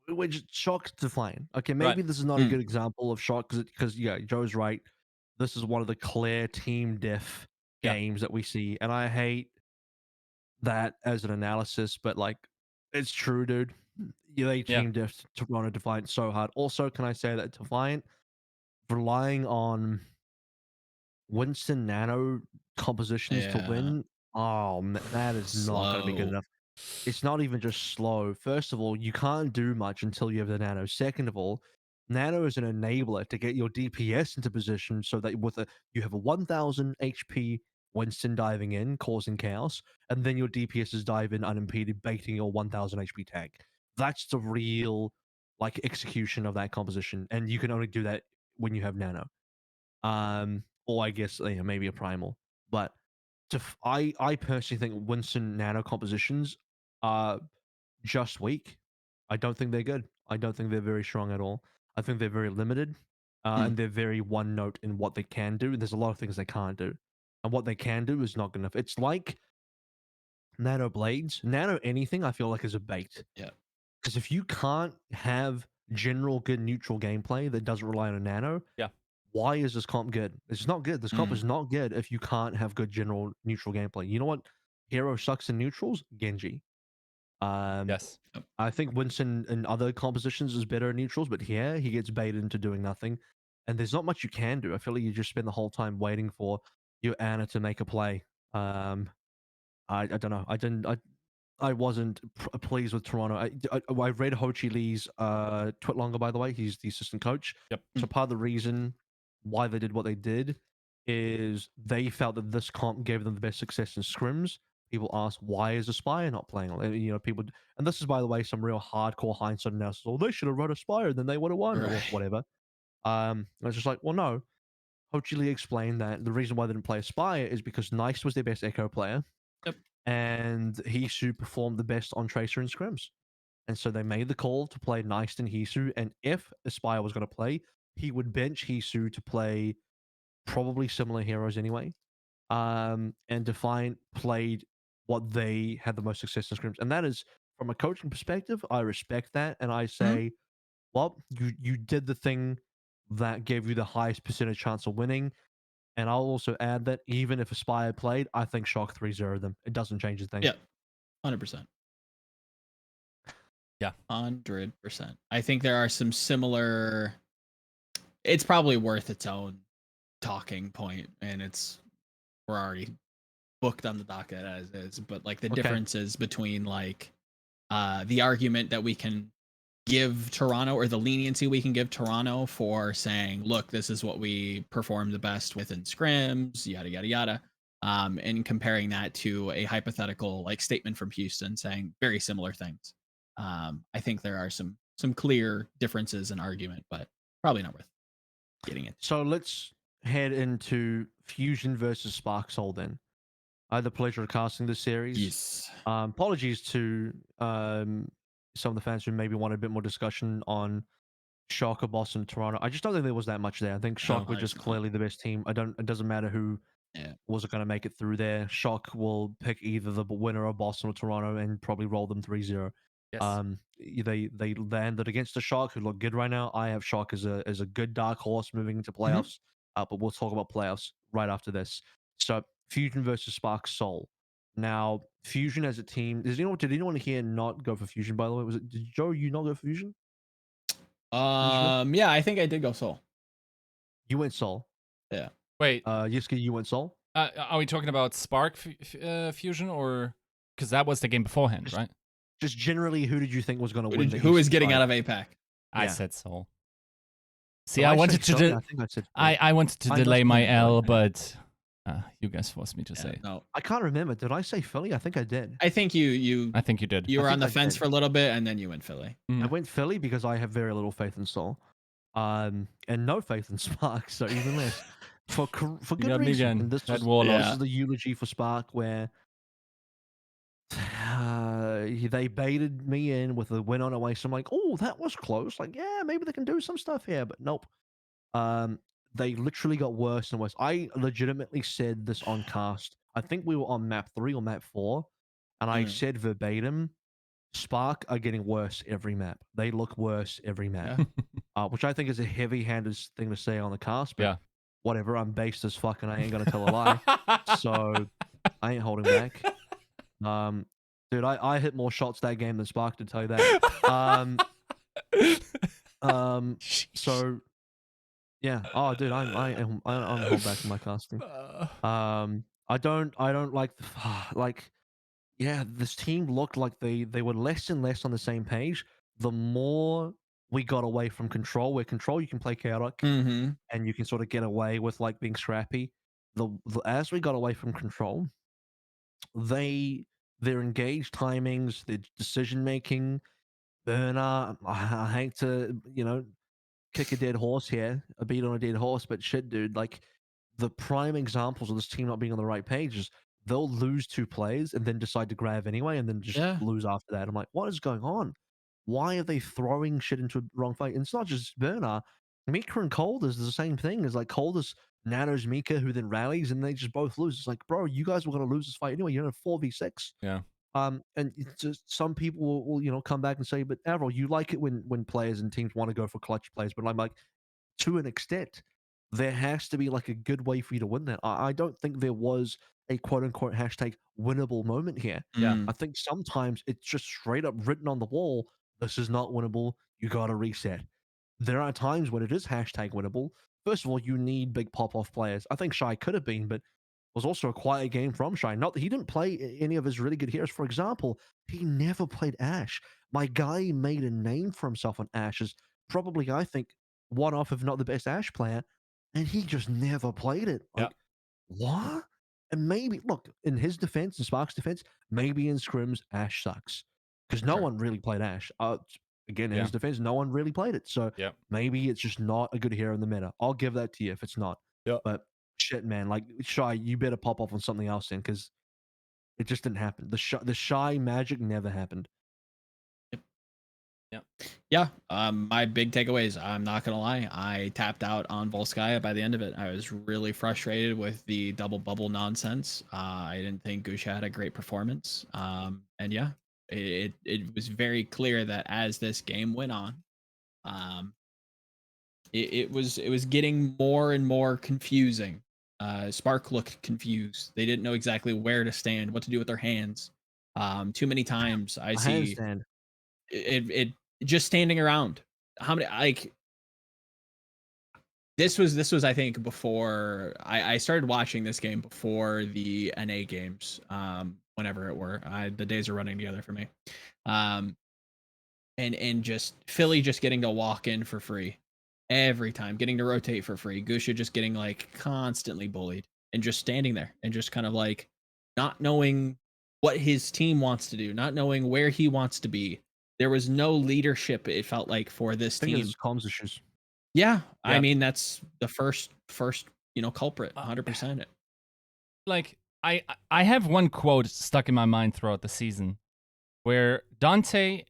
we're just Shock's Defiant. Okay, maybe this is not a good example of Shock because Joe's right. This is one of the clear team diff games that we see, and I hate that as an analysis, but like it's true, dude. They team diff Toronto Defiant so hard. Also, can I say that Defiant relying on Winston Nano compositions to win? Oh, man, that is not going to be good enough. It's not even just slow. First of all, you can't do much until you have the Nano. Second of all, Nano is an enabler to get your DPS into position so that you have a 1000 HP Winston diving in, causing chaos, and then your DPSs dive in unimpeded, baiting your 1000 HP tank. That's the real execution of that composition, and you can only do that when you have Nano. Or I guess maybe a Primal. But I personally think Winston Nano compositions are just weak. I don't think they're good. I don't think they're very strong at all. I think they're very limited, and they're very one note in what they can do. There's a lot of things they can't do, and what they can do is not good enough. It's like Nano Blades, Nano anything. I feel like is a bait.
Yeah.
Because if you can't have general good neutral gameplay that doesn't rely on a Nano, why is this comp good? It's not good. This comp is not good if you can't have good general neutral gameplay. You know what hero sucks in neutrals? Genji.
Yes.
I think Winston in other compositions is better in neutrals, but here he gets baited into doing nothing. And there's not much you can do. I feel like you just spend the whole time waiting for your Ana to make a play. I don't know. I wasn't pleased with Toronto. I read Ho Chi Lee's tweet longer, by the way. He's the assistant coach.
Yep.
So part of the reason why they did what they did is they felt that this comp gave them the best success in scrims. People ask, why is Aspire not playing? You know, people, and this is, by the way, some real hardcore hindsight analysis. Oh, they should have run Aspire, then they would have won, or
Right.
whatever. It's just like, well, no. Ho Chi Lee explained that the reason why they didn't play Aspire is because Nice was their best Echo player,
Yep.
and Hisu performed the best on Tracer and scrims. And so they made the call to play Nice and Hisu, and if Aspire was going to play, he would bench Hisu to play probably similar heroes anyway. And Defiant played what they had the most success in scrims, and that is from a coaching perspective. I respect that, and I say, well, you did the thing that gave you the highest percentage chance of winning. And I'll also add that even if Aspire played, I think Shock 3-0 them. It doesn't change a thing.
Yeah, 100%.
Yeah,
100%. I think there are some similar. It's probably worth its own talking point, and we're already booked on the docket as is. But like the differences between like the argument that we can give Toronto, or the leniency we can give Toronto for saying, look, this is what we perform the best within scrims, yada yada yada, and comparing that to a hypothetical like statement from Houston saying very similar things. I think there are some clear differences in argument, but probably not worth getting it.
So let's head into Fusion versus Spark Soul then. I had the pleasure of casting this series.
Yes.
Apologies to some of the fans who maybe wanted a bit more discussion on Shock or Boston, Toronto. I just don't think there was that much there. I think Shock were just clearly the best team. It doesn't matter who was going to make it through there. Shock will pick either the winner of Boston or Toronto and probably roll them 3-0.
yes.
They landed against the Shock, who look good right now. I have Shock as a good dark horse moving into playoffs. But we'll talk about playoffs right after this. So Fusion versus Spark Soul. Now Fusion as a team. Did anyone here not go for Fusion? By the way, did Joe you not go for Fusion?
Yeah, I think I did go Seoul.
You went Soul.
Yeah.
Wait,
Yiska, you went Soul.
are we talking about Spark Fusion, or because that was the game beforehand, right?
Just generally, who did you think was going to win?
Who is getting out of APAC?
I
Yeah.
said Seoul. See, I wanted to.
I think I said.
I wanted to delay my L, but you guys forced me to
Yeah,
say.
no,
I can't remember. Did I say Philly? I think I did.
I think you
I think you did.
you were
I
on the
think I
fence
did.
for a little bit, and then you went Philly.
I went Philly because I have very little faith in Soul, and no faith in Spark, so even less. For good
got me
reason.
again.
And this
That
was
Warlord.
this is the eulogy for Spark, where they baited me in with a win on away. So I'm like, oh, that was close. Like, yeah, maybe they can do some stuff here, but nope. They literally got worse and worse. I legitimately said this on cast. I think we were on map 3 or map 4, and I said verbatim, Spark are getting worse every map. They look worse every map. Which I think is a heavy-handed thing to say on the cast, but whatever. I'm based as fuck, and I ain't gonna tell a lie. So I ain't holding back. Dude, I hit more shots that game than Spark, to tell you that. So yeah. Oh, dude, I'm hold back in my casting. I don't like like. Yeah, this team looked like they were less and less on the same page. The more we got away from control, where control you can play chaotic and you can sort of get away with like being scrappy. As we got away from control, their engaged timings, their decision making, burner. I hate to kick a dead horse here, a beat on a dead horse, but shit, dude, like the prime examples of this team not being on the right page is they'll lose 2 plays and then decide to grab anyway and then just lose after that. I'm like, what is going on? Why are they throwing shit into a wrong fight? And it's not just Burner. Mika and Colders is the same thing. It's like Colders nanos Mika, who then rallies, and they just both lose. It's like, bro, you guys were going to lose this fight anyway. You're in a 4v6.
Yeah.
And it's just some people will come back and say, but Avril, you like it when players and teams want to go for clutch plays, but I'm like, to an extent, there has to be like a good way for you to win that. I don't think there was a quote unquote hashtag winnable moment here. I think sometimes it's just straight up written on the wall. This is not winnable. You got to reset. There are times when it is hashtag winnable. First of all, you need big pop off players. I think Shy could have been, but was also a quiet game from Shy. Not that he didn't play any of his really good heroes. For example, he never played Ashe. My guy made a name for himself on Ashe as probably, I think, one off, if not the best Ashe player. and he just never played it. Like, what? And maybe, look, in his defense, in Spark's defense, maybe in scrims, Ash sucks. Because no one really played Ash. Again, in his defense, no one really played it. So maybe it's just not a good hero in the meta. I'll give that to you if it's not. But shit, man, like, Shy, you better pop off on something else then, because it just didn't happen. The Shy magic never happened.
Yeah. My big takeaways, I'm not gonna lie, I tapped out on Volskaya by the end of it. I was really frustrated with the double bubble nonsense. I didn't think Gusha had a great performance. And yeah, it was very clear that as this game went on, it was getting more and more confusing. Spark looked confused. They didn't know exactly where to stand, what to do with their hands. Too many times I see it just standing around. How many, like, this was I think before I started watching this game before the NA games, whenever it were. The days are running together for me. And just Philly just getting to walk in for free every time, getting to rotate for free. Gusha just getting like constantly bullied and just standing there and just kind of like not knowing what his team wants to do, not knowing where he wants to be. There was no leadership, it felt like, for this team.
It's comms issues.
Yeah, I mean, that's the first culprit, 100%.
Like, I have one quote stuck in my mind throughout the season where Dante,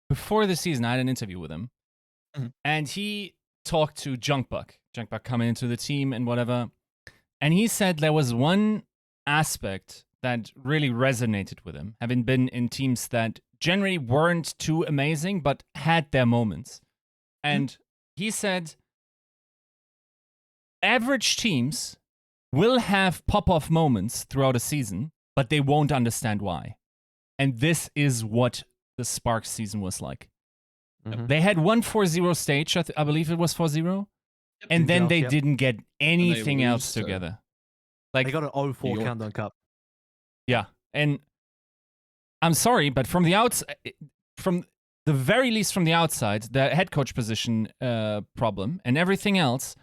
before the season, I had an interview with him, and he talked to Junkbuck coming into the team and whatever, and he said there was one aspect that really resonated with him, having been in teams that generally weren't too amazing, but had their moments. And he said, average teams will have pop-off moments throughout a season, but they won't understand why. And this is what the Sparks season was like. They had one 4-0 stage, I believe it was 4-0, and then they didn't get anything else together. Like,
they got an 0-4 countdown cup.
Yeah, and I'm sorry, but from the very least from the outside, the head coach position problem and everything else,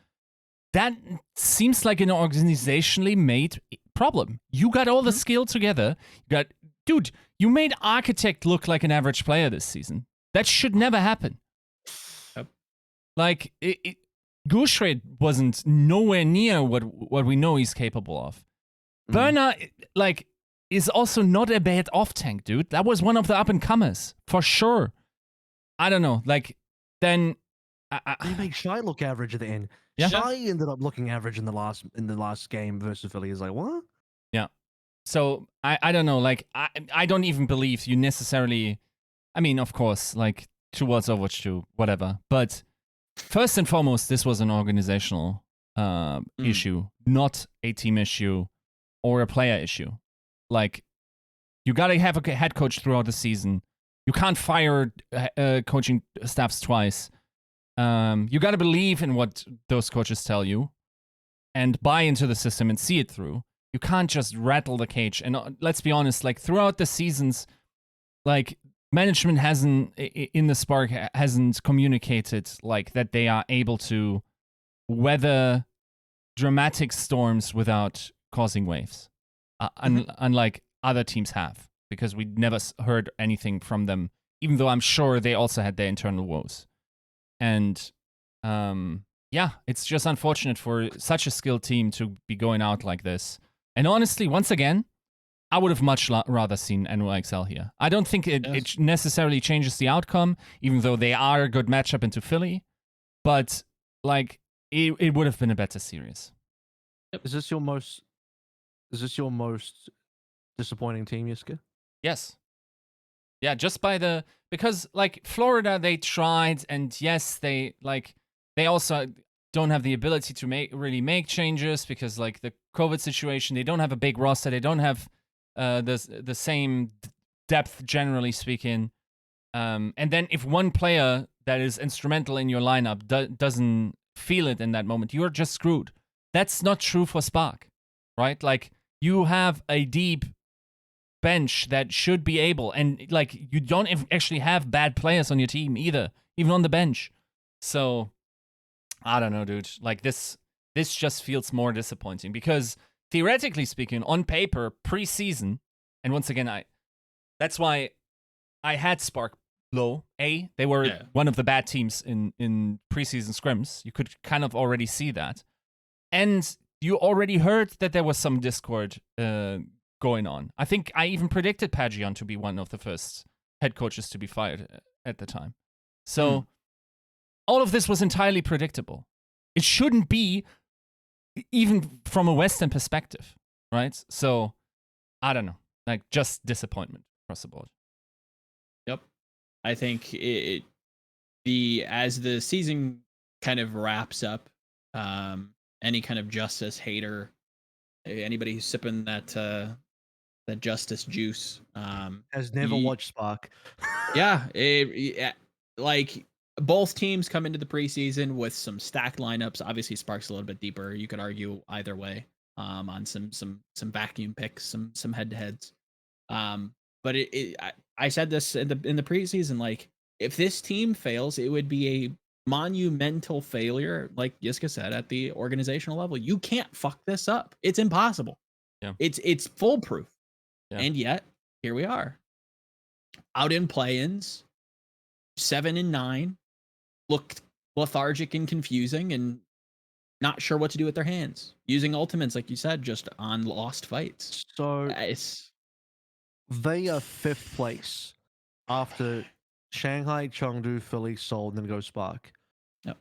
that seems like an organizationally made problem. You got all the skill together. Dude, you made Architect look like an average player this season. That should never happen. Like, Gushred wasn't nowhere near what we know he's capable of. Burner, like, is also not a bad off-tank, dude. That was one of the up-and-comers, for sure. I don't know, like, then...
They make Shy look average at the end.
Yeah.
Shy ended up looking average in the last game versus Philly. Is like, what?
Yeah. So, I don't know, like, I don't even believe you necessarily... I mean, of course, like, towards Overwatch 2, whatever. But first and foremost, this was an organizational issue, not a team issue or a player issue. Like, you gotta have a head coach throughout the season. You can't fire coaching staffs twice. You gotta believe in what those coaches tell you and buy into the system and see it through. You can't just rattle the cage. And let's be honest, like, throughout the seasons, like, management in the Spark hasn't communicated like that they are able to weather dramatic storms without causing waves, unlike other teams have, because we never heard anything from them, even though I'm sure they also had their internal woes. And yeah, it's just unfortunate for such a skilled team to be going out like this. And honestly, once again, I would have much rather seen NYXL here. I don't think it necessarily changes the outcome, even though they are a good matchup into Philly. But, like, it would have been a better series.
Is this your most disappointing team, Yiska?
Yes. Yeah, just by because, like, Florida, they tried, and yes, they also don't have the ability to really make changes because, like, the COVID situation, they don't have a big roster, they don't have the same depth, generally speaking. And then if one player that is instrumental in your lineup doesn't feel it in that moment, you're just screwed. That's not true for Spark, right? Like, you have a deep bench that should be able, and, like, you don't actually have bad players on your team either, even on the bench. So, I don't know, dude. Like, this this just feels more disappointing because theoretically speaking, on paper, preseason, and once again, that's why I had Spark low. They were one of the bad teams in preseason scrims. You could kind of already see that. And you already heard that there was some discord going on. I think I even predicted Pagion to be one of the first head coaches to be fired at the time. So all of this was entirely predictable. It shouldn't be, even from a Western perspective, right? So I don't know, like just disappointment across the board.
Yep, I think as the season kind of wraps up, any kind of justice hater, anybody who's sipping that justice juice,
has never watched Spark.
Yeah, like both teams come into the preseason with some stacked lineups. Obviously, Spark's a little bit deeper. You could argue either way on some vacuum picks, some head to heads. But I said this in the preseason, like if this team fails, it would be a monumental failure, like Yiska said, at the organizational level. You can't fuck this up. It's impossible.
Yeah.
It's foolproof.
Yeah.
And yet, here we are. Out in play-ins, 7-9, looked lethargic and confusing and not sure what to do with their hands. Using ultimates, like you said, just on lost fights.
So they are 5th place after Shanghai, Chengdu, Philly, Seoul, and then go Spark.
Yep.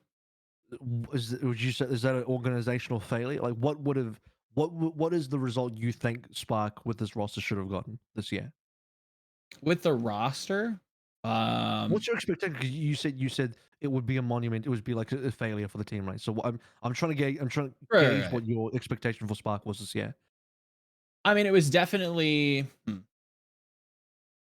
Would you say, is that an organizational failure? Like, what is the result you think Spark with this roster should have gotten this year?
With the roster,
what's your expectation? Because you said it would be a monument. It would be like a failure for the team, right? So I'm trying to gauge what your expectation for Spark was this year.
I mean, it was definitely.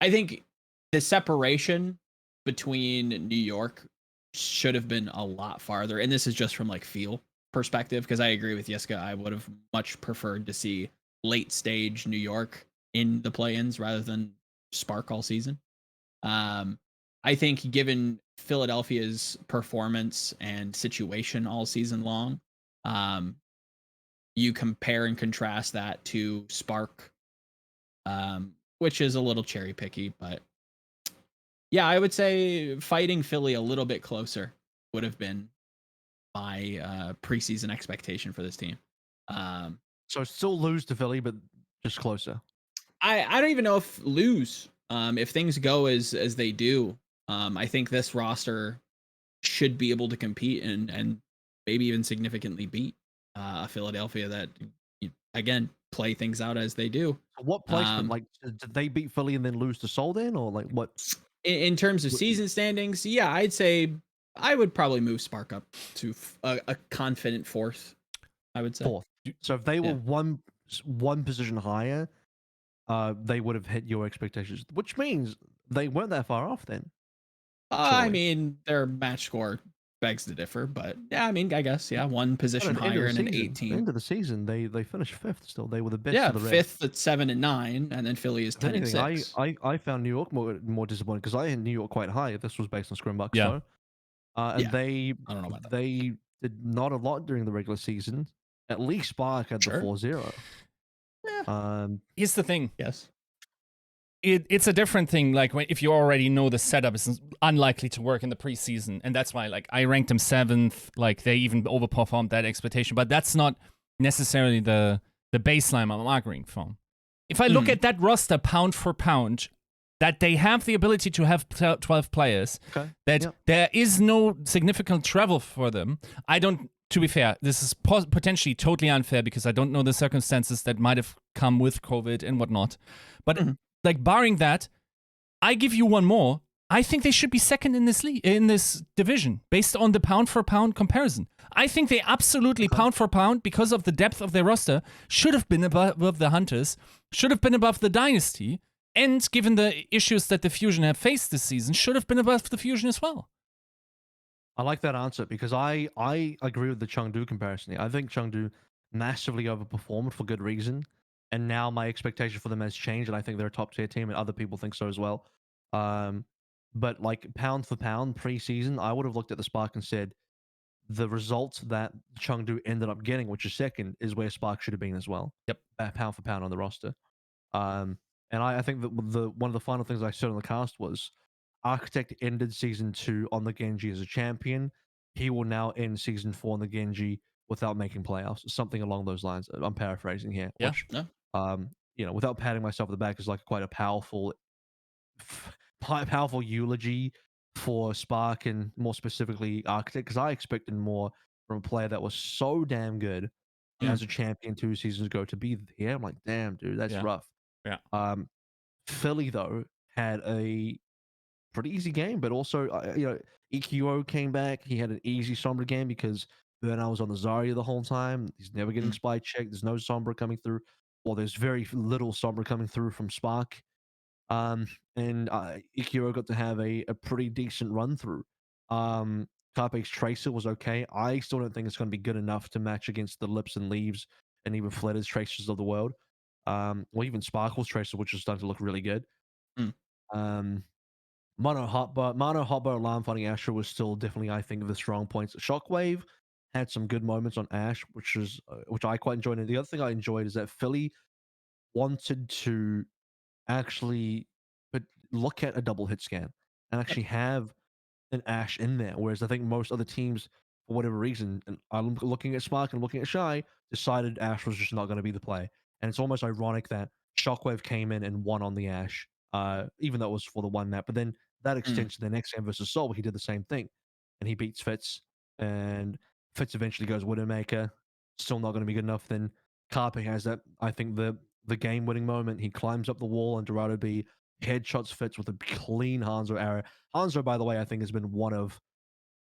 I think the separation between New York should have been a lot farther, and this is just from like feel perspective, because I agree with Yiska. I would have much preferred to see late stage New York in the play-ins rather than Spark all season. I think given Philadelphia's performance and situation all season long, you compare and contrast that to Spark, which is a little cherry picky, but yeah, I would say fighting Philly a little bit closer would have been my preseason expectation for this team.
So still lose to Philly, but just closer.
I don't even know if lose. If things go as they do, I think this roster should be able to compete and maybe even significantly beat Philadelphia that, again, play things out as they do.
What placement? Like, did they beat Philly and then lose to Seoul then, or like what?
In terms of season standings, yeah, I'd say I would probably move Spark up to a confident 4th. I would say
4th. So if they were one position higher, they would have hit your expectations, which means they weren't that far off then.
I mean, their match score begs to differ, but yeah, I mean, I guess, yeah, one position higher in an 18.
End of the season, they finished 5th still. They were the best.
Yeah,
of the rest.
5th at 7-9, and then Philly is 10-6.
I found New York more disappointing because I had New York quite high. This was based on Scrimbucks,
yeah.
And they
I don't know about that.
They did not a lot during the regular season. At least Spark had the 4-0.
Yeah.
Here's the thing.
Yes.
It's a different thing. Like if you already know the setup is unlikely to work in the preseason, and that's why like I ranked them 7th. Like they even overperformed that expectation, but that's not necessarily the baseline I'm arguing from. If I look at that roster pound for pound, that they have the ability to have 12 players, that there is no significant travel for them. I don't. To be fair, this is potentially totally unfair because I don't know the circumstances that might have come with COVID and whatnot, but. Like barring that, I give you one more. I think they should be 2nd in this in this division based on the pound for pound comparison. I think they absolutely pound for pound because of the depth of their roster should have been above the Hunters, should have been above the Dynasty, and given the issues that the Fusion have faced this season, should have been above the Fusion as well.
I like that answer because I agree with the Chengdu comparison. I think Chengdu massively overperformed for good reason. And now my expectation for them has changed, and I think they're a top tier team, and other people think so as well. But like pound for pound, preseason, I would have looked at the Spark and said the results that Chengdu ended up getting, which is second, is where Spark should have been as well.
Yep.
Pound for pound on the roster. And I think that the one of the final things I said on the cast was Architect ended season 2 on the Genji as a champion. He will now end season 4 on the Genji without making playoffs. Something along those lines. I'm paraphrasing here.
Yeah.
Which,
Yeah.
without patting myself on the back, is like quite a powerful eulogy for Spark and more specifically Architect, because I expected more from a player that was so damn good as a champion 2 seasons ago to be here. I'm like, damn, dude, that's
Yeah.
rough.
Yeah.
Philly though had a pretty easy game, but also EQO came back. He had an easy Sombra game because Bernal was on the Zarya the whole time. He's never getting spy checked. There's no Sombra coming through. Well, there's very little Sombra coming through from Spark. And Ikiro got to have a pretty decent run through. Carpe's Tracer was okay. I still don't think it's going to be good enough to match against the Lips and Leaves and even Flutter's Tracers of the world. Or even Sparkle's Tracer, which is starting to look really good. Mono Hotbar, Alarm Fighting Asher was still definitely, I think, the strong points. Shockwave had some good moments on Ash, which I quite enjoyed. And the other thing I enjoyed is that Philly wanted to actually look at a double hit scan and actually have an Ash in there. Whereas I think most other teams, for whatever reason, and I'm looking at Spark and looking at Shy, decided Ash was just not going to be the play. And it's almost ironic that Shockwave came in and won on the Ash, even though it was for the one map. But then that extends to the next game versus Soul, where he did the same thing. And he beats Fitz, and Fitz eventually goes Widowmaker. Still not going to be good enough. Then Carpe has that, I think, the game winning moment. He climbs up the wall and Dorado B headshots Fitz with a clean Hanzo arrow. Hanzo, by the way, I think has been one of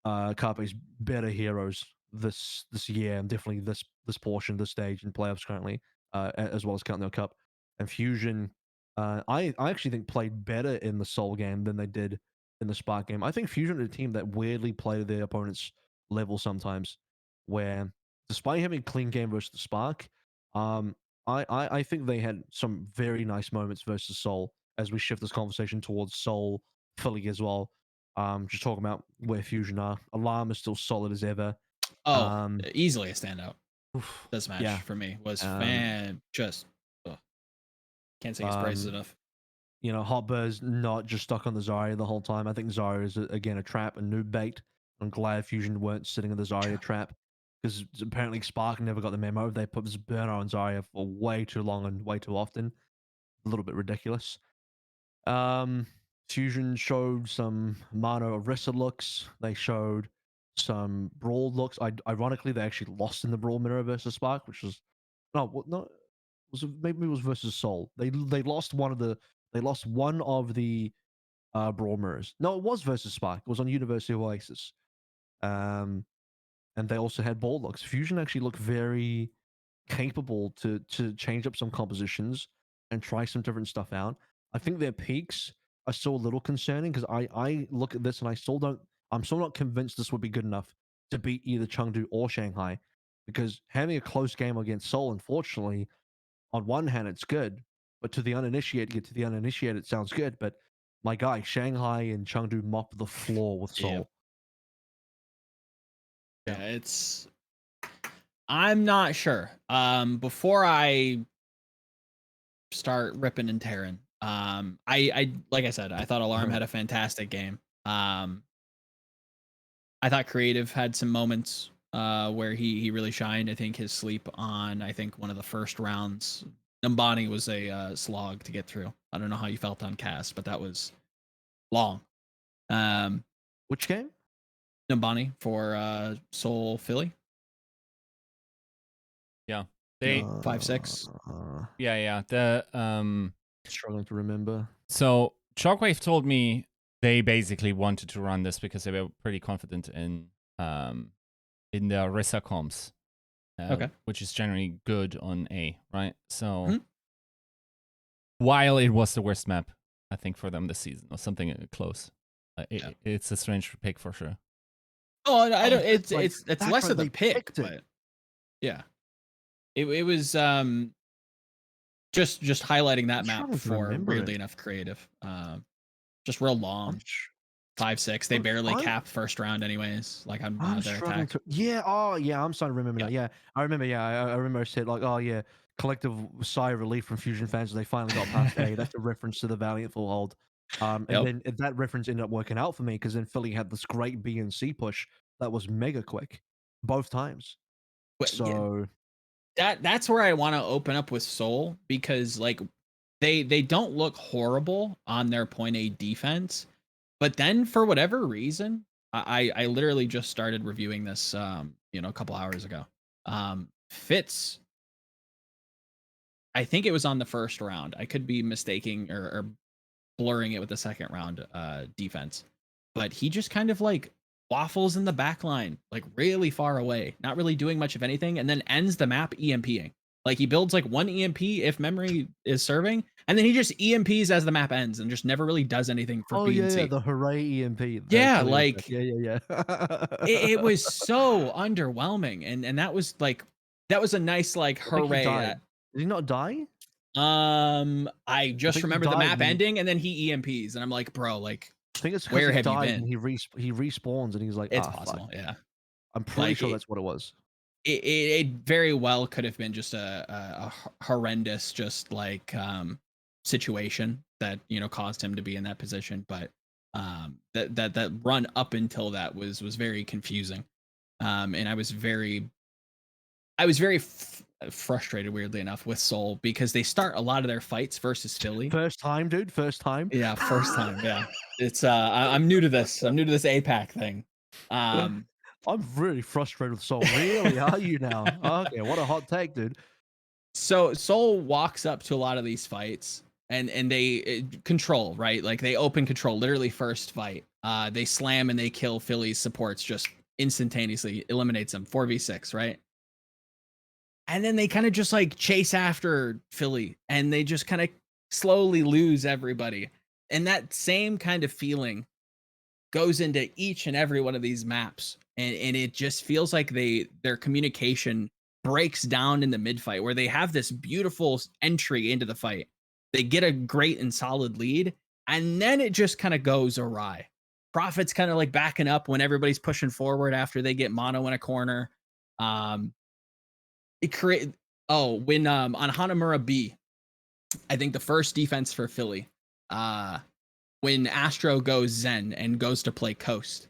Carpe's better heroes this year, and definitely this portion, this stage in playoffs currently, as well as Continental Cup. And Fusion, I actually think played better in the Soul game than they did in the Spark game. I think Fusion is a team that weirdly played at their opponent's level sometimes, where despite having a clean game versus the Spark, I think they had some very nice moments versus Soul as we shift this conversation towards Soul, Philly as well. Just talking about where Fusion are. Alarm is still solid as ever.
Easily a standout.
Oof,
This match
yeah.
for me was just can't say his praises enough.
Hotbird's not just stuck on the Zarya the whole time. I think Zarya is again a trap, a noob bait. I'm glad Fusion weren't sitting in the Zarya trap because apparently Spark never got the memo. They put this burner on Zarya for way too long and way too often. A little bit ridiculous. Fusion showed some Mano Orisa looks. They showed some Brawl looks. Ironically, they actually lost in the Brawl mirror versus Spark, which was maybe it was versus Soul. They lost one of the Brawl mirrors. No, it was versus Spark. It was on University of Oasis. And they also had ball looks. Fusion actually looked very capable to change up some compositions and try some different stuff out. I think their peaks are still a little concerning because I look at this and I'm still not convinced this would be good enough to beat either Chengdu or Shanghai, because having a close game against Seoul, unfortunately, on one hand it's good, but to the uninitiated, it sounds good, but my guy, Shanghai and Chengdu mop the floor with Seoul.
Yeah, I'm not sure. Before I start ripping and tearing, I like I said, I thought Alarm had a fantastic game. I thought Creative had some moments where he really shined. I think his sleep on one of the first rounds, Numbani was a slog to get through. I don't know how you felt on cast, but that was long.
Which game?
Numbani for Seoul Philly.
Yeah. They
5-6.
Yeah. The
struggling to remember.
So Shockwave told me they basically wanted to run this because they were pretty confident in the Orisa comps.
Okay.
Which is generally good on A, right? So while it was the worst map, I think, for them this season, or something close. It's a strange pick for sure.
Oh, I don't. It's
that's
less
right,
of the
they
pick,
picked it.
but yeah, it was just highlighting that
I'm
map
struggling to
for
remember
weirdly
it.
enough creative. Just real long. 5-6. They
I'm
barely
I'm
cap first round anyways, like on
I'm
their
struggling
attack.
to yeah, oh, yeah, I'm starting to remember
Yeah.
now, yeah. I remember, yeah, I remember I said, like, "Oh, yeah, collective sigh of relief from Fusion fans as they finally got past A." That's a reference to the Valiant full hold. And
Yep.
then that reference ended up working out for me because then Philly had this great B and C push that was mega quick both times.
But yeah,
So
that's where I want to open up with Seoul because like they don't look horrible on their point A defense, but then for whatever reason, I literally just started reviewing this a couple hours ago. Fitz, I think it was on the first round. I could be mistaking or blurring it with the second round defense, but he just kind of like waffles in the back line, like really far away, not really doing much of anything, and then ends the map EMPing. Like he builds like one EMP if memory is serving, and then he just EMPs as the map ends and just never really does anything for
oh,
B
yeah,
and
yeah,
C.
the hooray EMP, the
Yeah,
Cleo effect.
like
Yeah, yeah,
it
yeah.
was so underwhelming, and that was like that was a nice like
I think he
hooray.
died. Did he not die?
I
I
just
think he
remember the
died
map
and he
ending, and then he EMPs, and I'm like, bro, like,
I think it's because
where
he
have you
died and
been?
he respawns and he's like,
It's
"Ah, fuck."
possible, yeah.
I'm pretty
Like
sure that's what it was.
it very well could have been just a horrendous just like situation that caused him to be in that position, but that run up until that was very confusing, and I was very frustrated, weirdly enough, with Seoul because they start a lot of their fights versus Philly.
First time, dude, first time.
Yeah, first time. Yeah, it's I'm new to this. I'm new to this APAC thing. Um,
I'm really frustrated with Soul. Really, are you now? Okay, what a hot take, dude.
so Seoul walks up to a lot of these fights and they control, right? Like they open control, literally first fight. They slam and they kill Philly's supports just instantaneously, eliminates them 4v6, right? And then they kind of just like chase after Philly and they just kind of slowly lose everybody. And that same kind of feeling goes into each and every one of these maps. And it just feels like their communication breaks down in the mid fight where they have this beautiful entry into the fight. They get a great and solid lead, and then it just kind of goes awry. Profit's kind of like backing up when everybody's pushing forward after they get mono in a corner. Um, it create when on Hanamura B, I think the first defense for Philly, when Astro goes Zen and goes to play Coast,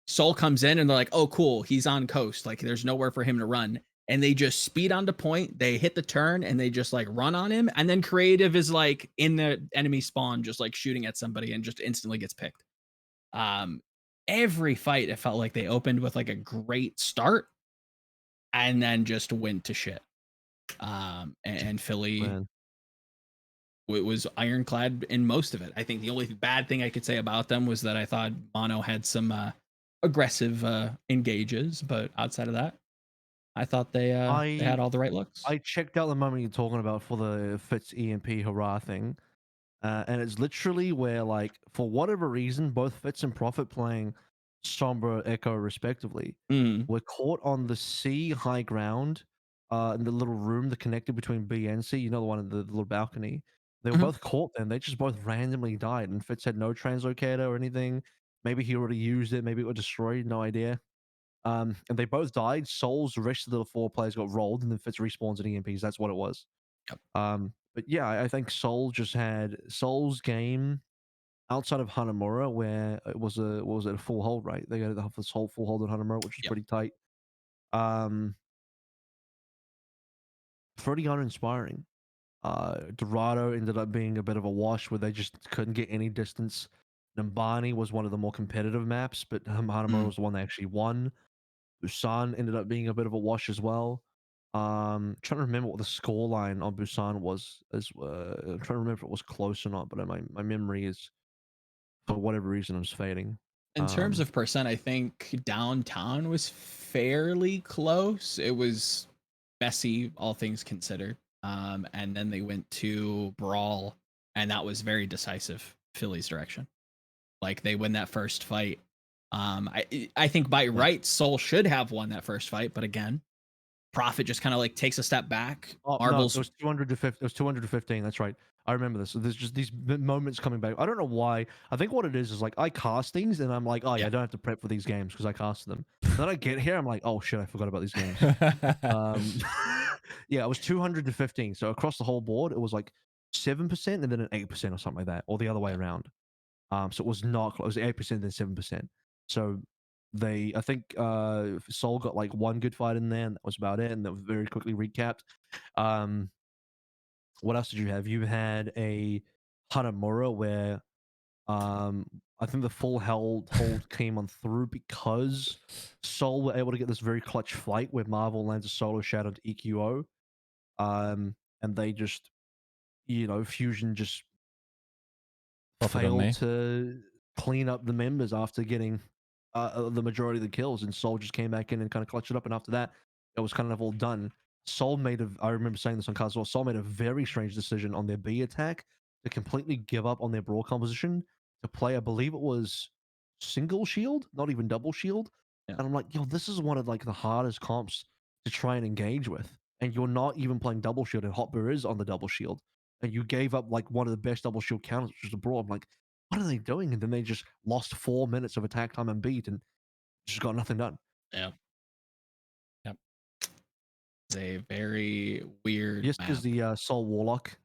Soul comes in and they're like, oh, cool, he's on Coast. Like, there's nowhere for him to run. And they just speed onto point. They hit the turn and they just like run on him. And then Creative is like in the enemy spawn, just like shooting at somebody and just instantly gets picked. Um, every fight, it felt like they opened with like a great start and then just went to shit. And Philly
Man.
was ironclad in most of it. I think the only bad thing I could say about them was that I thought Mono had some aggressive engages, but outside of that, I thought they had
I
all the right looks.
I checked out the moment you're talking about for the Fitz EMP hurrah thing. And it's literally where, like, for whatever reason, both Fitz and Prophet playing Sombra Echo respectively
Mm.
were caught on the C high ground, in the little room that connected between B and C. You know, the one in the little balcony. They were
Mhm.
both caught then. They just both randomly died, and Fitz had no translocator or anything. Maybe he already used it. Maybe it was destroyed. No idea. And they both died. Soul's rest of the four players got rolled, and then Fitz respawns at EMPs. That's what it was.
Yep.
But yeah, I think Soul just had Soul's game outside of Hanamura, where it was a what was it, a full hold, right? They got this whole full hold on Hanamura, which is
Yep.
pretty tight. Um, pretty uninspiring. Dorado ended up being a bit of a wash where they just couldn't get any distance. Nambani was one of the more competitive maps, but Hanamura
Mm.
was the one they actually won. Busan ended up being a bit of a wash as well. Trying to remember what the score line on Busan was. I'm trying to remember if it was close or not, but my memory is, for whatever reason, is fading.
In terms of percent, I think downtown was fairly close. It was messy, all things considered. And then they went to Brawl, and that was very decisive, Philly's direction. Like they win that first fight. I think by
Yeah.
right, Soul should have won that first fight, but again, Profit just kind of like takes a step back.
Oh no, it
Marbles.
was 200 to 50. It was 200 to 15. That's right. I remember this. So there's just these moments coming back. I don't know why. I think what it is like I cast things and I'm like, oh yeah, I don't have to prep for these games because I casted them. Then I get here, I'm like, oh shit, I forgot about these games. Yeah, it was 215. So across the whole board, it was like 7% and then an 8% or something like that, or the other way around. So it was not close. It was 8% then 7%. So I think Seoul got like one good fight in there, and that was about it. And that was very quickly recapped. What else did you have? You had a Hanamura where I think the full hold came on through because Seoul were able to get this very clutch fight where Marvel lands a solo shadow to EQO. And they just, Fusion just failed to clean up the members after getting the majority of the kills, and Soul just came back in and kind of clutched it up. And after that, it was kind of all done. I remember saying this on cast as well. Soul made a very strange decision on their B attack to completely give up on their brawl composition to play, I believe it was single shield, not even double shield.
Yeah.
And I'm like, this is one of like the hardest comps to try and engage with, and you're not even playing double shield, and Hot Bear is on the double shield, and you gave up like one of the best double shield counters, which is a brawl. I'm like, what are they doing? And then they just lost 4 minutes of attack time and beat and just got nothing done.
Yeah. Yep. It's a very weird
Yiska is the Soul Warlock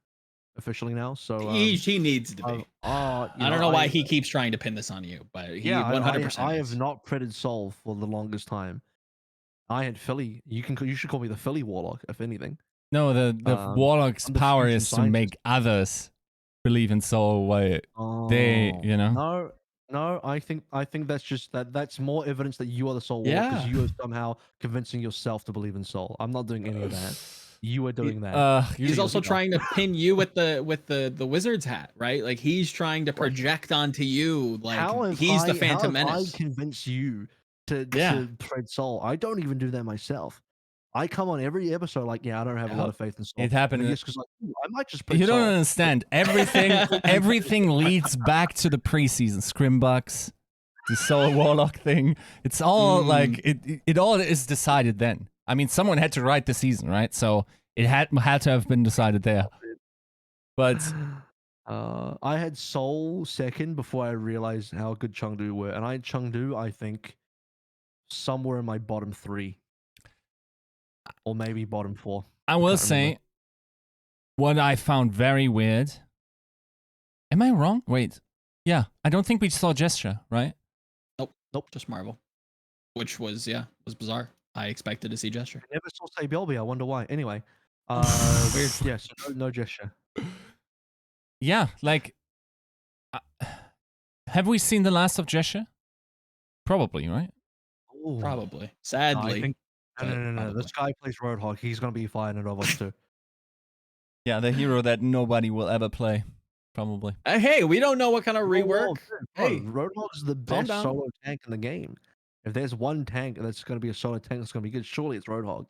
officially now. So
he needs to be. I don't know why he keeps trying to pin this on you, but he 100%.
I have not pretted Soul for the longest time. I had Philly. You should call me the Philly Warlock, if anything.
No, the Warlock's power is to make others believe in Soul while they,
No, I think that's just that's more evidence that you are the Soul Warlock because you are somehow convincing yourself to believe in Soul. I'm not doing any of that. You are doing that.
He's also trying to pin you with the wizard's hat, right? Like he's trying to project onto you like he's the Phantom Menace.
I convince you to trade Soul. I don't even do that myself. I come on every episode like, I don't have a lot of faith in Soul.
It happened.
Because like, I might just.
You don't understand. Everything leads back to the preseason scrimbucks, the Soul Warlock thing. It's all like it all is decided then. I mean, someone had to write the season, right? So it had to have been decided there. But
I had Soul second before I realized how good Chengdu were, and I had Chengdu, I think, somewhere in my bottom 3. Or maybe bottom 4.
I will say what I found very weird. Am I wrong? Wait. Yeah. I don't think we saw Gesture, right?
Nope. Just Marvel. Which was bizarre. I expected to see Gesture.
I never saw Sabielby. I wonder why. Anyway. Weird. Yes, no Gesture.
Yeah, like have we seen the last of Gesture? Probably, right?
Ooh. Probably. Sadly.
No. This guy plays Roadhog. He's going to be fine in Overwatch 2.
Yeah, the hero that nobody will ever play, probably.
Hey, we don't know what kind of rework. Hey,
Roadhog is the best solo tank in the game. If there's one tank that's going to be a solo tank that's going to be good, surely it's Roadhog.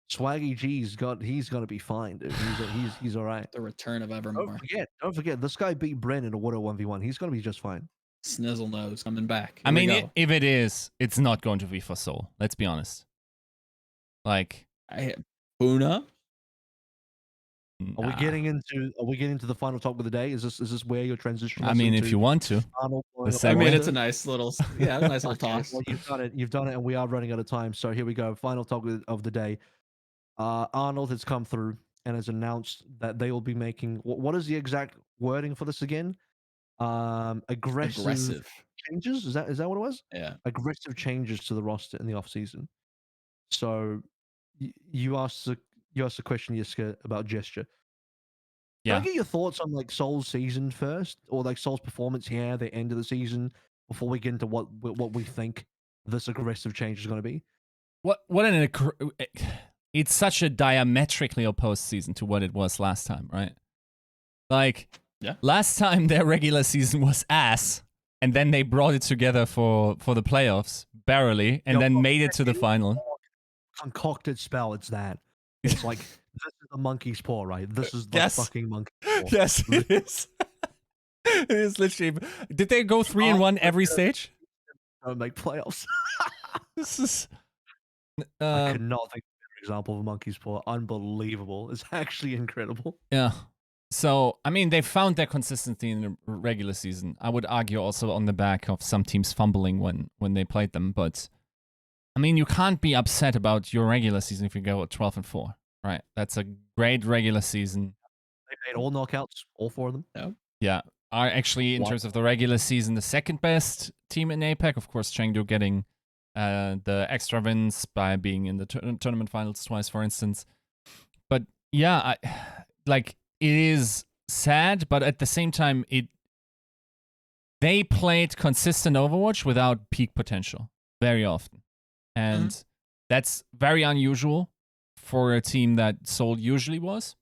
Swaggy G's he's going to be fine, dude. He's all right.
The return of Evermore.
Don't forget, this guy beat Bren in a Water 1v1. He's going to be just fine.
Snizzle nose coming back.
I mean, if it is, it's not going to be for Soul. Let's be honest. Like,
Puna.
Are we getting into the final talk of the day? Is this where you're transitioning?
I mean, if you want to.
I mean, it's a nice little talk.
Well, you've done it, and we are running out of time. So here we go. Final talk of the day. Arnold has come through and has announced that they will be making what is the exact wording for this again? Aggressive changes. Is that what it was?
Yeah.
Aggressive changes to the roster in the off season. So you asked the question, Yiska, about Gesture. Can I get your thoughts on like Soul's season first, or like Soul's performance here, the end of the season, before we get into what we think this aggressive change is going to be?
It's such a diametrically opposed season to what it was last time, right? Like, last time their regular season was ass, and then they brought it together for the playoffs, barely, and then made it to the final.
Concocted spell, it's that. It's like, this is a monkey's paw, right? This is the fucking monkey's paw.
Yes, it is. It is literally. Did they go 3-1 every stage?
Don't make playoffs.
This is.
I could not think of an example of a monkey's paw. Unbelievable. It's actually incredible.
Yeah. So, I mean, they found their consistency in the regular season. I would argue also on the back of some teams fumbling when they played them. But, I mean, you can't be upset about your regular season if you go 12-4, right? That's a great regular season.
They made all knockouts, all 4 of them.
No.
Yeah. Are actually, in terms of the regular season, the second best team in APAC. Of course, Chengdu getting the extra wins by being in the tournament finals twice, for instance. But, yeah, it is sad, but at the same time, they played consistent Overwatch without peak potential very often. And that's very unusual for a team that Seoul usually was.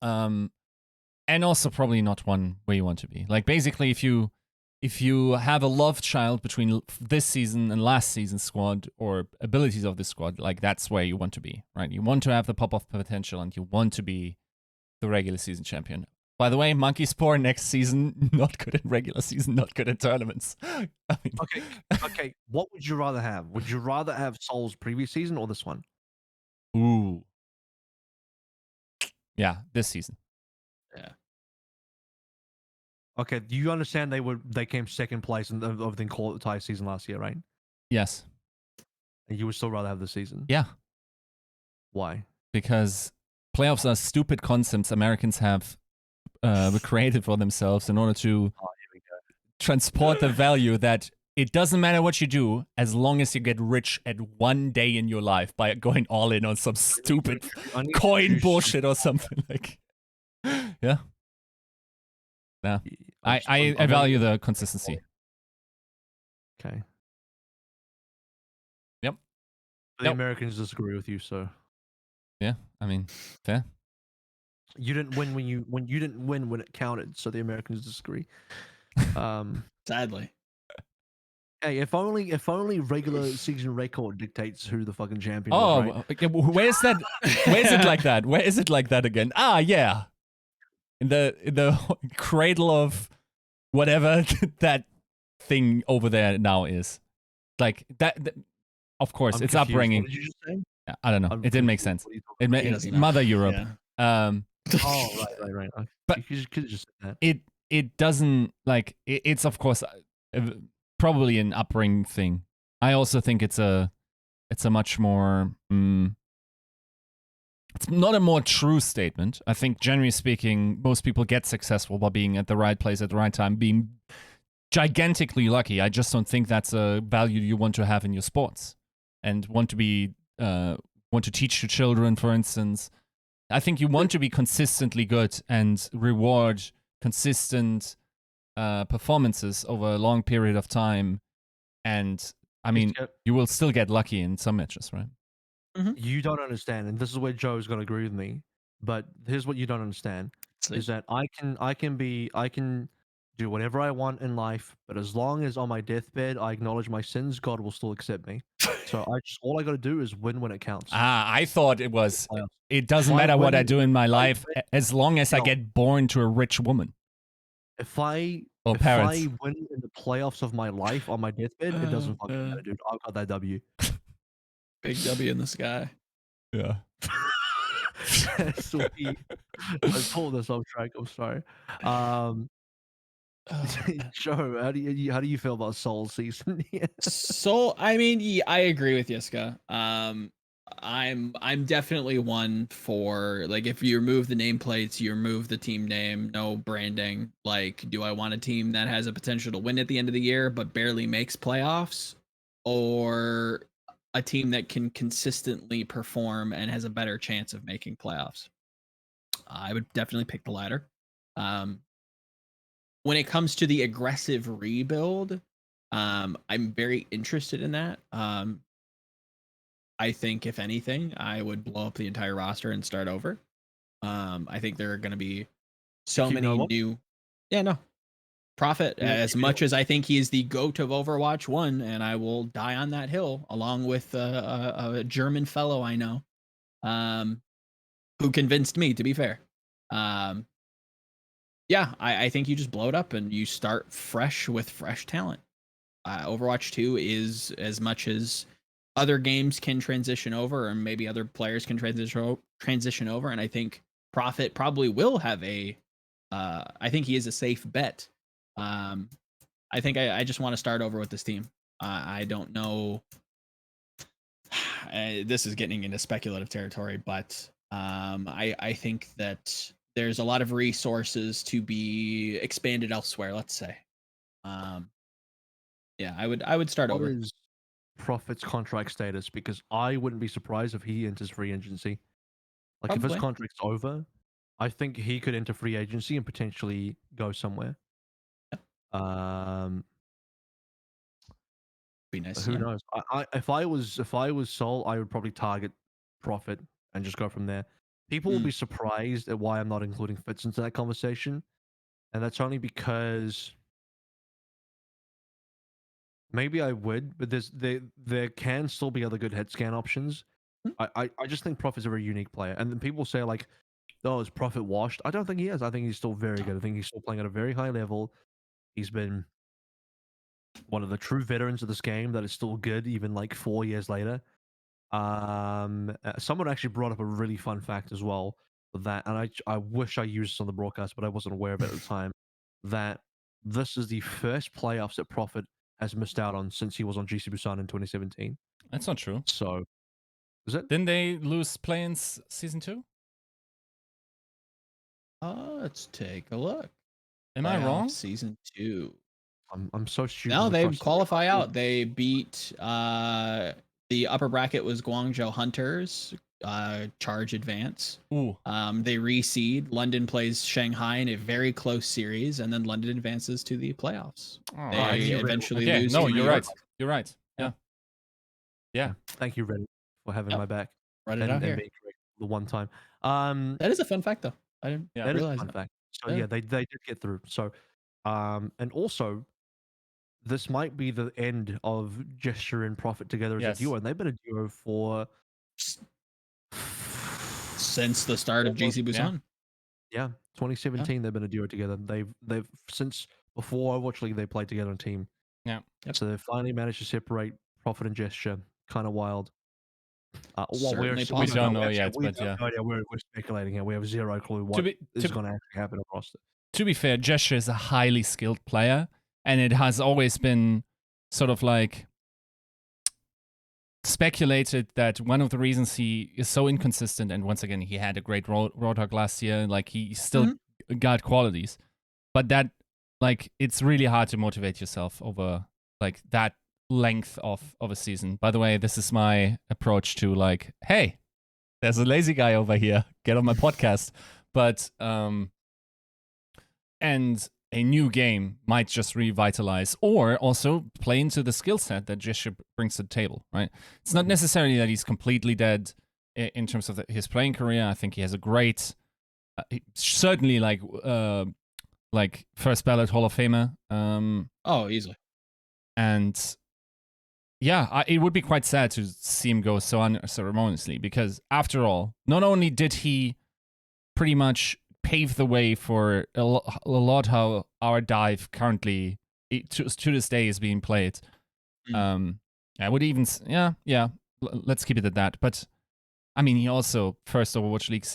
And also probably not one where you want to be. Like, basically, if you have a love child between this season and last season's squad or abilities of this squad, like, that's where you want to be, right? You want to have the pop-off potential and you want to be the regular season champion. By the way, Monkey Spore next season, not good in regular season, not good in tournaments. I mean,
Okay. What would you rather have? Would you rather have Seoul's previous season or this one?
ooh. Yeah, this season.
Yeah.
Okay, do you understand they came second place in the qualify season last year, right?
Yes.
And you would still rather have this season?
Yeah.
Why?
Because playoffs are stupid concepts Americans have created for themselves in order to transport the value that it doesn't matter what you do as long as you get rich at one day in your life by going all in on some stupid coin bullshit or something. Like, yeah. Yeah. I value the consistency.
Okay.
Yep.
The Americans disagree with you, so
yeah, I mean, fair.
you didn't win when you didn't win when it counted, so the Americans disagree.
Sadly.
Hey, if only regular season record dictates who the fucking champion was,
Oh,
right?
okay, where's that? Where is it like that? Where is it like that again? Ah, yeah. In the cradle of whatever that thing over there now is. Like that of course,
I'm
it's
confused.
upbringing.
What did you just say?
I don't know.
I'm
It didn't make
confused.
sense.
What are you talking
It
about?
doesn't know.
Mother Europe.
Yeah.
Oh, right. Okay.
But
you could have just said that.
it doesn't like it's of course probably an upbringing thing. I also think it's a much more it's not a more true statement. I think generally speaking, most people get successful by being at the right place at the right time, being gigantically lucky. I just don't think that's a value you want to have in your sports and want to be want to teach to children, for instance. I think you want to be consistently good and reward consistent performances over a long period of time. And I mean, you will still get lucky in some matches, right?
You don't understand, and this is where Joe's going to agree with me. But here's what you don't understand: is that I can do whatever I want in life, but as long as on my deathbed I acknowledge my sins, God will still accept me. So all I got to do is win when it counts.
I thought it was. It doesn't matter what I do in my life as long as I get born to a rich woman.
If I win in the playoffs of my life on my deathbed, it doesn't fucking matter, dude. I've got that W.
Big W in the sky.
Yeah.
Sweet. I pulled this off track. I'm sorry. Joe, how do you feel about Seoul season?
So I mean, I agree with Yiska. I'm definitely one for, like, if you remove the nameplates, you remove the team name, no branding. Like, do I want a team that has a potential to win at the end of the year but barely makes playoffs, or a team that can consistently perform and has a better chance of making playoffs? I would definitely pick the latter. When it comes to the aggressive rebuild, I'm very interested in that. I think, if anything, I would blow up the entire roster and start over. I think there are going to be so many new. Yeah, no. Prophet, as much as I think he is the GOAT of Overwatch 1, and I will die on that hill, along with a German fellow I know, who convinced me, to be fair. Yeah, I think you just blow it up and you start fresh with fresh talent. Overwatch 2 is, as much as other games can transition over, or maybe other players can transition over, and I think Prophet probably will have a. I think he is a safe bet. I think I just want to start over with this team. I don't know. This is getting into speculative territory, but I think that there's a lot of resources to be expanded elsewhere. Let's say, yeah, I would start
What
over.
is Prophet's contract status? Because I wouldn't be surprised if he enters free agency. Like if his
Probably.
contract's over, I think he could enter free agency and potentially go somewhere.
Be nice.
Who knows? If I was Seoul, I would probably target Prophet and just go from there. People will be surprised at why I'm not including Fitz into that conversation, and that's only because maybe I would, but there can still be other good head scan options. I just think Prophet's a very unique player, and then people say like, "Oh, is Prophet washed?" I don't think he is. I think he's still very good. I think he's still playing at a very high level. He's been one of the true veterans of this game that is still good even like 4 years later. Someone actually brought up a really fun fact as well with that, and I wish I used this on the broadcast, but I wasn't aware of it at the time. That this is the first playoffs that Prophet has missed out on since he was on GC Busan in 2017.
That's not true.
So, is it?
Didn't they lose Playins season 2?
Let's take a look.
Am I wrong?
Season 2.
I'm so stupid.
No, they qualify out. They beat the upper bracket was Guangzhou Hunters, charge advance.
Ooh.
They reseed. London plays Shanghai in a very close series, and then London advances to the playoffs.
Oh,
they eventually
okay.
lose.
No,
to
you're
New
right.
York.
You're right. Yeah. Yeah.
Thank you, Reddit, for having my back.
Write it out here.
Being correct the one time.
That is a fun fact, though. I didn't realize
fun
that.
fact. So yeah, they did get through. So, and also, this might be the end of Gesture and Prophet together as a duo, and they've been a duo for
since the start of GC Busan.
Yeah, 2017 they've been a duo together. They've since before Overwatch League they played together on a team.
Yeah.
So they finally managed to separate Prophet and Gesture. Kind of wild.
Certainly
we don't know yet, but yeah.
No idea. We're speculating here. We have zero clue what is going to actually happen across it.
To be fair, Gesture is a highly skilled player, and it has always been sort of like speculated that one of the reasons he is so inconsistent, and once again, he had a great Roadhog last year, like he still got qualities, but that like it's really hard to motivate yourself over like that length of a season. By the way, this is my approach to like, hey, there's a lazy guy over here, get on my podcast. But and a new game might just revitalize or also play into the skill set that Gesture brings to the table, right? It's not necessarily that he's completely dead in terms of his playing career. I think he has a great, certainly like first ballot Hall of Famer.
Easily.
And yeah, it would be quite sad to see him go so unceremoniously because after all, not only did he pretty much pave the way for a lot how our dive currently to this day is being played. I would even let's keep it at that. But I mean, he also first Overwatch League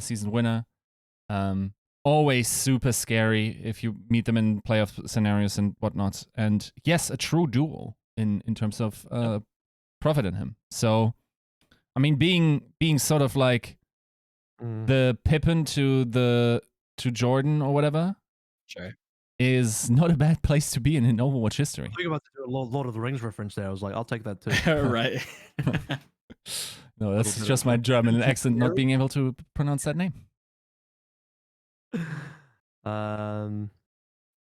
season winner. Always super scary if you meet them in playoff scenarios and whatnot. And yes, a true duo in terms of Prophet and him. So I mean, being sort of like the Pippin to Jordan or whatever,
sure,
is not a bad place to be in Overwatch history.
I think about to do a Lord of the Rings reference there. I was like, I'll take that too.
Right.
No, that's just my German accent not being able to pronounce that name.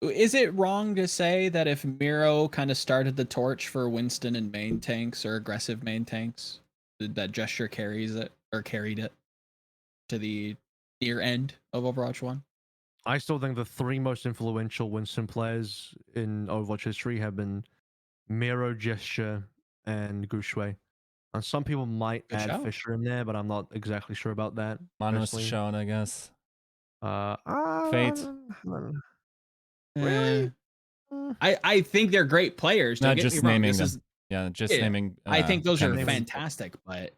Is it wrong to say that if Miro kind of started the torch for Winston and main tanks or aggressive main tanks, that Gesture carried it to the near end of Overwatch 1?
I still think the three most influential Winston players in Overwatch history have been Miro, Gesture, and Gushui. And some people might add Fisher in there, but I'm not exactly sure about that.
Manos shown, I guess.
Fate. Really?
I think they're great players.
Not just naming them. Yeah, just
Yeah.
naming.
I think those are
candidates.
fantastic, but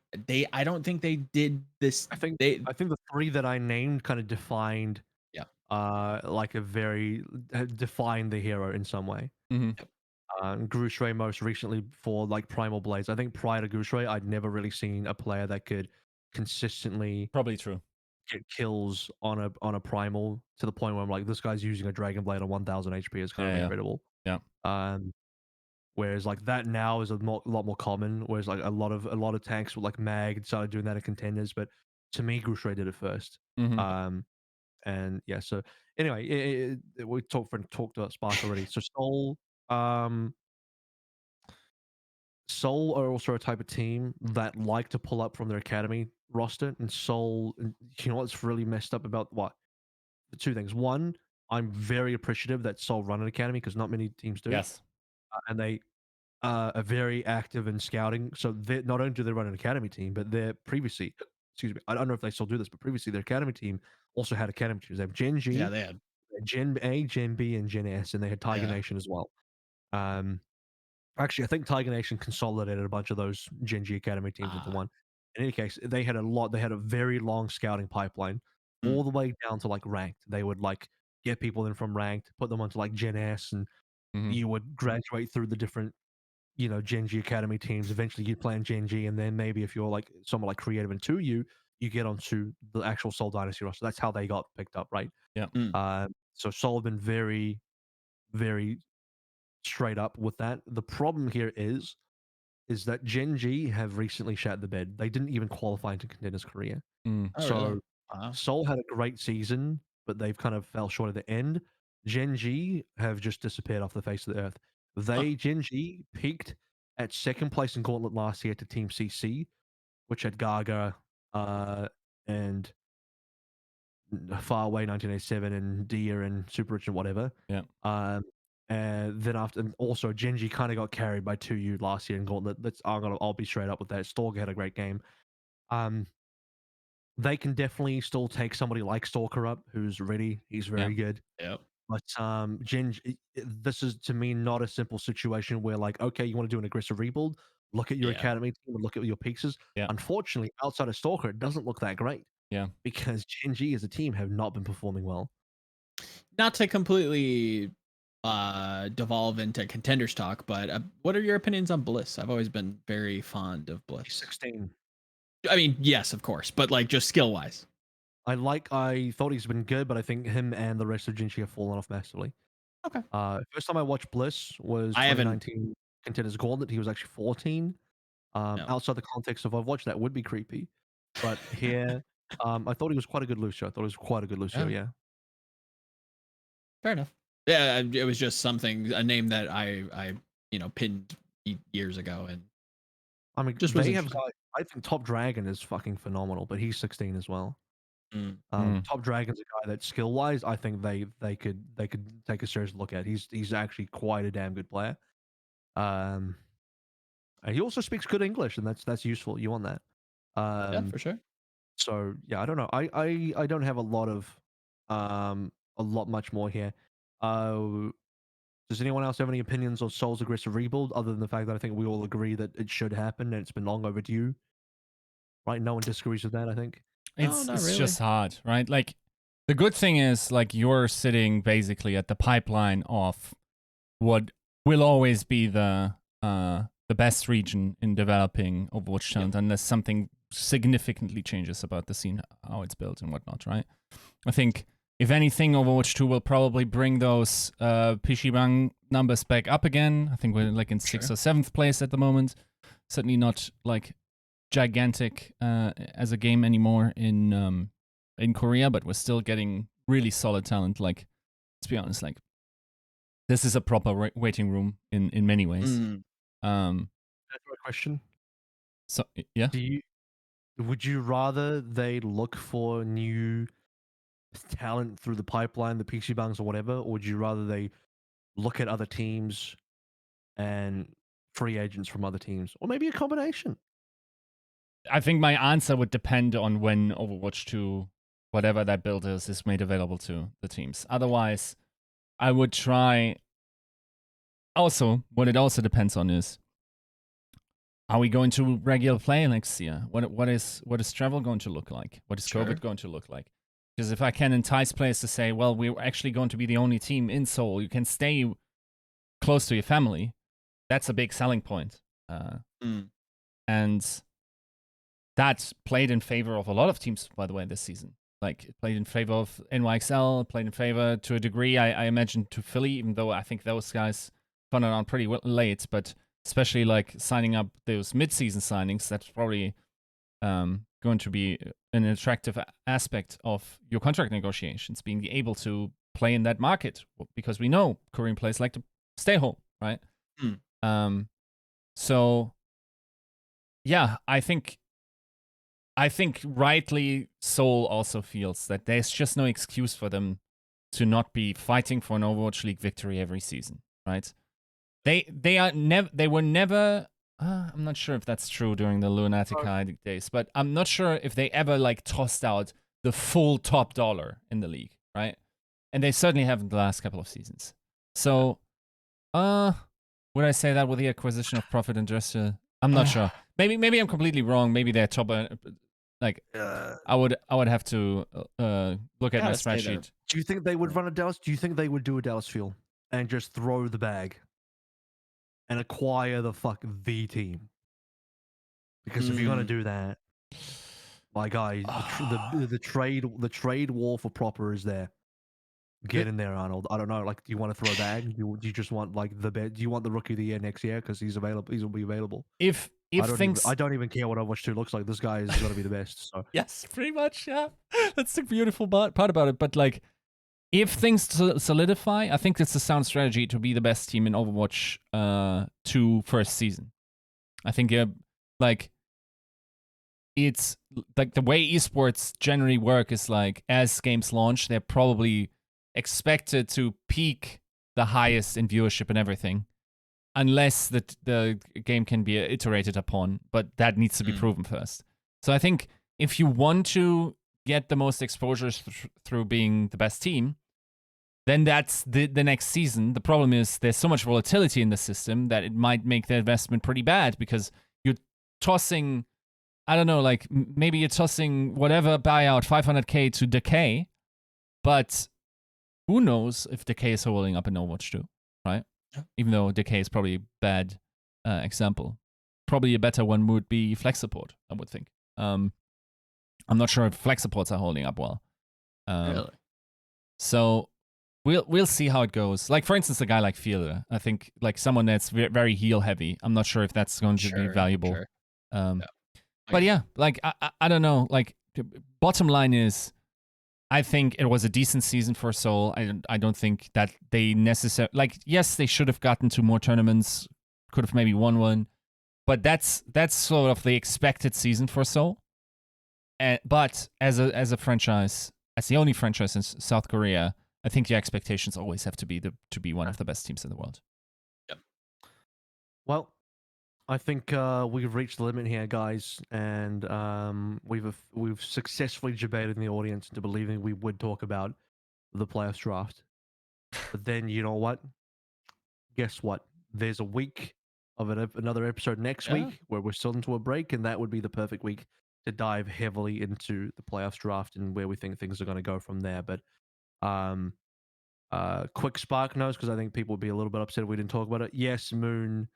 I don't think they did this.
I think
they,
the three that I named kind of defined
Yeah.
like a very defined the hero in some way.
Mm-hmm.
Grusray most recently for like Primal Blades. I think prior to Grusray, I'd never really seen a player that could consistently
Probably true.
get kills on a Primal to the point where I'm like, this guy's using a Dragon Blade on 1000 HP is kind of incredible.
Yeah.
Whereas like that now is a lot more common. Whereas like a lot of tanks with like Mag started doing that in contenders, but to me, Grusray did it first.
Mm-hmm.
And yeah, so anyway, we talked about Spark already. So Seoul are also a type of team that like to pull up from their academy roster, and Seoul, you know what's really messed up about what? Two things. One, I'm very appreciative that Seoul run an academy because not many teams do.
Yes.
And they are very active in scouting. So they not only do they run an academy team, but they're previously, excuse me, I don't know if they still do this, but previously their academy team also had academy teams. They have Gen G,
yeah, they had.
Gen A, Gen B, and Gen S, and they had Tiger
Yeah.
Nation as well. Actually, I think Tiger Nation consolidated a bunch of those Gen G Academy teams into one. In any case, they had a lot. They had a very long scouting pipeline, all the way down to like ranked. They would like get people in from ranked, put them onto like Gen S, and
Mm-hmm.
you would graduate through the different, Gen G Academy teams. Eventually, you'd play in Gen G, and then maybe if you're like someone like creative and 2U, you get onto the actual Soul Dynasty roster. That's how they got picked up, right?
Yeah.
So Soul have been very, very straight up with that. The problem here is that Gen G have recently shat the bed. They didn't even qualify into Contenders Korea.
Mm.
Oh,
So
really? Wow.
Seoul had a great season, but they've kind of fell short at the end. Gen G have just disappeared off the face of the earth. Gen G peaked at second place in Gauntlet last year to Team CC, which had Gaga and Far Away 1987 and Dia and Super Rich and whatever.
Yeah.
And then after, and also Genji kind of got carried by 2U last year in Gauntlet. I'll be straight up with that. Stalker had a great game. They can definitely still take somebody like Stalker up, who's ready. He's very good.
Yep.
But this is to me not a simple situation where like, okay, you want to do an aggressive rebuild, look at your
Yeah.
academy team and look at your pieces.
Yeah.
Unfortunately, outside of Stalker, it doesn't look that great.
Yeah.
Because Genji as a team have not been performing well.
Not to completely devolve into contenders talk, but what are your opinions on Bliss? I've always been very fond of Bliss.
16.
I mean, yes, of course, but like just skill wise.
I thought he's been good, but I think him and the rest of Jinchi have fallen off massively.
Okay.
First time I watched Bliss was
I haven't-
2019 Contenders Gauntlet. He was actually 14.
No.
Outside the context of Overwatch, that would be creepy. But here, I thought he was quite a good Lucio. I thought he was quite a good Lucio, yeah.
Fair enough. Yeah, it was just a name that I pinned years ago, and
I mean,
just
they have. I think Top Dragon is fucking phenomenal, but he's 16 as well. Top Dragon's a guy that skill wise, I think they could take a serious look at. He's actually quite a damn good player. And he also speaks good English, and that's useful. You want that.
yeah, for sure.
So yeah, I don't know. I don't have a lot much more here. Does anyone else have any opinions on Soul's aggressive rebuild other than the fact that I think we all agree that it should happen and it's been long overdue? Right? No one disagrees with that, I think.
It's
not really.
just hard, right? Like the good thing is like you're sitting basically at the pipeline of what will always be the best region in developing Overwatch talent unless something significantly changes about the scene, how it's built and whatnot, right? I think if anything, Overwatch 2 will probably bring those Pishibang numbers back up again. I think we're like in 6th or 7th place at the moment. Certainly not like gigantic as a game anymore in Korea, but we're still getting really solid talent. Like, let's be honest, like this is a proper waiting room in many ways.
That's my question.
So yeah,
would you rather they look for new talent through the pipeline, the PC bangs or whatever, or would you rather they look at other teams and free agents from other teams, or maybe a combination?
I think my answer would depend on when Overwatch 2, whatever that build is made available to the teams. Otherwise, I would try. Also, what it also depends on is Are we going to regular play next year? What is travel going to look like? What is COVID going to look like? Because if I can entice players to say, well, we're actually going to be the only team in Seoul, you can stay close to your family. That's a big selling point. And that played in favor of a lot of teams, by the way, this season. Like, it played in favor of NYXL, played in favor to a degree, I imagine, to Philly, even though I think those guys found it on pretty late. But especially, like, signing up those mid-season signings, that's probably going to be an attractive aspect of your contract negotiations, being able to play in that market. Because we know Korean players like to stay home, right? So, yeah, I think rightly Seoul also feels that there's just no excuse for them to not be fighting for an Overwatch League victory every season, right? They were never. I'm not sure if that's true during the Lunatica days, but I'm not sure if they ever like tossed out the full top dollar in the league, right? And they certainly haven't the last couple of seasons. So, would I say that with the acquisition of Profit and Dresser? I'm not sure. Maybe I'm completely wrong. Maybe they're top. Like, I would have to look at my spreadsheet.
Do you think they would run a Dallas? Do you think they would do a Dallas Fuel and just throw the bag and acquire the team? Because if you're gonna do that, my guy, the trade war for proper is there. Get in there, Arnold. I don't know. Like, do you want to throw a bag? Do you just want like the bed? Do you want the rookie of the year next year because he's available? He'll be available.
If
I don't even care what Overwatch 2 looks like. This guy is gonna be the best. So
yes, pretty much. Yeah, that's the beautiful part about it. But like, if things solidify, I think it's a sound strategy to be the best team in Overwatch 2 first season. I think like, it's like the way esports generally work is like, as games launch, they're probably expected to peak the highest in viewership and everything, unless the game can be iterated upon, but that needs to be proven first. So I think if you want to get the most exposures through being the best team, then that's the next season. The problem is there's so much volatility in the system that it might make the investment pretty bad, because you're tossing, I don't know, like maybe you're tossing whatever buyout 500k to Decay, but who knows if Decay is holding up in Overwatch 2, right? Yeah. Even though Decay is probably a bad example. Probably a better one would be Flex Support, I would think. I'm not sure if Flex Supports are holding up well.
Really?
So we'll see how it goes. Like, for instance, a guy like Fielder, I think, like someone that's very heal heavy. I'm not sure if that's going to be valuable.
Sure.
But yeah, like I don't know. Like, bottom line is, I think it was a decent season for Seoul. I don't think that they necessarily, like, yes, they should have gotten to more tournaments, could have maybe won one, but that's sort of the expected season for Seoul. But as a franchise, as the only franchise in South Korea, I think the expectations always have to be one of the best teams in the world.
Yep.
Well, I think we've reached the limit here, guys, and we've successfully debated the audience into believing we would talk about the playoffs draft. But then, you know what? Guess what? There's a week of another episode next week where we're still into a break, and that would be the perfect week to dive heavily into the playoffs draft and where we think things are going to go from there. But quick spark notes, because I think people would be a little bit upset if we didn't talk about it. Yes, Moon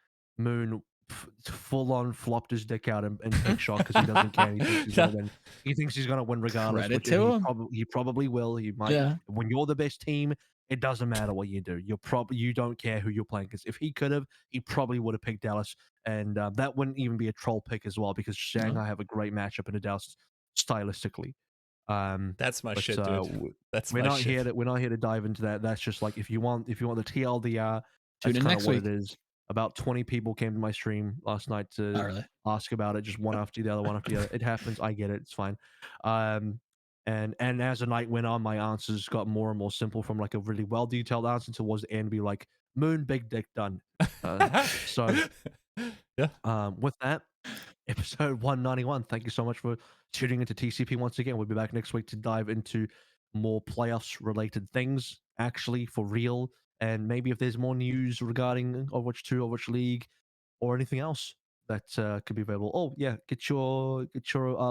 full on flopped his dick out and pick shot because he doesn't care. He thinks he's gonna win. He thinks he's gonna win regardless.
Credit to him.
He probably will. He might.
Yeah.
When you're the best team, it doesn't matter what you do. You don't care who you're playing, because if he could have, he probably would have picked Dallas, and that wouldn't even be a troll pick as well, because Shanghai have a great matchup in Dallas stylistically.
That's my shit, dude. That's
we're not here to dive into that. That's just like, if you want the TLDR, that's kind of what it is. About 20 people came to my stream last night to ask about it, just one after the other, It happens. I get it. It's fine. And as the night went on, my answers got more and more simple, from like a really well detailed answer towards the end, be like, Moon, big dick, done. So with that, episode 191. Thank you so much for tuning into TCP once again. We'll be back next week to dive into more playoffs related things, actually, for real. And maybe if there's more news regarding Overwatch 2, Overwatch League, or anything else that could be available. Oh yeah, get your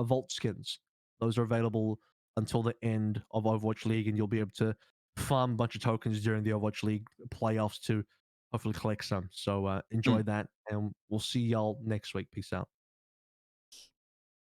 vault skins. Those are available until the end of Overwatch League, and you'll be able to farm a bunch of tokens during the Overwatch League playoffs to hopefully collect some. So enjoy that, and we'll see y'all next week. Peace out.